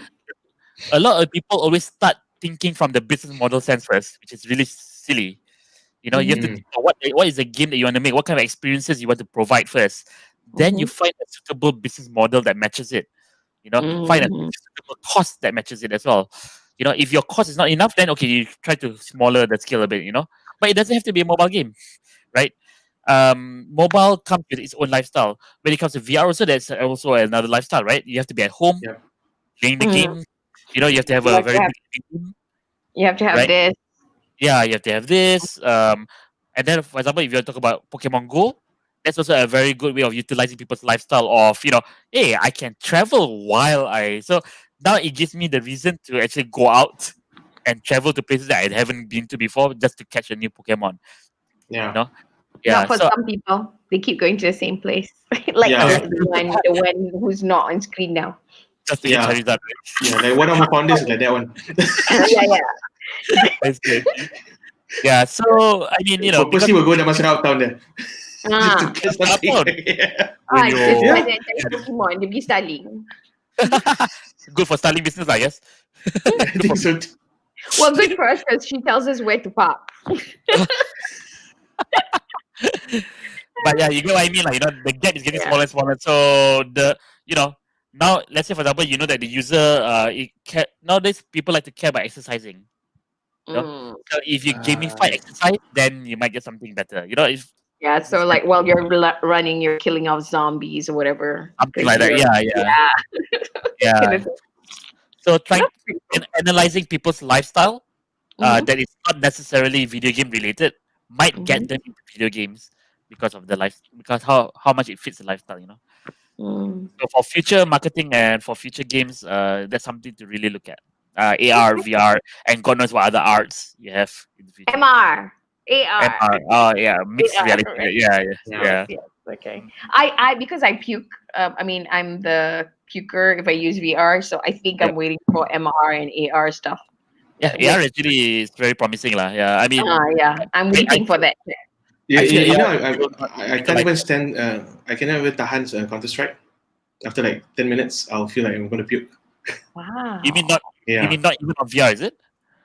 a lot of people always start thinking from the business model sense first, which is really silly. You have to think about what is the game that you want to make, what kind of experiences you want to provide first. Then you find a suitable business model that matches it. Find a suitable cost that matches it as well. If your cost is not enough, then okay, you try to smaller the scale a bit. But it doesn't have to be a mobile game, right? Mobile comes with its own lifestyle. When it comes to VR, also there's also another lifestyle, right? You have to be at home playing the game. You have to have a very big game. You have to have Right? this. Yeah, you have to have this. And then, for example, if you talk about Pokemon Go, that's also a very good way of utilizing people's lifestyle. Of hey, I can travel while so now it gives me the reason to actually go out and travel to places that I haven't been to before just to catch a new Pokemon. Yeah. Yeah. Not for So some people. They keep going to the same place. Like Yeah. the one who's not on screen now. just to get Yeah. Charizard. Yeah, like one of my founders is like that one. yeah. That's good. Yeah. So I mean, Purposely we'll go to Masarau town there. Ah. Just to get something. Yeah. Just Yeah. like that Pokemon, dia pergi Starling. Good for styling business, I guess. I think so. Well, good for us because she tells us where to park. But yeah, you get what I mean. Like, the gap is getting smaller and smaller. So now let's say for example, that the user nowadays people like to care about exercising. So if you gamify exercise, then you might get something better. If Yeah, so like while you're running, you're killing off zombies or whatever. something like that. Yeah. Yeah. So trying analyzing people's lifestyle that is not necessarily video game related might get them into video games because of how much it fits the lifestyle. So for future marketing and for future games, that's something to really look at. AR, VR, and God knows what other arts you have in the future. MR, AR. MR. Oh yeah, mixed AR, reality. right. Yeah. Yes, okay. I because I puke. I mean, I'm the puker if I use VR. So I think I'm waiting for MR and AR stuff. Yeah, AR actually is very promising, lah. Yeah, I mean, yeah, I'm waiting for that. Yeah, Actually, I can't even stand. I cannot even tahan Counter Strike. After like 10 minutes, I'll feel like I'm gonna puke. Wow. You mean not? Yeah. You mean not even on VR? Is it?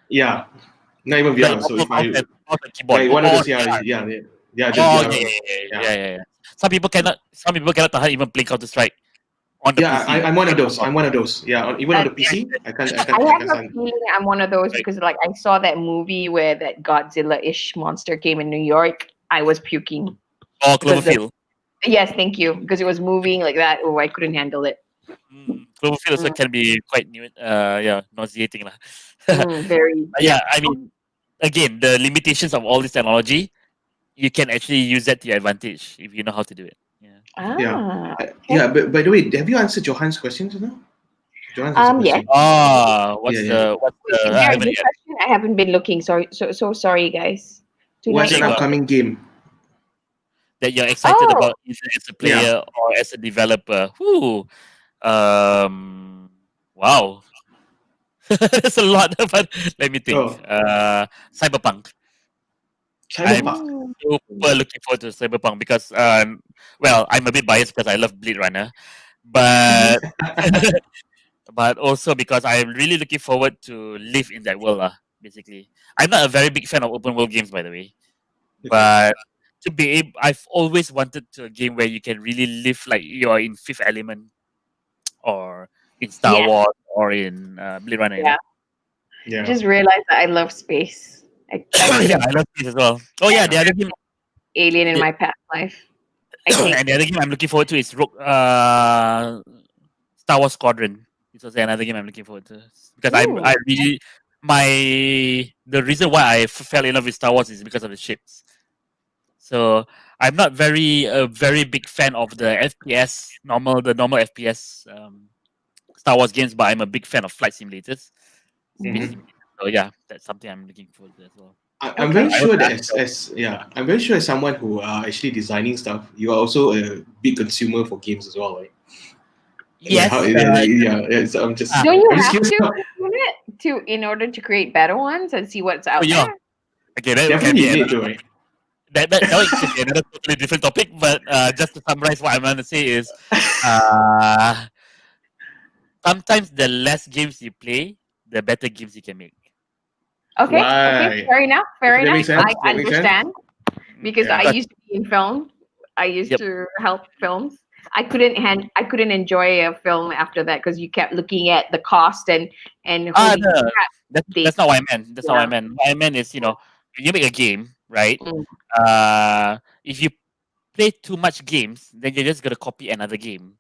Yeah, not even VR. Like, So if I mouse and keyboard. like one of Oh, those, yeah. Just Oh, VR. yeah. Some people cannot tahan even play Counter Strike on the Yeah, PC. I'm one of those. Yeah, even on the PC, I can't. I have a feeling I'm one of those because like I saw that movie where that Godzilla-ish monster came in New York. I was puking. Oh, Because Cloverfield. Yes, thank you. Because it was moving like that. Oh, I couldn't handle it. Cloverfield also can be quite nauseating, lah. Very. But yeah, I mean, again, the limitations of all this technology, you can actually use that to your advantage if you know how to do it. Yeah. But by the way, have you answered Johan's questions now? Johan's has a Yes. question. What's Is the there a good question? I haven't been looking. Sorry, so sorry, guys. What's an upcoming game? that you're excited about either as a player or as a developer? Wow. That's a lot, but let me think. Cyberpunk. I'm super looking forward to Cyberpunk because, well, I'm a bit biased because I love Blade Runner, but but also because I'm really looking forward to live in that world. Basically, I'm not a very big fan of open world games, by the way, but to be able, I've always wanted to a game where you can really live like you're in Fifth Element, or in Star Wars, or in Blade Runner. You know? I just realized that I love space. I love space as well. Oh yeah, the other game, Alien in my past life. and the other game I'm looking forward to is Star Wars Squadron. It's also another game I'm looking forward to because I really the reason why I fell in love with Star Wars is because of the ships. So I'm not a very big fan of the normal FPS Star Wars games, but I'm a big fan of flight simulators. Mhm. So yeah, that's something I'm looking forward to as well. I'm very sure that I'm very sure as someone who are actually designing stuff, you are also a big consumer for games as well, right? Yes. So I'm just. Don't you I'm just have curious to about- consume it in order to create better ones and see what's out yeah. there? Okay, that can Definitely be you need another, to, right? that can be another totally different topic. But just to summarize, what I'm going to say is, uh, sometimes the less games you play, the better games you can make. Okay, Right. fair enough, fair That enough. makes sense. I That makes sense. understand because Yeah. I used to be in film. I used to help films. I couldn't enjoy a film after that because you kept looking at the cost and holy No, crap. that's not what I meant. That's not what I Yeah. meant. What I meant is, when you make a game, right? Mm. If you play too much games, then you're just gonna copy another game.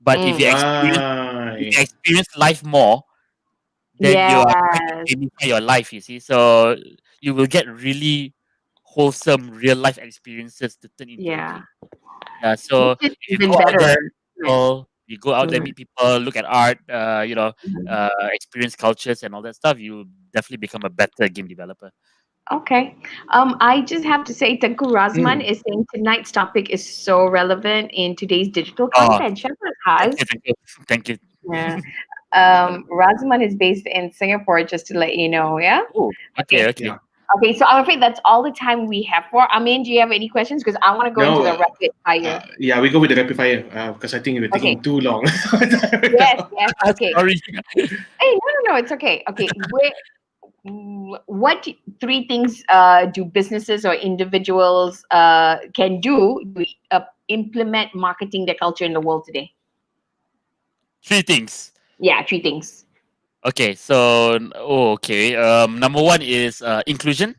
But if you Right. experience life more, then you are trying Yes. to gamify your life. You see, so you will get really wholesome real life experiences to turn into a Yeah. game. Yeah. So Which is if you even go out better. there, you go out there, Mm. meet people, look at art, Mhm. experience cultures and all that stuff, you definitely become a better game developer. Okay. I just have to say, Tengku Razman Mm. is saying tonight's topic is so relevant in today's digital Oh, content. Shepherd has. Thank you. Yeah. Razman is based in Singapore, just to let you know. Yeah. Oh, okay. Okay, so I'm afraid that's all the time we have for. Amin, do you have any questions? Because I want to go into the rapid fire. Yeah, we go with the rapid fire because I think we're taking too long. Yes. Okay. Sorry. Hey, no, it's okay. Okay, what three things do businesses or individuals can do to implement marketing their culture in the world today? Three things. Yeah, three things. Okay, so number one is inclusion.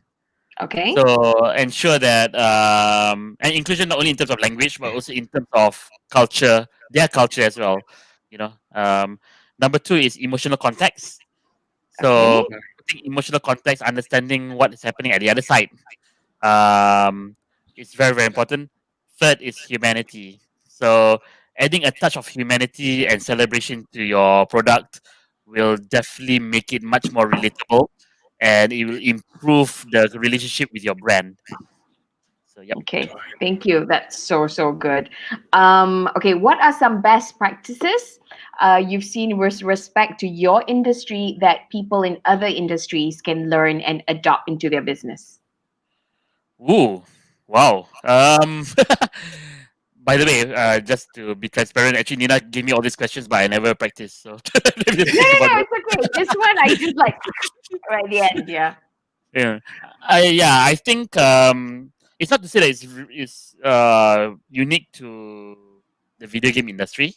Okay. So ensure that and inclusion not only in terms of language but also in terms of culture, their culture as well. Number two is emotional context. So putting emotional context, understanding what is happening at the other side, is very very important. Third is humanity. So adding a touch of humanity and celebration to your product will definitely make it much more relatable, and it will improve the relationship with your brand. So yep. Okay, thank you. That's so good. Okay, what are some best practices you've seen with respect to your industry that people in other industries can learn and adopt into their business? Ooh, wow. By the way, just to be transparent, actually Nina gave me all these questions, but I never practiced. So let me just think about No, it's okay. This one I just like right at the end. Yeah. Yeah, I think it's not to say that it's unique to the video game industry,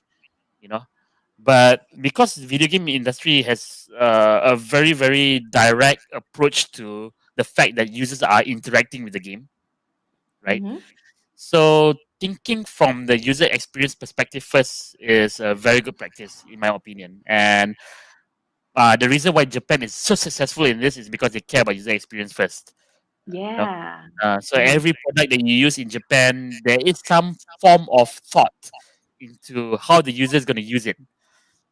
but because the video game industry has a very very direct approach to the fact that users are interacting with the game, right? Mhm. So thinking from the user experience perspective first is a very good practice, in my opinion, and the reason why Japan is so successful in this is because they care about user experience first. Yeah. So every product that you use in Japan, there is some form of thought into how the user is going to use it.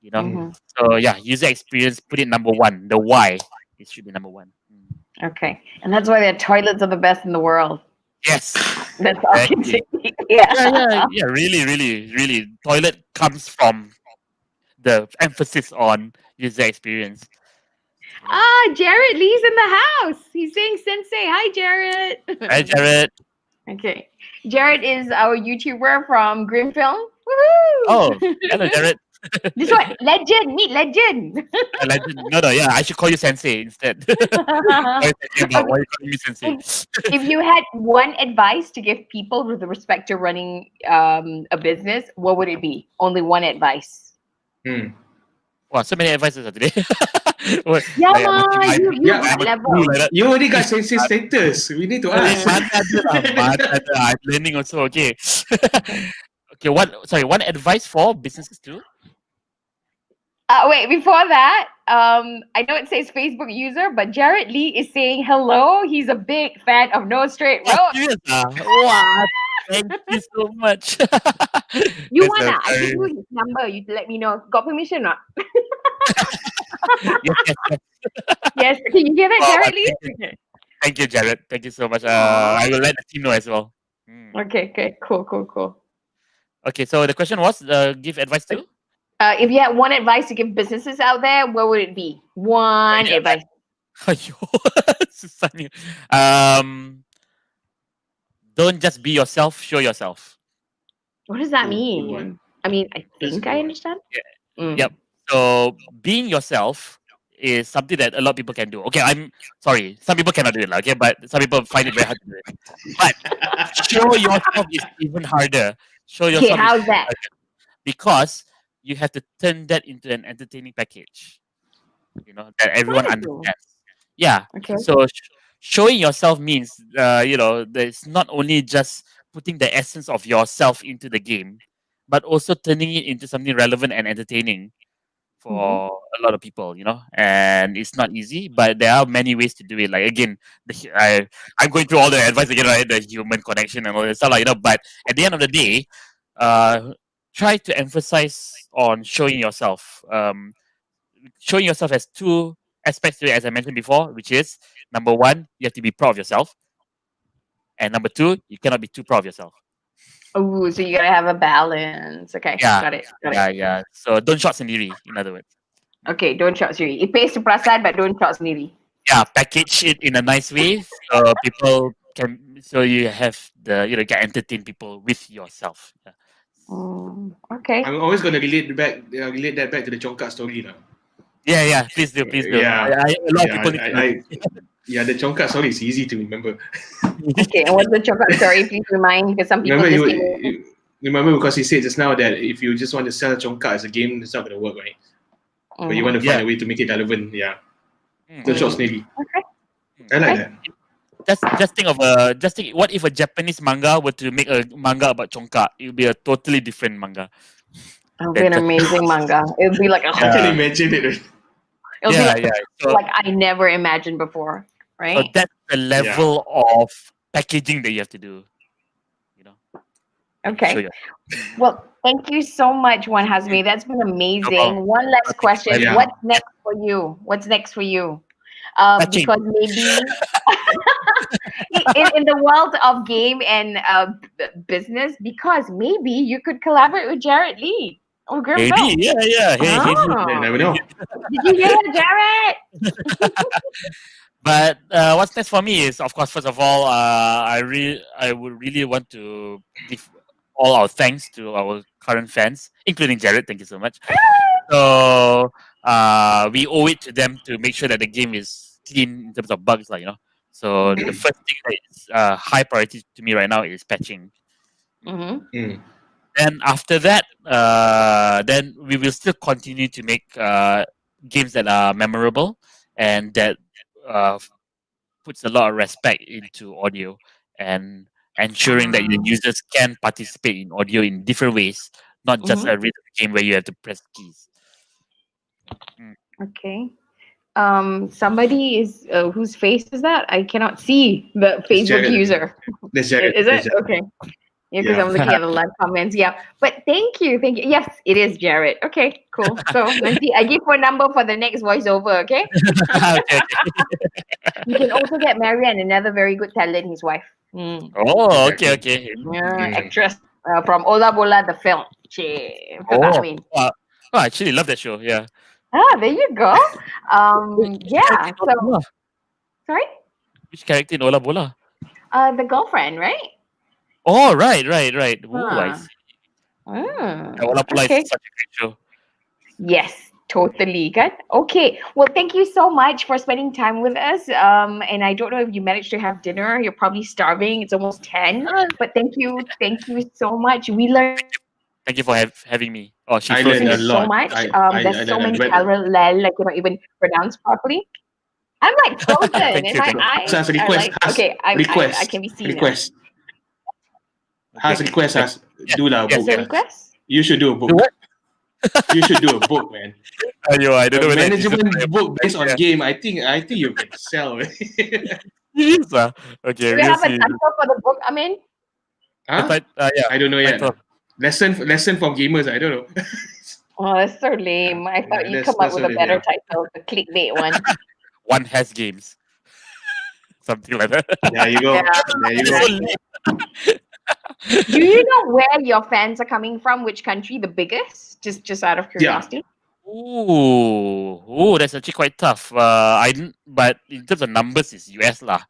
Mhm. So yeah, user experience, put it number one. The why, it should be number one. Okay, and that's why their toilets are the best in the world. Yes. That's all I can say. Yeah. Really. Toilet comes from the emphasis on user experience. Jared Lee's in the house. He's saying sensei. Hi, Jared. Hi, Jared. Okay. Jared is our YouTuber from Grim Film. Woohoo! Oh, hello, Jared. This one, legend. Meet legend. Legend. No, yeah, I should call you sensei instead. What are you talking about? Why are you calling me sensei? If you had one advice to give people with respect to running a business, what would it be? Only one advice. Wow, so many advices today. Yeah, what level? You already got sensei status. We need to ask. I'm learning also. Okay. Okay. One advice for businesses too. Wait, before that, I know it says Facebook user, but Jared Lee is saying hello. He's a big fan of No Straight Road. What? Thank you so much. You That's wanna? I give very you his number. You let me know. Got permission or not? yes, yes, yes. Yes. Can you hear that, Oh, Jared Lee? thank you, Jared. Thank you so much. I will let the team know as well. Okay. Okay. Cool. Okay, so the question was, give advice to? If you had one advice to give businesses out there, what would it be? One advice. Ayo, susah ni. Don't just be yourself, show yourself. What does that Good mean? one. I mean, I That's a think good I one. understand. Yep. So being yourself is something that a lot of people can do. Okay, I'm sorry. Some people cannot do it, okay, but some people find it very hard to do it. But show yourself is even harder. Show Okay, yourself is how's even that? harder because you have to turn that into an entertaining package. You know that everyone What? understands. Yeah. Okay. So showing yourself means, that it's not only just putting the essence of yourself into the game, but also turning it into something relevant and entertaining for a lot of people, and it's not easy, but there are many ways to do it. Like again, I'm going through all the advice again, right? The human connection and all that stuff, but at the end of the day, try to emphasize on showing yourself. Showing yourself has two aspects to it, as I mentioned before, which is number one, you have to be proud of yourself, and number two, you cannot be too proud of yourself. Oh, so you gotta have a balance. Okay, Yeah, got it. yeah. So don't shot sendiri, in other words. Okay, don't shot sendiri. It pays to perasan, but don't shot sendiri. Yeah, package it in a nice way so people can, so you have can entertain people with yourself. Yeah. Okay. I'm always gonna relate that back to the Chongkat story lah. Yeah. Please do. Yeah, A lot of people need to know. Yeah, the Chongkat story is easy to remember. Okay, and what's the chocolate story? Please remind, because some people Remember, just remember because he said just now that if you just want to sell Chongkat as a game, it's not gonna work, right? But you want to find a way to make it relevant. Yeah. The short sneaky. Okay. I like that. Just think what if a Japanese manga were to make a manga about Chongkat? It would be a totally different manga. It'll be an amazing manga. It'll be like a I can imagine it. It'll be like, So, like I never imagined before, right? so that's the level of packaging that you have to do. Okay. Show you. Well, thank you so much, Wan Hazmer. That's been amazing. problem. One last question. Yeah. What's next for you? Because maybe in the world of game and business, because maybe you could collaborate with Jared Lee. Oh, girl. Maybe, yeah. Hey, You never know. Did you hear that, Jared? But what's next for me is, of course, first of all, I would really want to give all our thanks to our current fans, including Jared. Thank you so much. So we owe it to them to make sure that the game is clean in terms of bugs, So the first thing that is high priority to me right now is patching. Then after that, then we will still continue to make games that are memorable and that puts a lot of respect into audio and ensuring that the users can participate in audio in different ways, not just a rhythm game where you have to press keys. Okay. Somebody is whose face is that? I cannot see the Facebook Jared. user. That's Jared. Is That's it? Jared. Okay. Yeah, because Yeah. I'm looking at the live comments. Yeah. But thank you. Yes, it is Jared. Okay, cool. So nanti I give phone number for the next voiceover, okay? Okay. You can also get Marianne, another very good talent, his wife. Oh, okay. Yeah, actress from Ola Bola, the film. Cik, Oh, Amien. I actually love that show. Yeah. There you go. Yeah. So, sorry? Which character in Ola Bola? The girlfriend, right? Oh, right. Oh, I see. Ola Bola Okay. is such a great show. Yes, totally. Good. Okay. Well, thank you so much for spending time with us. And I don't know if you managed to have dinner. You're probably starving. It's almost 10. But thank you so much. We learned. Thank you for having me. Oh, she I froze learned me. a lot. So much. I There's so learned many a lot. parallel, like you don't even pronounce properly. I'm like frozen. Thank and you. I Has request. like, okay, I can be seen. Request. Has request. Has do a Is book. there request? You should do a book. Do what? You should do a book, man. Ayo, I don't know A whether management book based on game. I think you can sell. Yes, okay, Do you we'll have a see. title for the book, Amien? Huh? Yeah, I don't know yet. title. Lesson from gamers. I don't know. Oh, that's so lame. I thought you'd that's- come up that's with a what it better is. title, the clickbait one. One has games. Something like that. There you go. Yeah, There you go. exactly. Do you know where your fans are coming from? Which country? The biggest? Just out of curiosity. Ooh, that's actually quite tough. But in terms of numbers, it's US lah.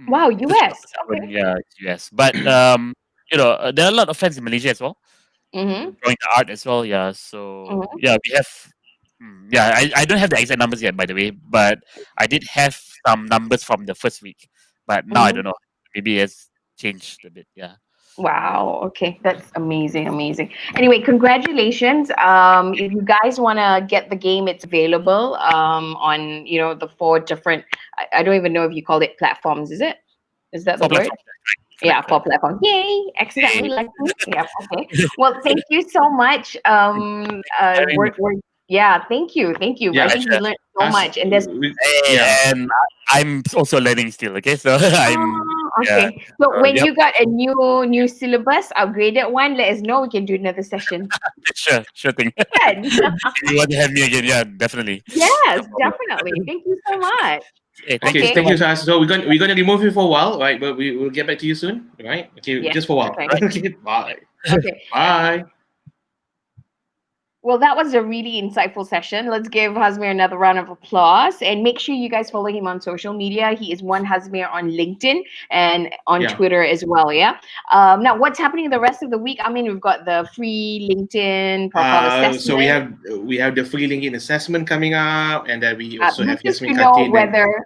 Wow, US. Okay. Yeah, it's US. But there are a lot of fans in Malaysia as well. Mm-hmm. Drawing the art as well. Yeah. So Mhm. yeah, we have. Yeah, I don't have the exact numbers yet, by the way, but I did have some numbers from the first week. But now I Mhm. don't know. Maybe it's changed a bit. Yeah. Wow. Okay, that's amazing, amazing. Anyway, congratulations. If you guys want to get the game, it's available on the 4 different. I don't even know if you call it platforms. Is it? Is that the For word? platforms, Yeah, for platforms. Yay! Accidentally like me. Yeah. Okay. Well, thank you so much. Yeah. Thank you. Thank you. Yeah, I think we learned so much, and there's. And I'm also learning still. Okay, so I'm. Okay. Yeah, So when yep. you got a new syllabus, upgraded one, let us know. We can do another session. Sure thing. Good. If you want to have me again, yeah, definitely. Yes, definitely. Thank you so much. Hey, Okay, thank you, Sas. So we're gonna remove you for a while, right? But we'll get back to you soon, right? Okay, Yes, just for a while. okay. Okay, bye. Okay. Bye. Well, that was a really insightful session. Let's give Hazmer another round of applause, and make sure you guys follow him on social media. He is Wan Hazmer on LinkedIn and on Yeah. Twitter as well. Yeah. Now, what's happening the rest of the week? I mean, we've got the free LinkedIn profile assessment. So we have the free LinkedIn assessment coming up, and then we also have just to Yasmin know Katin. whether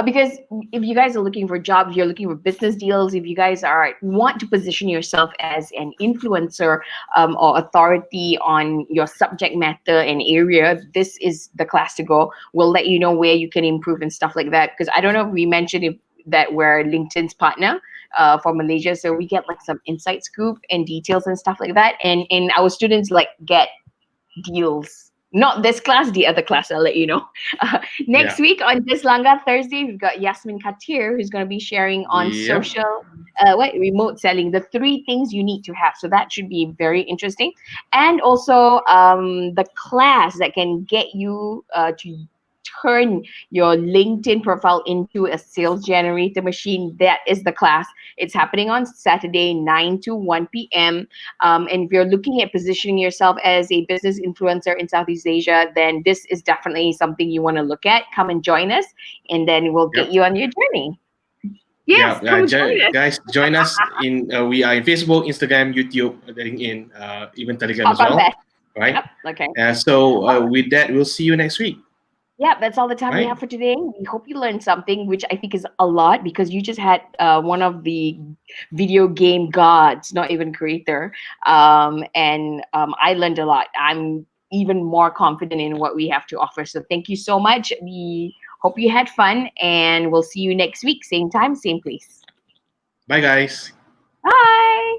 because if you guys are looking for jobs, you're looking for business deals, if you guys want to position yourself as an influencer or authority on your subject matter and area, this is the class to go. We'll let you know where you can improve and stuff like that, because I don't know if we mentioned that we're LinkedIn's partner for Malaysia, so we get like some inside scoop and details and stuff like that, and our students get deals. Not this class, the other class, I'll let you know. Next week on This Langga Thursday, we've got Yasmin Katir, who's going to be sharing on social, remote selling, the 3 things you need to have. So that should be very interesting. And also the class that can get you to turn your LinkedIn profile into a sales generator machine. That is the class. It's happening on Saturday, 9 to 1 p.m. And if you're looking at positioning yourself as a business influencer in Southeast Asia, then this is definitely something you want to look at. Come and join us, and then we'll get you on your journey. Yes, come and join us. Guys, join us in. We are in Facebook, Instagram, YouTube, LinkedIn, even Telegram as well. PopConfest. Right. Yep. Okay. So with that, we'll see you next week. Yeah, that's all the time we have for today. We hope you learned something, which I think is a lot, because you just had one of the video game gods, not even creator. And I learned a lot. I'm even more confident in what we have to offer. So thank you so much. We hope you had fun, and we'll see you next week. Same time, same place. Bye, guys. Bye.